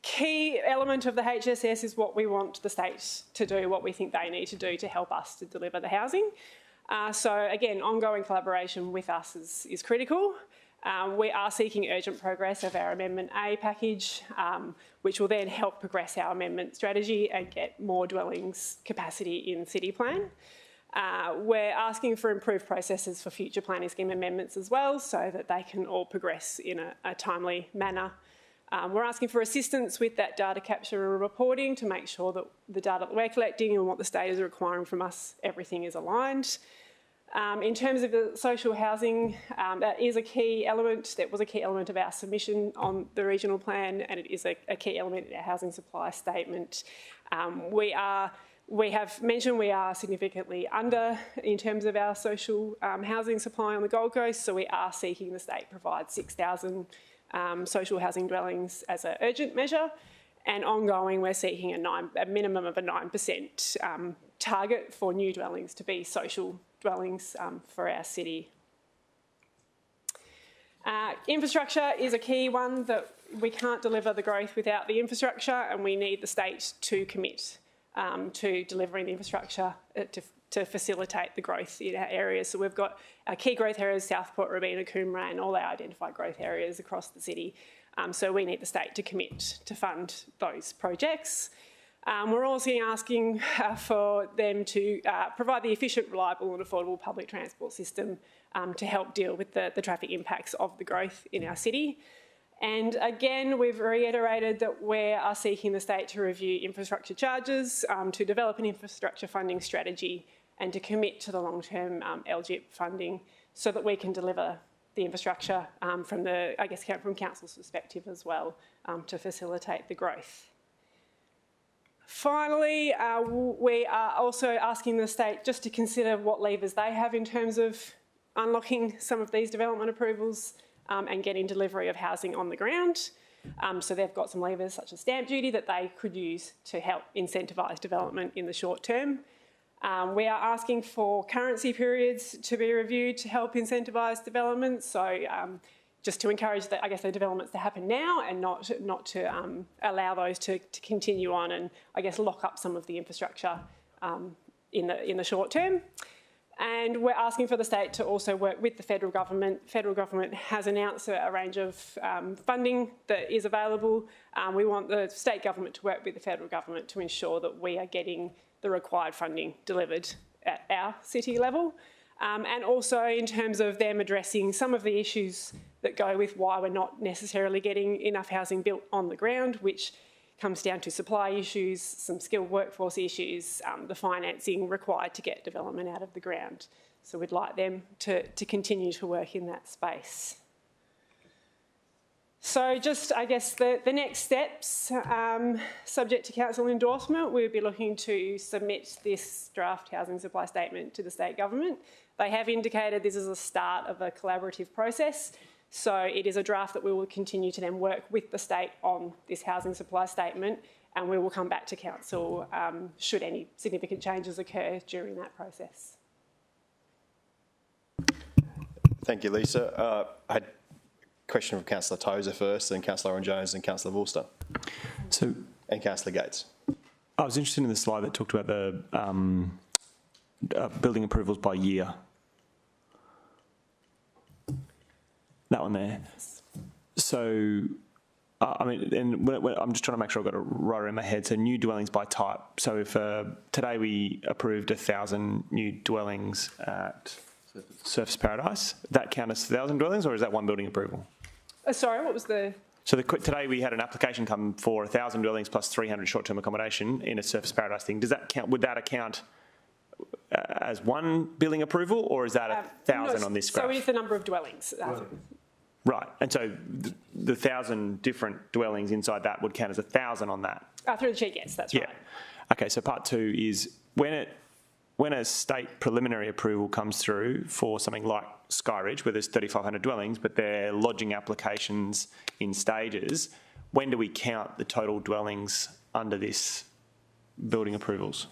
Key element of the HSS is what we want the state to do, what we think they need to do to help us to deliver the housing. So again, ongoing collaboration with us is critical. We are seeking urgent progress of our Amendment A package, which will then help progress our amendment strategy and get more dwellings capacity in City Plan. We're asking for improved processes for future planning scheme amendments as well, so that they can all progress in a timely manner. We're asking for assistance with that data capture and reporting to make sure that the data that we're collecting and what the state is requiring from us, everything is aligned. In terms of the social housing, that is a key element. That was a key element of our submission on the regional plan, and it is a key element in our housing supply statement. We have mentioned we are significantly under in terms of our social housing supply on the Gold Coast, so we are seeking the state provide 6,000 social housing dwellings as an urgent measure, and ongoing we're seeking a minimum of a 9% target for new dwellings to be social dwellings for our city. Infrastructure is a key one, that we can't deliver the growth without the infrastructure, and we need the state to commit to delivering the infrastructure to facilitate the growth in our areas. So we've got our key growth areas, Southport, Robina, Coomera, and all our identified growth areas across the city. So we need the state to commit to fund those projects. We're also asking for them to provide the efficient, reliable and affordable public transport system to help deal with the traffic impacts of the growth in our city. And again, we've reiterated that we are seeking the state to review infrastructure charges, to develop an infrastructure funding strategy, and to commit to the long-term LGIP funding so that we can deliver the infrastructure from council's perspective as well, to facilitate the growth. Finally, we are also asking the state just to consider what levers they have in terms of unlocking some of these development approvals and getting delivery of housing on the ground. So they've got some levers such as stamp duty that they could use to help incentivise development in the short term. We are asking for currency periods to be reviewed to help incentivise development. So just to encourage the developments to happen now and not to allow those to continue on and lock up some of the infrastructure in the short term. And we're asking for the state to also work with the federal government. Federal government has announced a range of funding that is available. We want the state government to work with the federal government to ensure that we are getting the required funding delivered at our city level. And also in terms of them addressing some of the issues that go with why we're not necessarily getting enough housing built on the ground, which comes down to supply issues, some skilled workforce issues, the financing required to get development out of the ground. So we'd like them to continue to work in that space. So just, the next steps, subject to council endorsement, we'll be looking to submit this draft housing supply statement to the state government. They have indicated this is a start of a collaborative process. So it is a draft that we will continue to then work with the state on this housing supply statement, and we will come back to council should any significant changes occur during that process. Thank you, Lisa. I had a question from Councillor Tozer first, then Councillor Owen-Jones and Councillor Vorster. And Councillor Gates. I was interested in the slide that talked about the building approvals by year. That one there. So, I'm just trying to make sure I've got it right around my head. So new dwellings by type. So if today we approved 1,000 new dwellings at Surfers Paradise, that count as 1,000 dwellings, or is that one building approval? Sorry, what was the... So today we had an application come for 1,000 dwellings plus 300 short-term accommodation in a Surfers Paradise thing. Does that count? Would that account as one building approval, or is that 1,000 on this graph? So it's the number of dwellings. Right, and so the 1,000 different dwellings inside that would count as 1,000 on that? Through the chair, yes, that's right. Okay, so part two is when a state preliminary approval comes through for something like Skyridge, where there's 3,500 dwellings, but they're lodging applications in stages, when do we count the total dwellings under this building approvals?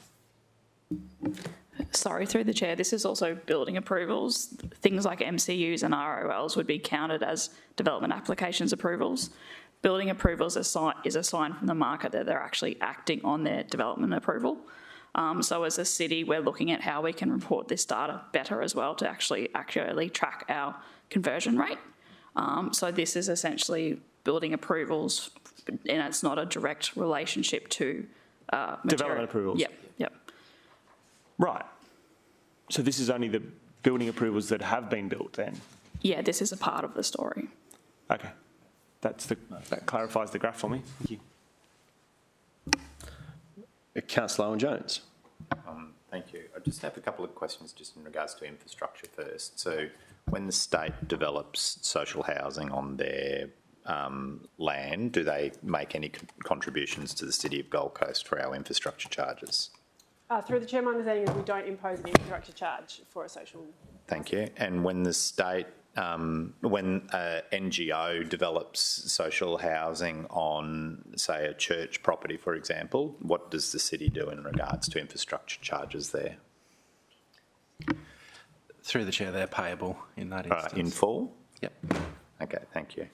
Sorry, through the chair, this is also building approvals. Things like MCUs and ROLs would be counted as development applications approvals. Building approvals is a sign from the market that they're actually acting on their development approval. So as a city, we're looking at how we can report this data better as well to actually accurately track our conversion rate. So this is essentially building approvals, and it's not a direct relationship to development approvals. Yep. Right. So this is only the building approvals that have been built then? Yeah, this is a part of the story. Okay. That clarifies the graph for me. Thank you. Councillor Owen-Jones. Thank you. I just have a couple of questions just in regards to infrastructure first. So when the state develops social housing on their land, do they make any contributions to the City of Gold Coast for our infrastructure charges? Through the chair, my understanding is we don't impose an infrastructure charge for a social... Thank you. And when the state, when a NGO develops social housing on, say, a church property, for example, what does the city do in regards to infrastructure charges there? Through the chair, they're payable in that instance. In full? Yep. Okay, thank you.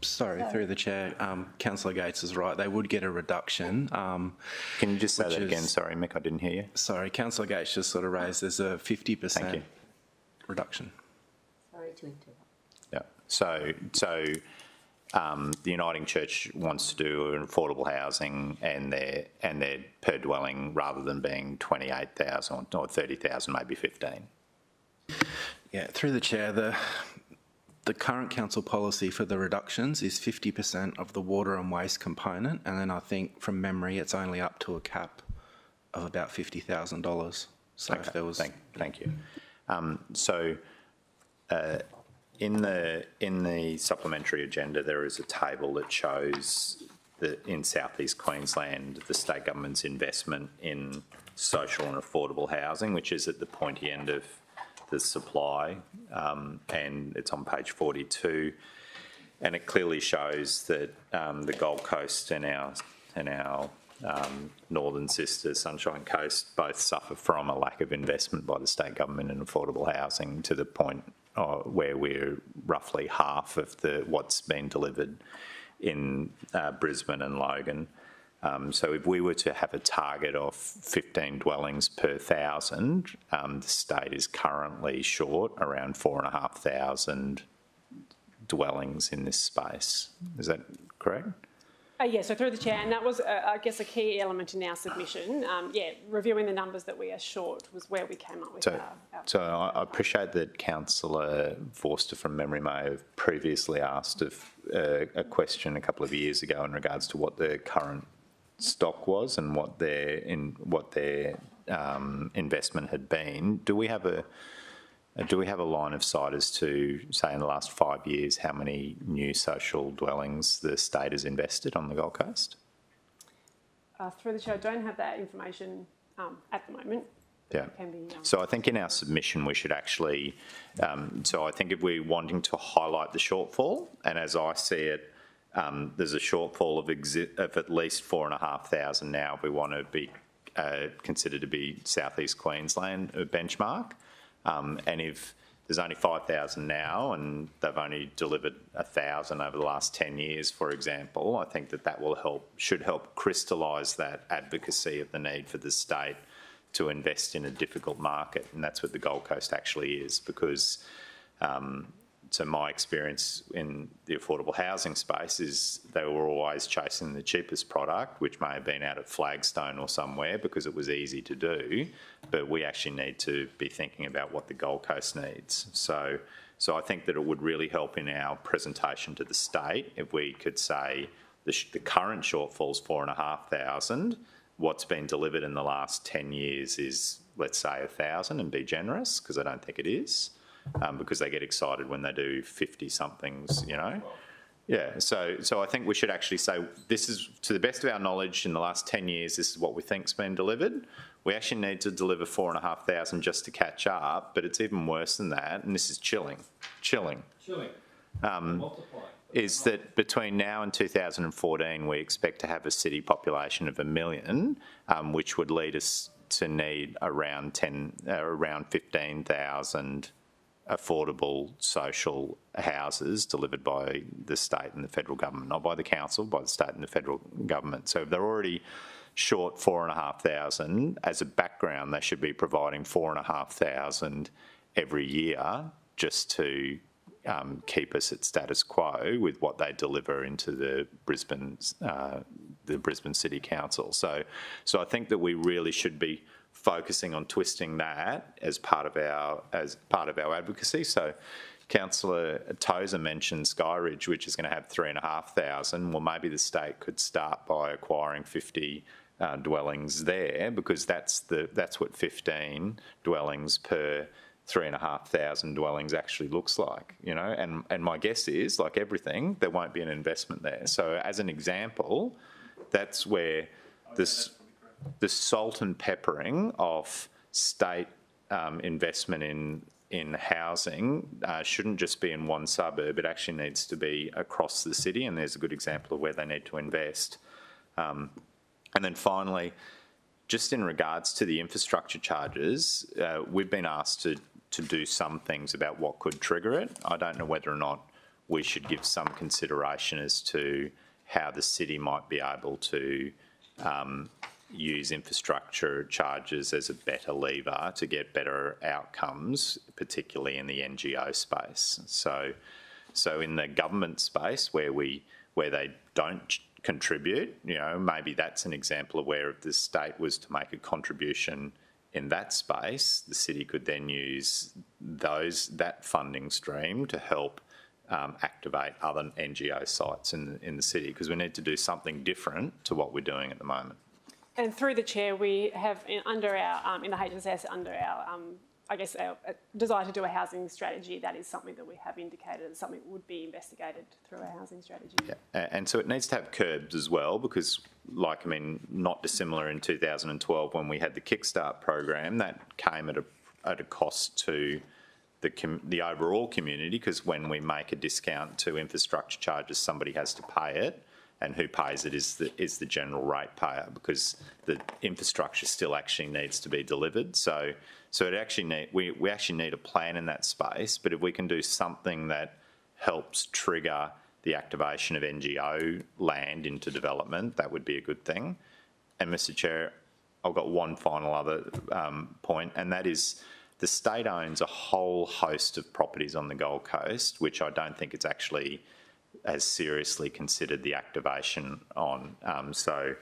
Sorry, through the chair, Councillor Gates is right. They would get a reduction. Can you just say that again? Sorry, Mick, I didn't hear you. Sorry, Councillor Gates just sort of raised there's a 50% reduction. Sorry to interrupt. Yeah. So the Uniting Church wants to do an affordable housing, and they're per dwelling rather than being 28,000 or 30,000, maybe 15. Yeah, through the chair, the current council policy for the reductions is 50% of the water and waste component, and then I think from memory it's only up to a cap of about $50,000. So if there was... Thank you. In the supplementary agenda there is a table that shows that in South East Queensland the state government's investment in social and affordable housing, which is at the pointy end of the supply, and it's on page 42, and it clearly shows that the Gold Coast and our northern sister Sunshine Coast both suffer from a lack of investment by the state government in affordable housing, to the point where we're roughly half of what's been delivered in Brisbane and Logan. So if we were to have a target of 15 dwellings per 1,000, the state is currently short around 4,500 dwellings in this space. Is that correct? Yeah, so through the chair, and that was, I guess, a key element in our submission. Reviewing the numbers that we are short was where we came up with our... So I appreciate that Councillor Forster from memory may have previously asked a question a couple of years ago in regards to what the current stock was and what their investment had been. Do we have a line of sight as to, say, in the last 5 years, how many new social dwellings the state has invested on the Gold Coast? Through the chair, I don't have that information at the moment. Yeah. So I think in our submission we should actually, so I think if we're wanting to highlight the shortfall, and as I see it, there's a shortfall of at least 4,500 now. We want to be considered to be South East Queensland benchmark, and if there's only 5,000 now and they've only delivered 1,000 over the last 10 years, for example, I think that should help crystallise that advocacy of the need for the state to invest in a difficult market, and that's what the Gold Coast actually is, because so my experience in the affordable housing space is they were always chasing the cheapest product, which may have been out at Flagstone or somewhere because it was easy to do, but we actually need to be thinking about what the Gold Coast needs. So I think that it would really help in our presentation to the state if we could say the current shortfall is 4,500. what's been delivered in the last 10 years is, let's say, 1,000 and be generous, because I don't think it is, because they get excited when they do 50-somethings, you know. Yeah, so I think we should actually say this is, to the best of our knowledge, in the last 10 years, this is what we think's been delivered. We actually need to deliver 4,500 just to catch up, but it's even worse than that, and this is chilling. Is that between now and 2014, we expect to have a city population of 1 million, which would lead us to need around 15,000 affordable social houses delivered by the state and the federal government, not by the council, by the state and the federal government. So if they're already short 4,500, as a background, they should be providing 4,500 every year just to keep us at status quo with what they deliver into the Brisbane City Council. So I think that we really should be focusing on twisting that as part of our advocacy. So Councillor Tozer mentioned Skyridge, which is going to have 3,500. Well, maybe the state could start by acquiring 50 dwellings there, because that's what 15 dwellings per 3,500 dwellings actually looks like, you know. And my guess is, like everything, there won't be an investment there. So as an example, that's where the salt and peppering of state investment in housing shouldn't just be in one suburb. It actually needs to be across the city, and there's a good example of where they need to invest. And then finally, just in regards to the infrastructure charges, we've been asked to do some things about what could trigger it. I don't know whether or not we should give some consideration as to how the city might be able to use infrastructure charges as a better lever to get better outcomes, particularly in the NGO space. So in the government space where they don't contribute, you know, maybe that's an example of where if the state was to make a contribution in that space, the city could then use that funding stream to help activate other NGO sites in the city, because we need to do something different to what we're doing at the moment. And through the chair, we have under our in the HSS under our I guess our desire to do a housing strategy. That is something that we have indicated as something that would be investigated through our housing strategy. Yeah. And so it needs to have curbs as well, because, like, I mean, not dissimilar in 2012 when we had the Kickstart program, that came at a cost to the overall community, because when we make a discount to infrastructure charges, somebody has to pay it. And who pays it is the general ratepayer, because the infrastructure still actually needs to be delivered. So it actually we actually need a plan in that space. But if we can do something that helps trigger the activation of NGO land into development, that would be a good thing. And Mr. Chair, I've got one final other point, and that is the state owns a whole host of properties on the Gold Coast, which I don't think it's actually has seriously considered the activation on. So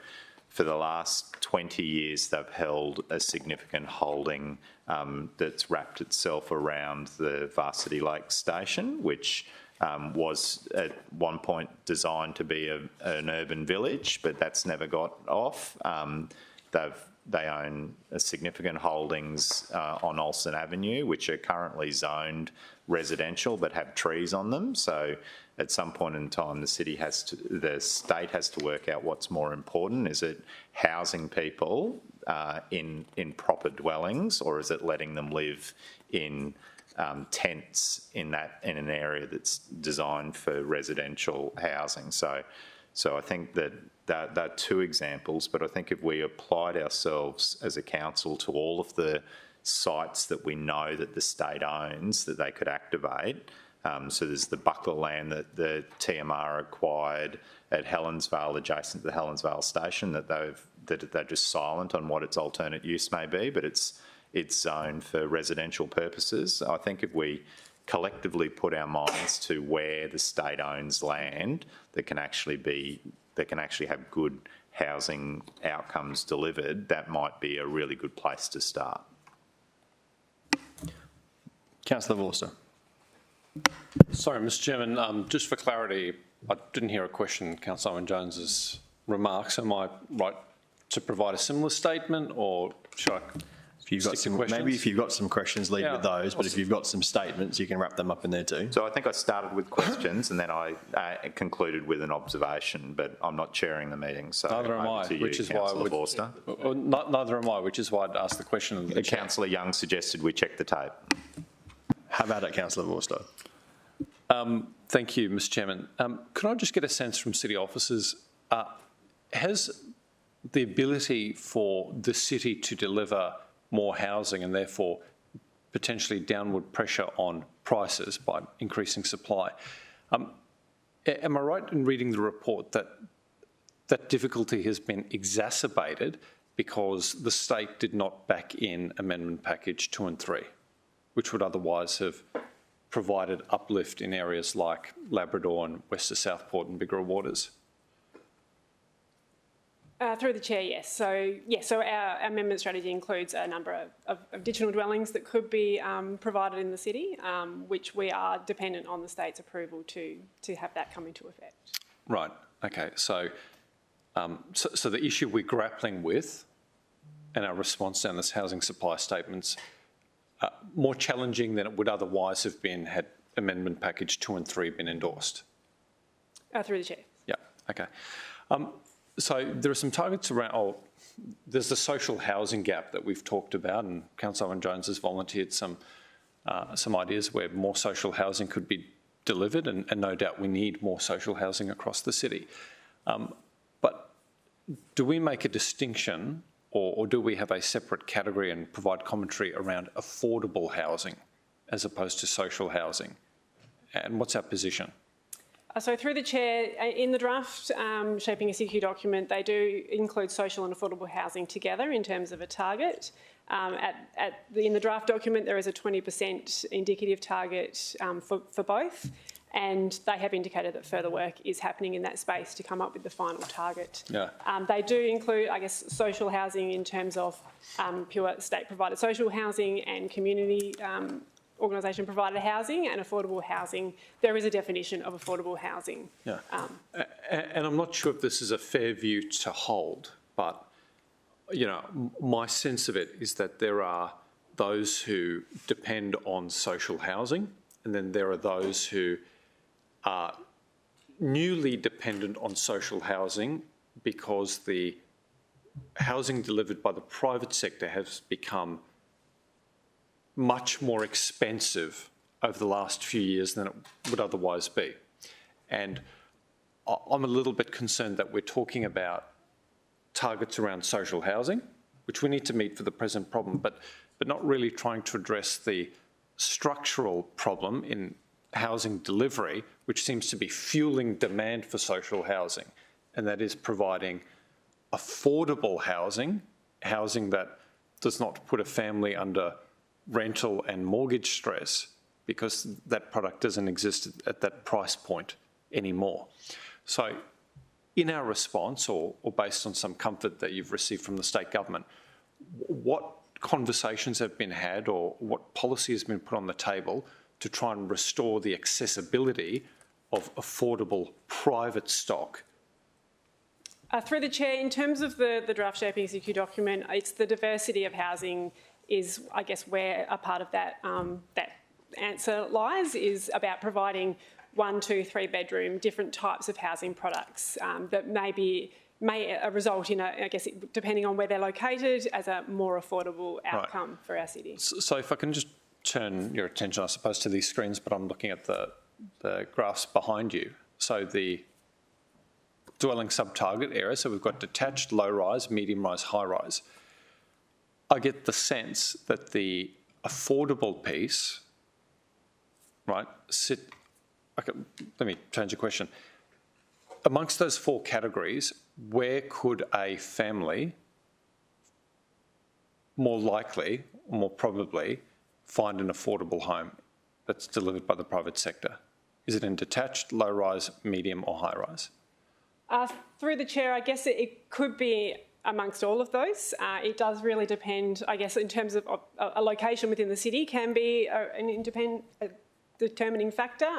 for the last 20 years, they've held a significant holding that's wrapped itself around the Varsity Lake Station, which was at one point designed to be an urban village, but that's never got off. They own significant holdings on Olsen Avenue, which are currently zoned residential but have trees on them. So at some point in time, the state has to work out what's more important. Is it housing people in proper dwellings, or is it letting them live in tents in an area that's designed for residential housing? So I think that are two examples, but I think if we applied ourselves as a council to all of the sites that we know that the state owns that they could activate. So there's the Buckler land that the TMR acquired at Helensvale, adjacent to the Helensvale station, that they're just silent on what its alternate use may be, but it's zoned for residential purposes. I think if we collectively put our minds to where the state owns land that can actually have good housing outcomes delivered, that might be a really good place to start. Councillor Vorster. Sorry, Mr. Chairman, just for clarity, I didn't hear a question, Councillor Owen Jones's remarks. Am I right to provide a similar statement, or should I if you've got stick to questions? Maybe if you've got some questions, lead with those, but if you've got some statements, you can wrap them up in there too. So I think I started with questions and then I concluded with an observation, but I'm not chairing the meeting, so neither am I, which is why neither am I, which is why I'd asked the question of the Councillor Young suggested we check the tape. How about it, Councillor Vorster? Thank you, Mr. Chairman. Can I just get a sense from city officers, has the ability for the city to deliver more housing and therefore potentially downward pressure on prices by increasing supply, am I right in reading the report that that difficulty has been exacerbated because the state did not back in Amendment Package 2 and 3, which would otherwise have provided uplift in areas like Labrador and West to Southport and Bigger Waters? Through the chair, yes. So our amendment strategy includes a number of additional dwellings that could be provided in the city, which we are dependent on the state's approval to have that come into effect. Right. Okay. So, so the issue we're grappling with, and our response down this housing supply statements, more challenging than it would otherwise have been had Amendment Package 2 and 3 been endorsed. Through the chair. Yeah. Okay. So there are some targets around, there's the social housing gap that we've talked about, and Councillor Owen-Jones has volunteered some ideas where more social housing could be delivered, and no doubt we need more social housing across the city. But do we make a distinction, or do we have a separate category and provide commentary around affordable housing as opposed to social housing? And what's our position? So through the chair, in the draft Shaping a CQ document, they do include social and affordable housing together in terms of a target. In the draft document, there is a 20% indicative target for both, and they have indicated that further work is happening in that space to come up with the final target. Yeah. They do include, I guess, social housing in terms of pure state-provided social housing and community organisation provided housing and affordable housing. There is a definition of affordable housing. Yeah. And I'm not sure if this is a fair view to hold, but you know, my sense of it is that there are those who depend on social housing, and then there are those who are newly dependent on social housing because the housing delivered by the private sector has become much more expensive over the last few years than it would otherwise be. And I'm a little bit concerned that we're talking about targets around social housing, which we need to meet for the present problem, but not really trying to address the structural problem in housing delivery, which seems to be fueling demand for social housing, and that is providing affordable housing, housing that does not put a family under rental and mortgage stress, because that product doesn't exist at that price point anymore. So in our response, or based on some comfort that you've received from the state government, what conversations have been had, or what policy has been put on the table to try and restore the accessibility of affordable private stock? Through the chair, in terms of the draft Shaping CQ document, it's the diversity of housing is, I guess, where a part of that that answer lies, is about providing 1, 2, 3 bedroom, different types of housing products that may result in, I guess, depending on where they're located, as a more affordable outcome for our city. So if I can just turn your attention, I suppose, to these screens, but I'm looking at the graphs behind you. So the dwelling sub-target area, so we've got detached, low-rise, medium-rise, high-rise. I get the sense that the affordable piece, right, okay, let me change the question. Amongst those 4 categories, where could a family more likely, or more probably, find an affordable home that's delivered by the private sector? Is it in detached, low-rise, medium or high-rise? Through the chair, I guess it could be amongst all of those. It does really depend, I guess, in terms of a location within the city can be a determining factor.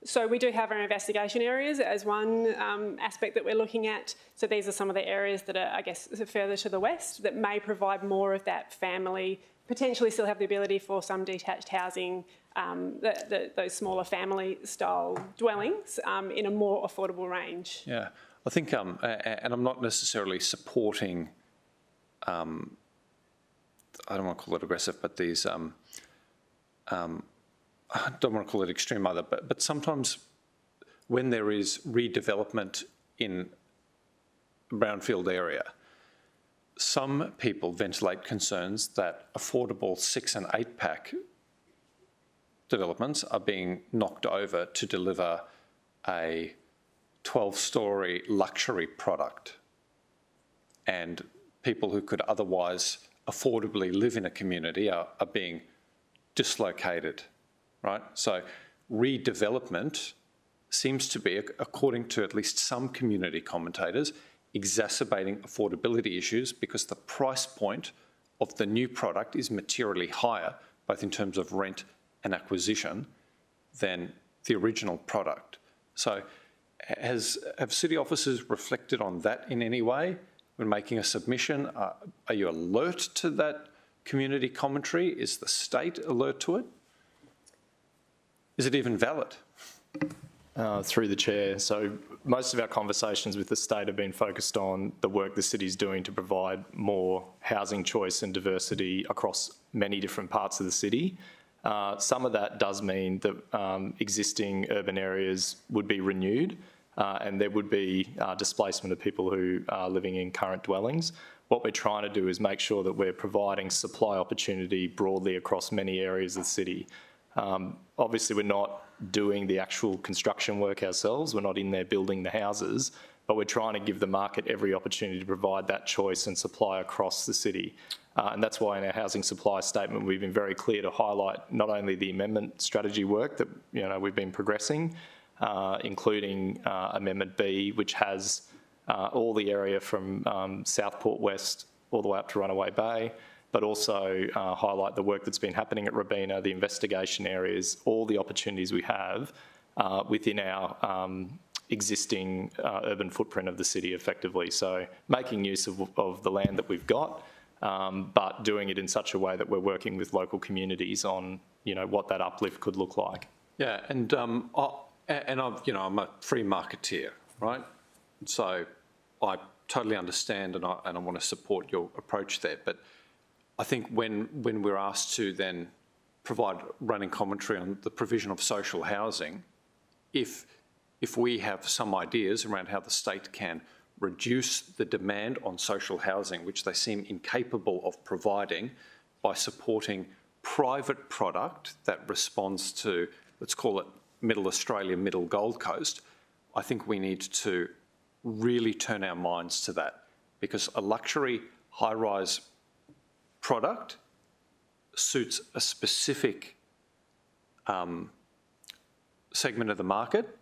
So we do have our investigation areas as one aspect that we're looking at. So these are some of the areas that are, I guess, further to the west that may provide more of that family, potentially still have the ability for some detached housing, those smaller family-style dwellings in a more affordable range. Yeah, I think, and I'm not necessarily supporting, I don't want to call it aggressive, but these, I don't want to call it extreme either, but sometimes when there is redevelopment in a brownfield area, some people ventilate concerns that affordable 6 and 8 pack developments are being knocked over to deliver a 12-storey luxury product, and people who could otherwise affordably live in a community are being dislocated, right? So redevelopment seems to be, according to at least some community commentators, exacerbating affordability issues because the price point of the new product is materially higher, both in terms of rent and acquisition, than the original product. So have city officers reflected on that in any way when making a submission? Are you alert to that community commentary? Is the state alert to it? Is it even valid? Through the chair. So most of our conversations with the state have been focused on the work the city's doing to provide more housing choice and diversity across many different parts of the city. Some of that does mean that existing urban areas would be renewed and there would be displacement of people who are living in current dwellings. What we're trying to do is make sure that we're providing supply opportunity broadly across many areas of the city. Obviously, we're not doing the actual construction work ourselves. We're not in there building the houses, but we're trying to give the market every opportunity to provide that choice and supply across the city. And that's why in our housing supply statement, we've been very clear to highlight not only the amendment strategy work that we've been progressing, including Amendment B, which has all the area from Southport West all the way up to Runaway Bay, but also highlight the work that's been happening at Robina, the investigation areas, all the opportunities we have within our existing urban footprint of the city effectively. So making use of the land that we've got, but doing it in such a way that we're working with local communities on, what that uplift could look like. Yeah, and I'm a free marketeer, right? So I totally understand and I want to support your approach there, but I think when we're asked to then provide running commentary on the provision of social housing, if we have some ideas around how the state can reduce the demand on social housing, which they seem incapable of providing by supporting private product that responds to, let's call it Middle Australia, Middle Gold Coast, I think we need to really turn our minds to that, because a luxury high-rise product suits a specific segment of the market.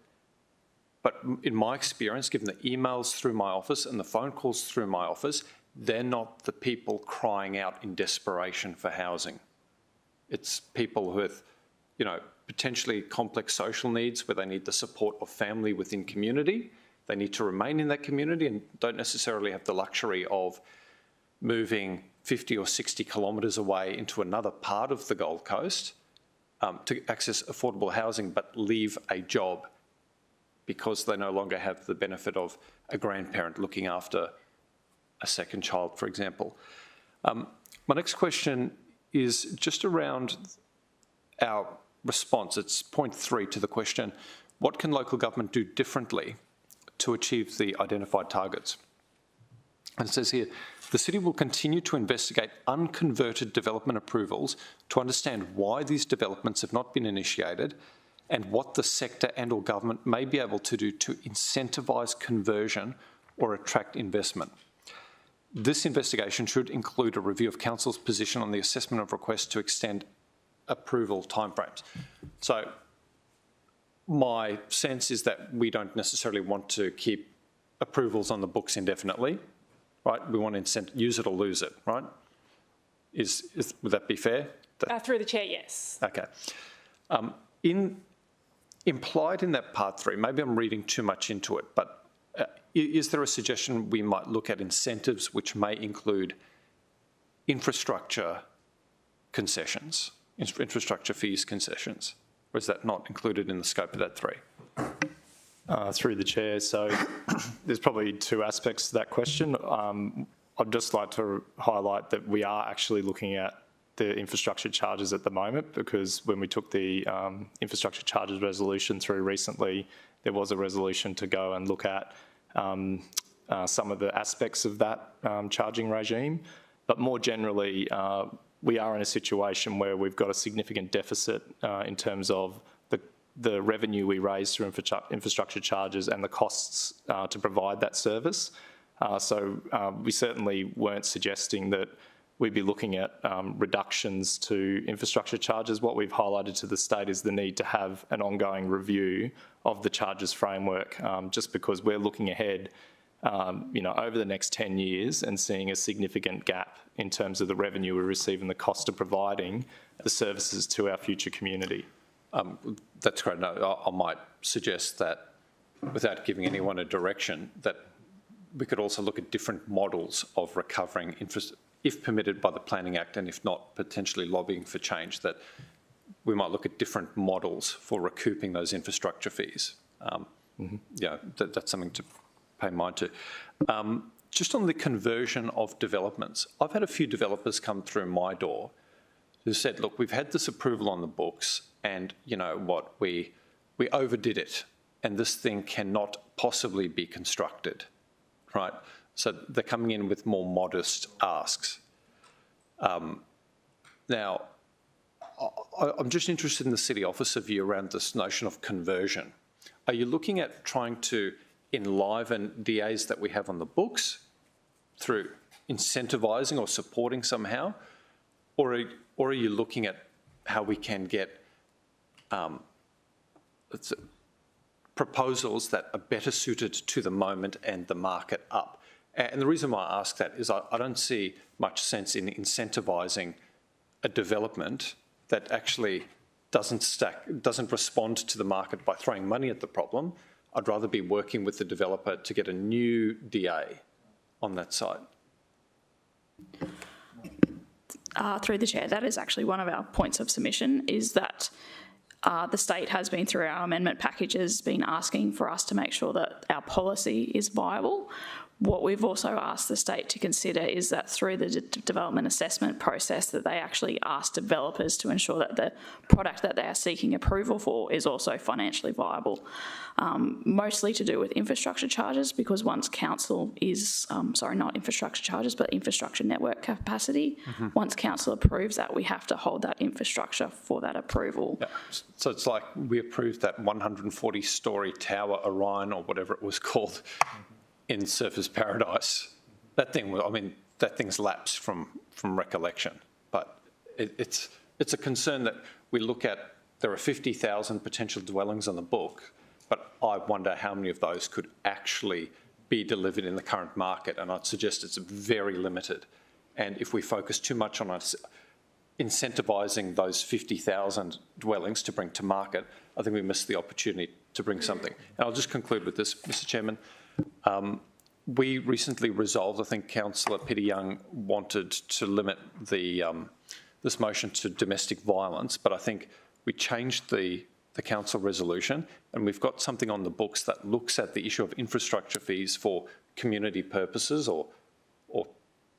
But in my experience, given the emails through my office and the phone calls through my office, they're not the people crying out in desperation for housing. It's people with, potentially complex social needs where they need the support of family within community. They need to remain in that community and don't necessarily have the luxury of moving 50 or 60 kilometres away into another part of the Gold Coast to access affordable housing, but leave a job because they no longer have the benefit of a grandparent looking after a second child, for example. My next question is just around our response. It's point 3 to the question, what can local government do differently to achieve the identified targets? And it says here, the city will continue to investigate unconverted development approvals to understand why these developments have not been initiated and what the sector and or government may be able to do to incentivise conversion or attract investment. This investigation should include a review of council's position on the assessment of requests to extend approval timeframes. So my sense is that we don't necessarily want to keep approvals on the books indefinitely, right? We want to use it or lose it, right? Would that be fair? Through the chair, yes. Okay. implied in that part 3, maybe I'm reading too much into it, but is there a suggestion we might look at incentives which may include infrastructure concessions, infrastructure fees concessions, or is that not included in the scope of that 3? Through the chair, so there's probably 2 aspects to that question. I'd just like to highlight that we are actually looking at the infrastructure charges at the moment, because when we took the infrastructure charges resolution through recently, there was a resolution to go and look at some of the aspects of that charging regime. But more generally, we are in a situation where we've got a significant deficit in terms of the revenue we raise through infrastructure charges and the costs to provide that service. So we certainly weren't suggesting that we'd be looking at reductions to infrastructure charges. What we've highlighted to the state is the need to have an ongoing review of the charges framework, just because we're looking ahead over the next 10 years and seeing a significant gap in terms of the revenue we receive and the cost of providing the services to our future community. That's great. No, I might suggest that, without giving anyone a direction, that we could also look at different models of recovering if permitted by the Planning Act, and if not, potentially lobbying for change, that we might look at different models for recouping those infrastructure fees. Yeah, that's something to pay mind to. Just on the conversion of developments, I've had a few developers come through my door who said, look, we've had this approval on the books, and you know what, we overdid it, and this thing cannot possibly be constructed, right? So they're coming in with more modest asks. Now, I'm just interested in the city officer view around this notion of conversion. Are you looking at trying to enliven DAs that we have on the books through incentivising or supporting somehow? Or are you looking at how we can get proposals that are better suited to the moment and the market up? And the reason why I ask that is I don't see much sense in incentivising a development that actually doesn't respond to the market by throwing money at the problem. I'd rather be working with the developer to get a new DA on that side. Through the chair, that is actually one of our points of submission, is that the state has been, through our amendment packages, been asking for us to make sure that our policy is viable. What we've also asked the state to consider is that through the development assessment process, that they actually ask developers to ensure that the product that they are seeking approval for is also financially viable. Mostly to do with infrastructure charges, because once council is, not infrastructure charges, but infrastructure network capacity, once council approves that, we have to hold that infrastructure for that approval. Yeah. So it's like we approved that 140-storey tower, Orion, or whatever it was called, in Surfers Paradise. That thing, I mean, that thing's lapsed from recollection. But it's a concern that we look at. There are 50,000 potential dwellings on the book, but I wonder how many of those could actually be delivered in the current market, and I'd suggest it's very limited. And if we focus too much on us incentivising those 50,000 dwellings to bring to market, I think we miss the opportunity to bring something. And I'll just conclude with this, Mr. Chairman. We recently resolved, I think Councillor Peter Young wanted to limit the this motion to domestic violence, but I think we changed the council resolution, and we've got something on the books that looks at the issue of infrastructure fees for community purposes or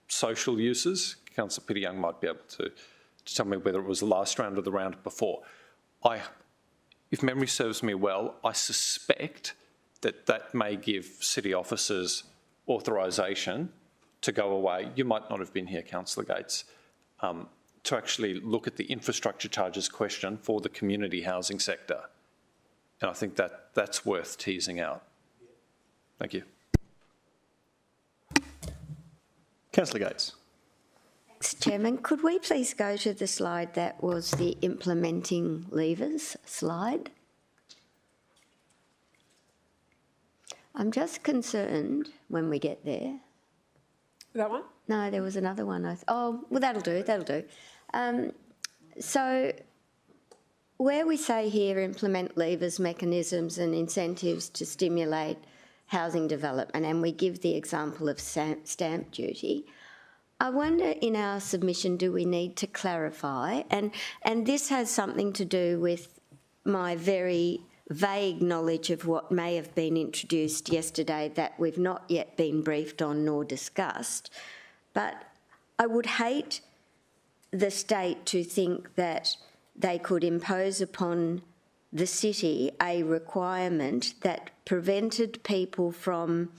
social uses. Councillor Peter Young might be able to tell me whether it was the last round or the round before. If memory serves me well, I suspect that may give city officers authorisation to go away. You might not have been here, Councillor Gates, to actually look at the infrastructure charges question for the community housing sector. And I think that's worth teasing out. Thank you. Councillor Gates. Thanks, Chairman. Could we please go to the slide that was the implementing levers slide? I'm just concerned when we get there. That one? No, there was another one. Oh, well, that'll do. So where we say here implement levers, mechanisms and incentives to stimulate housing development, and we give the example of stamp duty, I wonder in our submission, do we need to clarify? And this has something to do with my very vague knowledge of what may have been introduced yesterday that we've not yet been briefed on nor discussed. But I would hate the state to think that they could impose upon the city a requirement that prevented people from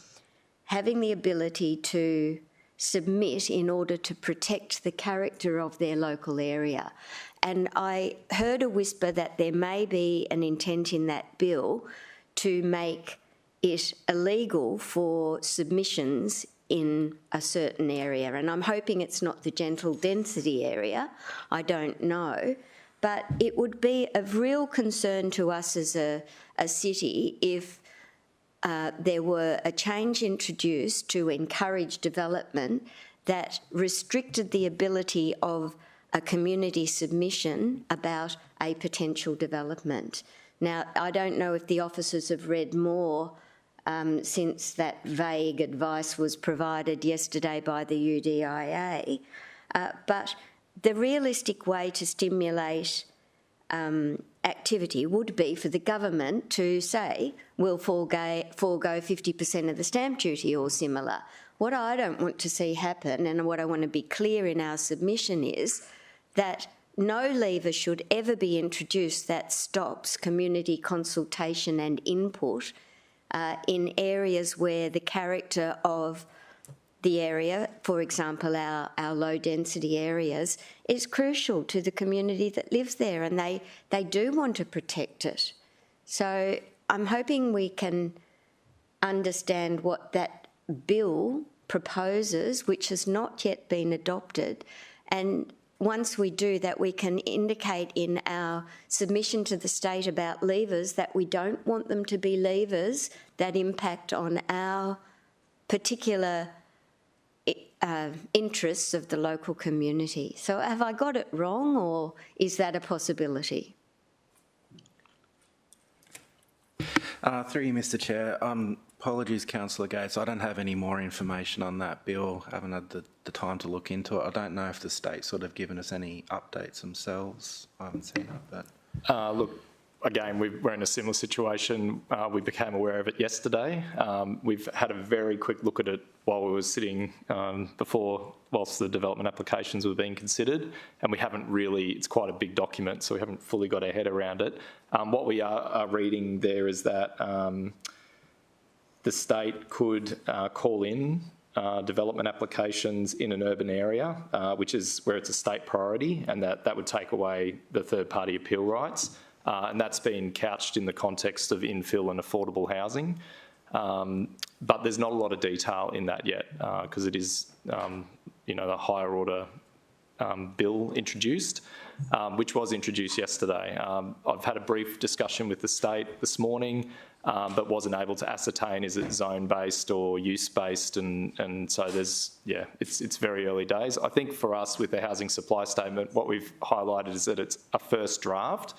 having the ability to submit in order to protect the character of their local area. And I heard a whisper that there may be an intent in that bill to make it illegal for submissions in a certain area. And I'm hoping it's not the gentle density area, I don't know. But it would be of real concern to us as a city if there were a change introduced to encourage development that restricted the ability of a community submission about a potential development. Now, I don't know if the officers have read more since that vague advice was provided yesterday by the UDIA, but the realistic way to stimulate activity would be for the government to say, we'll forego 50% of the stamp duty or similar. What I don't want to see happen, and what I want to be clear in our submission, is that no lever should ever be introduced that stops community consultation and input in areas where the character of the area, for example, our low density areas, is crucial to the community that lives there, and they do want to protect it. So I'm hoping we can understand what that bill proposes, which has not yet been adopted, and once we do that, we can indicate in our submission to the state about levers that we don't want them to be levers that impact on our particular interests of the local community. So have I got it wrong, or is that a possibility? Through you, Mr Chair. Apologies, Councillor Gates. I don't have any more information on that bill. I haven't had the time to look into it. I don't know if the state's sort of given us any updates themselves. I haven't seen it, but... Look, again, we're in a similar situation. We became aware of it yesterday. We've had a very quick look at it while we were sitting whilst the development applications were being considered, and we haven't really, it's quite a big document, so we haven't fully got our head around it. What we are reading there is that the state could call in development applications in an urban area, which is where it's a state priority, and that would take away the third-party appeal rights. And that's been couched in the context of infill and affordable housing. But there's not a lot of detail in that yet, because it is, the higher order bill introduced, which was introduced yesterday. I've had a brief discussion with the state this morning, but wasn't able to ascertain is it zone-based or use-based, and so it's very early days. I think for us with the housing supply statement, what we've highlighted is that it's a first draft,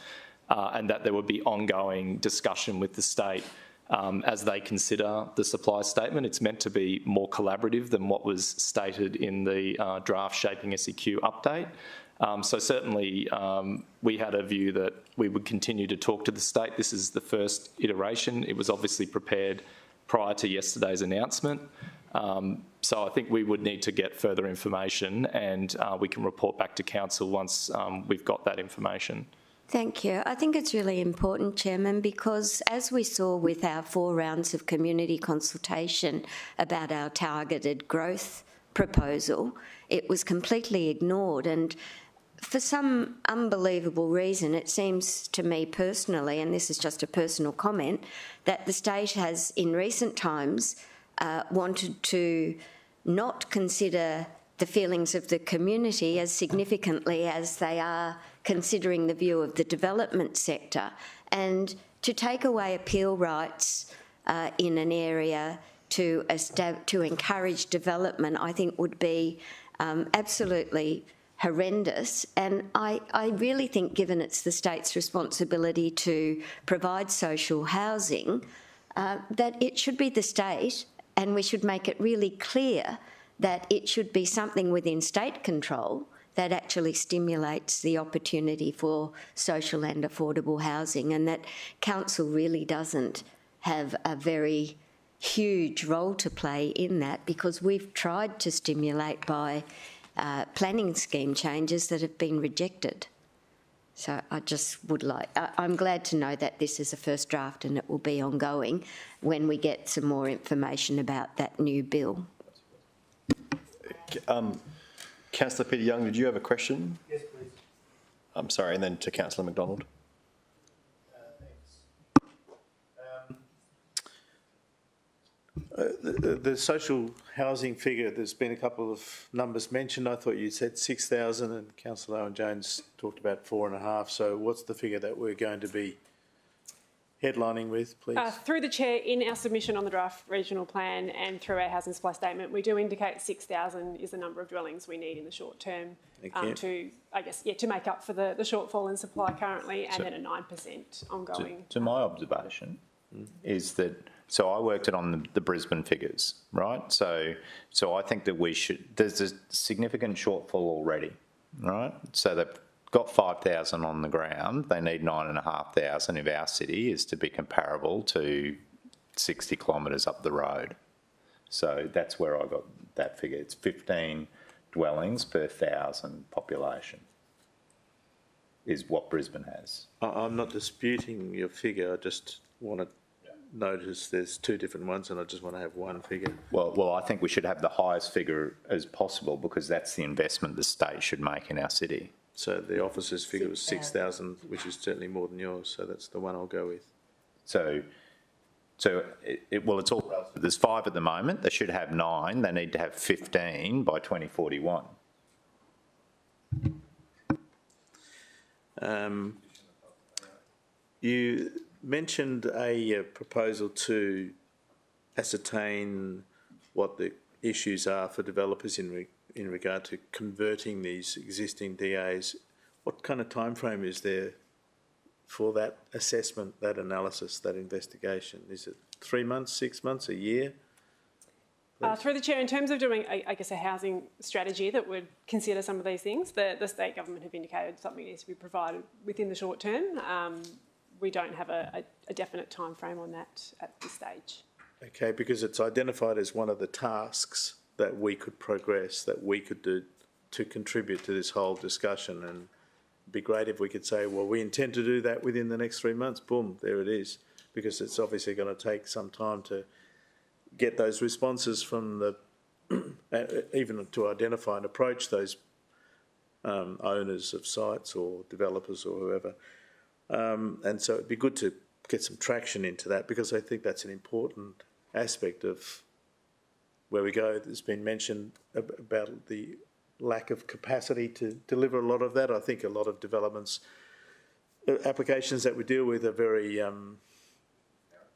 and that there would be ongoing discussion with the state as they consider the supply statement. It's meant to be more collaborative than what was stated in the draft Shaping SEQ update. So certainly we had a view that we would continue to talk to the state. This is the first iteration. It was obviously prepared prior to yesterday's announcement. So I think we would need to get further information, and we can report back to council once we've got that information. Thank you. I think it's really important, Chairman, because as we saw with our 4 rounds of community consultation about our targeted growth proposal, it was completely ignored, and for some unbelievable reason, it seems to me personally, and this is just a personal comment, that the state has in recent times wanted to not consider the feelings of the community as significantly as they are considering the view of the development sector, and to take away appeal rights in an area to encourage development, I think would be absolutely horrendous. And I really think, given it's the state's responsibility to provide social housing, that it should be the state, and we should make it really clear that it should be something within state control that actually stimulates the opportunity for social and affordable housing, and that council really doesn't have a very huge role to play in that, because we've tried to stimulate by planning scheme changes that have been rejected. So I just would like, I'm glad to know that this is a first draft and it will be ongoing when we get some more information about that new bill. Councillor Peter Young, did you have a question? Yes, please. I'm sorry, and then to Councillor McDonald. The social housing figure, there's been a couple of numbers mentioned. I thought you said 6,000 and Councillor Owen-Jones talked about 4.5. So what's the figure that we're going to be headlining with, please? Through the Chair, in our submission on the draft regional plan and through our housing supply statement, we do indicate 6,000 is the number of dwellings we need in the short term to, I guess, to make up for the shortfall in supply currently, and then a 9% ongoing. To my observation is that, so I worked it on the Brisbane figures, right? So I think that there's a significant shortfall already, right? So they've got 5,000 on the ground. They need 9,500 if our city is to be comparable to 60 kilometres up the road. So that's where I got that figure. It's 15 dwellings per 1,000 population is what Brisbane has. I'm not disputing your figure. I just want to notice there's two different ones and I just want to have one figure. Well, I think we should have the highest figure as possible, because that's the investment the state should make in our city. So the officer's figure was 6,000, which is certainly more than yours, so that's the one I'll go with. So it's all relative. There's 5 at the moment. They should have 9. They need to have 15 by 2041. You mentioned a proposal to ascertain what the issues are for developers in regard to converting these existing DAs. What kind of timeframe is there for that assessment, that analysis, that investigation? Is it 3 months, 6 months, a year? Through the Chair, in terms of doing, I guess, a housing strategy that would consider some of these things, the state government have indicated something needs to be provided within the short term. We don't have a definite time frame on that at this stage. Okay, because it's identified as one of the tasks that we could progress, that we could do to contribute to this whole discussion. And it'd be great if we could say, well, we intend to do that within the next 3 months. Boom, there it is. Because it's obviously going to take some time to get those responses from the, even to identify and approach those owners of sites or developers or whoever. And so it'd be good to get some traction into that, because I think that's an important aspect of where we go. There's been mentioned about the lack of capacity to deliver a lot of that. I think a lot of developments, applications that we deal with are very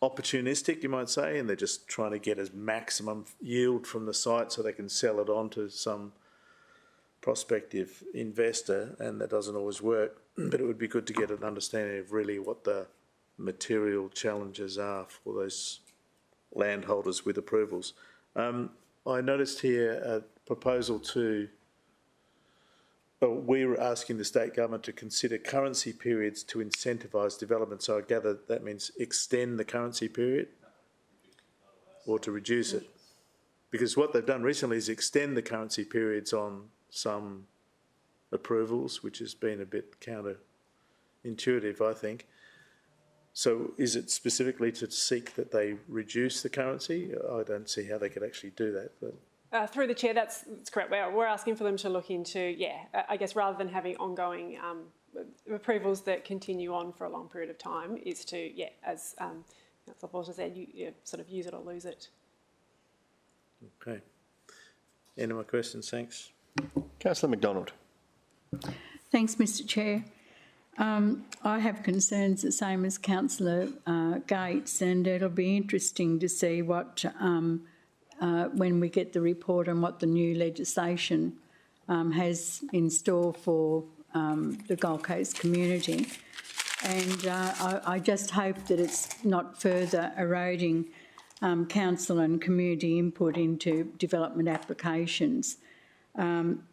opportunistic, you might say, and they're just trying to get as maximum yield from the site so they can sell it on to some prospective investor, and that doesn't always work. But it would be good to get an understanding of really what the material challenges are for those landholders with approvals. I noticed here a proposal to, we were asking the state government to consider currency periods to incentivise development. So I gather that means extend the currency period or to reduce it. Because what they've done recently is extend the currency periods on some approvals, which has been a bit counterintuitive, I think. So is it specifically to seek that they reduce the currency? I don't see how they could actually do that. But through the Chair, that's correct. We're asking for them to look into, I guess rather than having ongoing approvals that continue on for a long period of time, is to, as Councillor Porter said, you sort of use it or lose it. Okay. Any more questions? Thanks. Councillor McDonald. Thanks, Mr Chair. I have concerns the same as Councillor Gates, and it'll be interesting to see what, when we get the report on what the new legislation has in store for the Gold Coast community. And I just hope that it's not further eroding council and community input into development applications.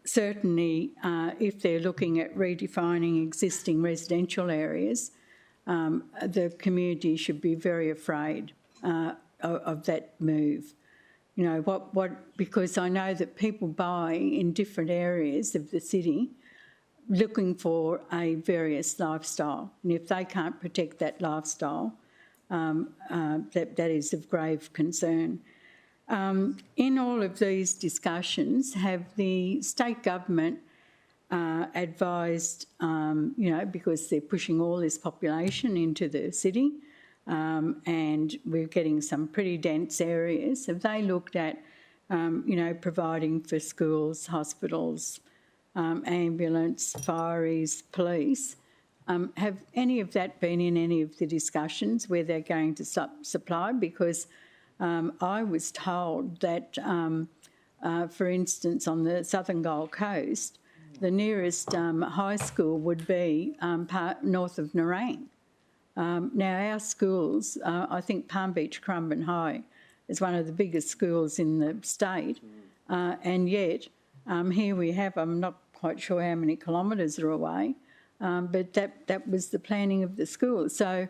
Certainly, if they're looking at redefining existing residential areas, the community should be very afraid of that move. You know, because I know that people buy in different areas of the city looking for a various lifestyle. And if they can't protect that lifestyle, that is of grave concern. In all of these discussions, have the state government advised, you know, because they're pushing all this population into the city, and we're getting some pretty dense areas, have they looked at, you know, providing for schools, hospitals, ambulance, fireys, police? Have any of that been in any of the discussions where they're going to supply? Because I was told that, for instance, on the southern Gold Coast, the nearest high school would be north of Nerang. Now, our schools, I think Palm Beach Currumbin High is one of the biggest schools in the state, and yet here we have, I'm not quite sure how many kilometres are away, but that was the planning of the school. So,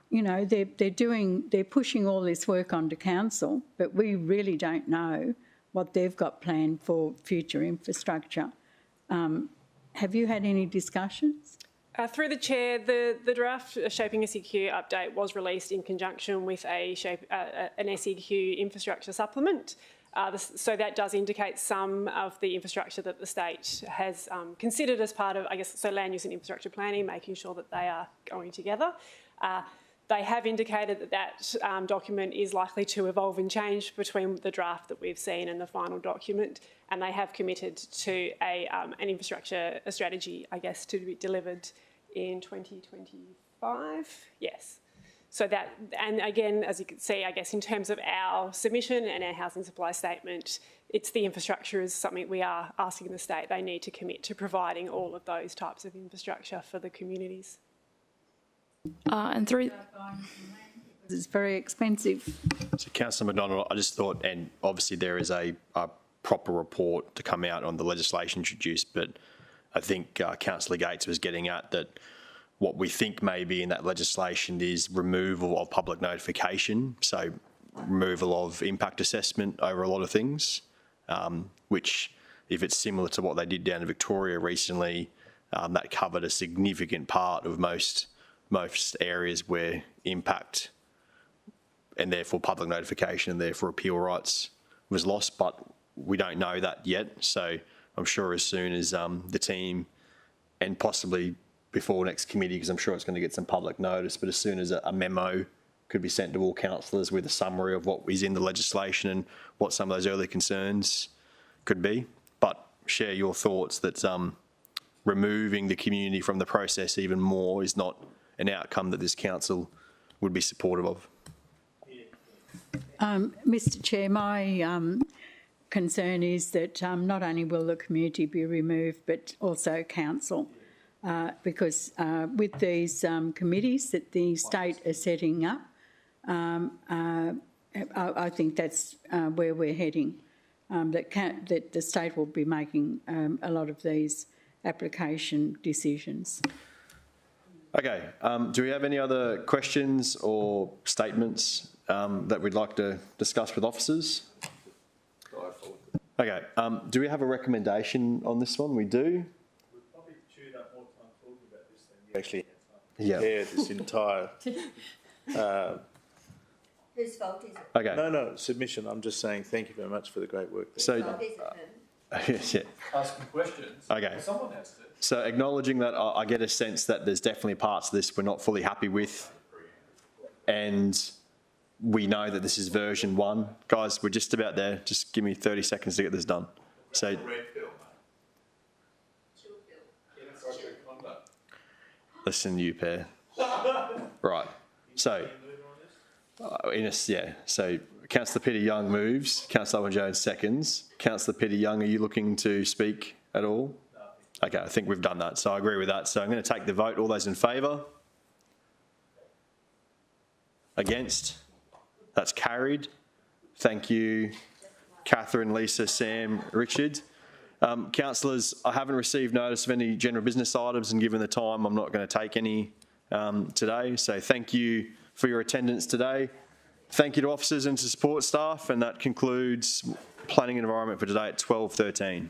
you know, they're pushing all this work onto council, but we really don't know what they've got planned for future infrastructure. Have you had any discussions? Through the chair, the draft Shaping SEQ update was released in conjunction with an SEQ infrastructure supplement. So that does indicate some of the infrastructure that the state has considered as part of, I guess, so land use and infrastructure planning, making sure that they are going together. They have indicated that that document is likely to evolve and change between the draft that we've seen and the final document, and they have committed to an infrastructure strategy, I guess, to be delivered in 2025. Yes. So that, and again, as you can see, I guess in terms of our submission and our housing supply statement, it's the infrastructure is something we are asking the state. They need to commit to providing all of those types of infrastructure for the communities. And through... It's very expensive. So, Councillor McDonald, I just thought, and obviously there is a proper report to come out on the legislation introduced, but I think Councillor Gates was getting at that what we think may be in that legislation is removal of public notification, so removal of impact assessment over a lot of things, which, if it's similar to what they did down in Victoria recently, that covered a significant part of most areas where impact and therefore public notification and therefore appeal rights was lost, but we don't know that yet. So I'm sure as soon as the team, and possibly before next committee, because I'm sure it's going to get some public notice, but as soon as a memo could be sent to all councillors with a summary of what is in the legislation and what some of those early concerns could be. But share your thoughts that removing the community from the process even more is not an outcome that this council would be supportive of. Mr Chair, my concern is that not only will the community be removed, but also council, because with these committees that the state are setting up, I think that's where we're heading, that the state will be making a lot of these application decisions. Okay, do we have any other questions or statements that we'd like to discuss with officers? Okay, do we have a recommendation on this one? We do. We'll probably chewed up more time talking about this than you actually prepared this entire... Whose fault is it? Okay. No, submission. I'm just saying thank you very much for the great work. So, yeah. Asking questions. Okay. Someone has to. So acknowledging that, I get a sense that there's definitely parts of this we're not fully happy with, and we know that this is version 1. Guys, we're just about there. Just give me 30 seconds to get this done. So, listen, you pair. Right. So, So, Councillor Peter Young moves. Councillor Owen Jones seconds. Councillor Peter Young, are you looking to speak at all? Okay, I think we've done that, so I agree with that. So I'm going to take the vote. All those in favour? Against? That's carried. Thank you, Catherine, Lisa, Sam, Richard. Councillors, I haven't received notice of any general business items, and given the time, I'm not going to take any today. So thank you for your attendance today. Thank you to officers and to support staff, and that concludes Planning and Environment for today at 12:13.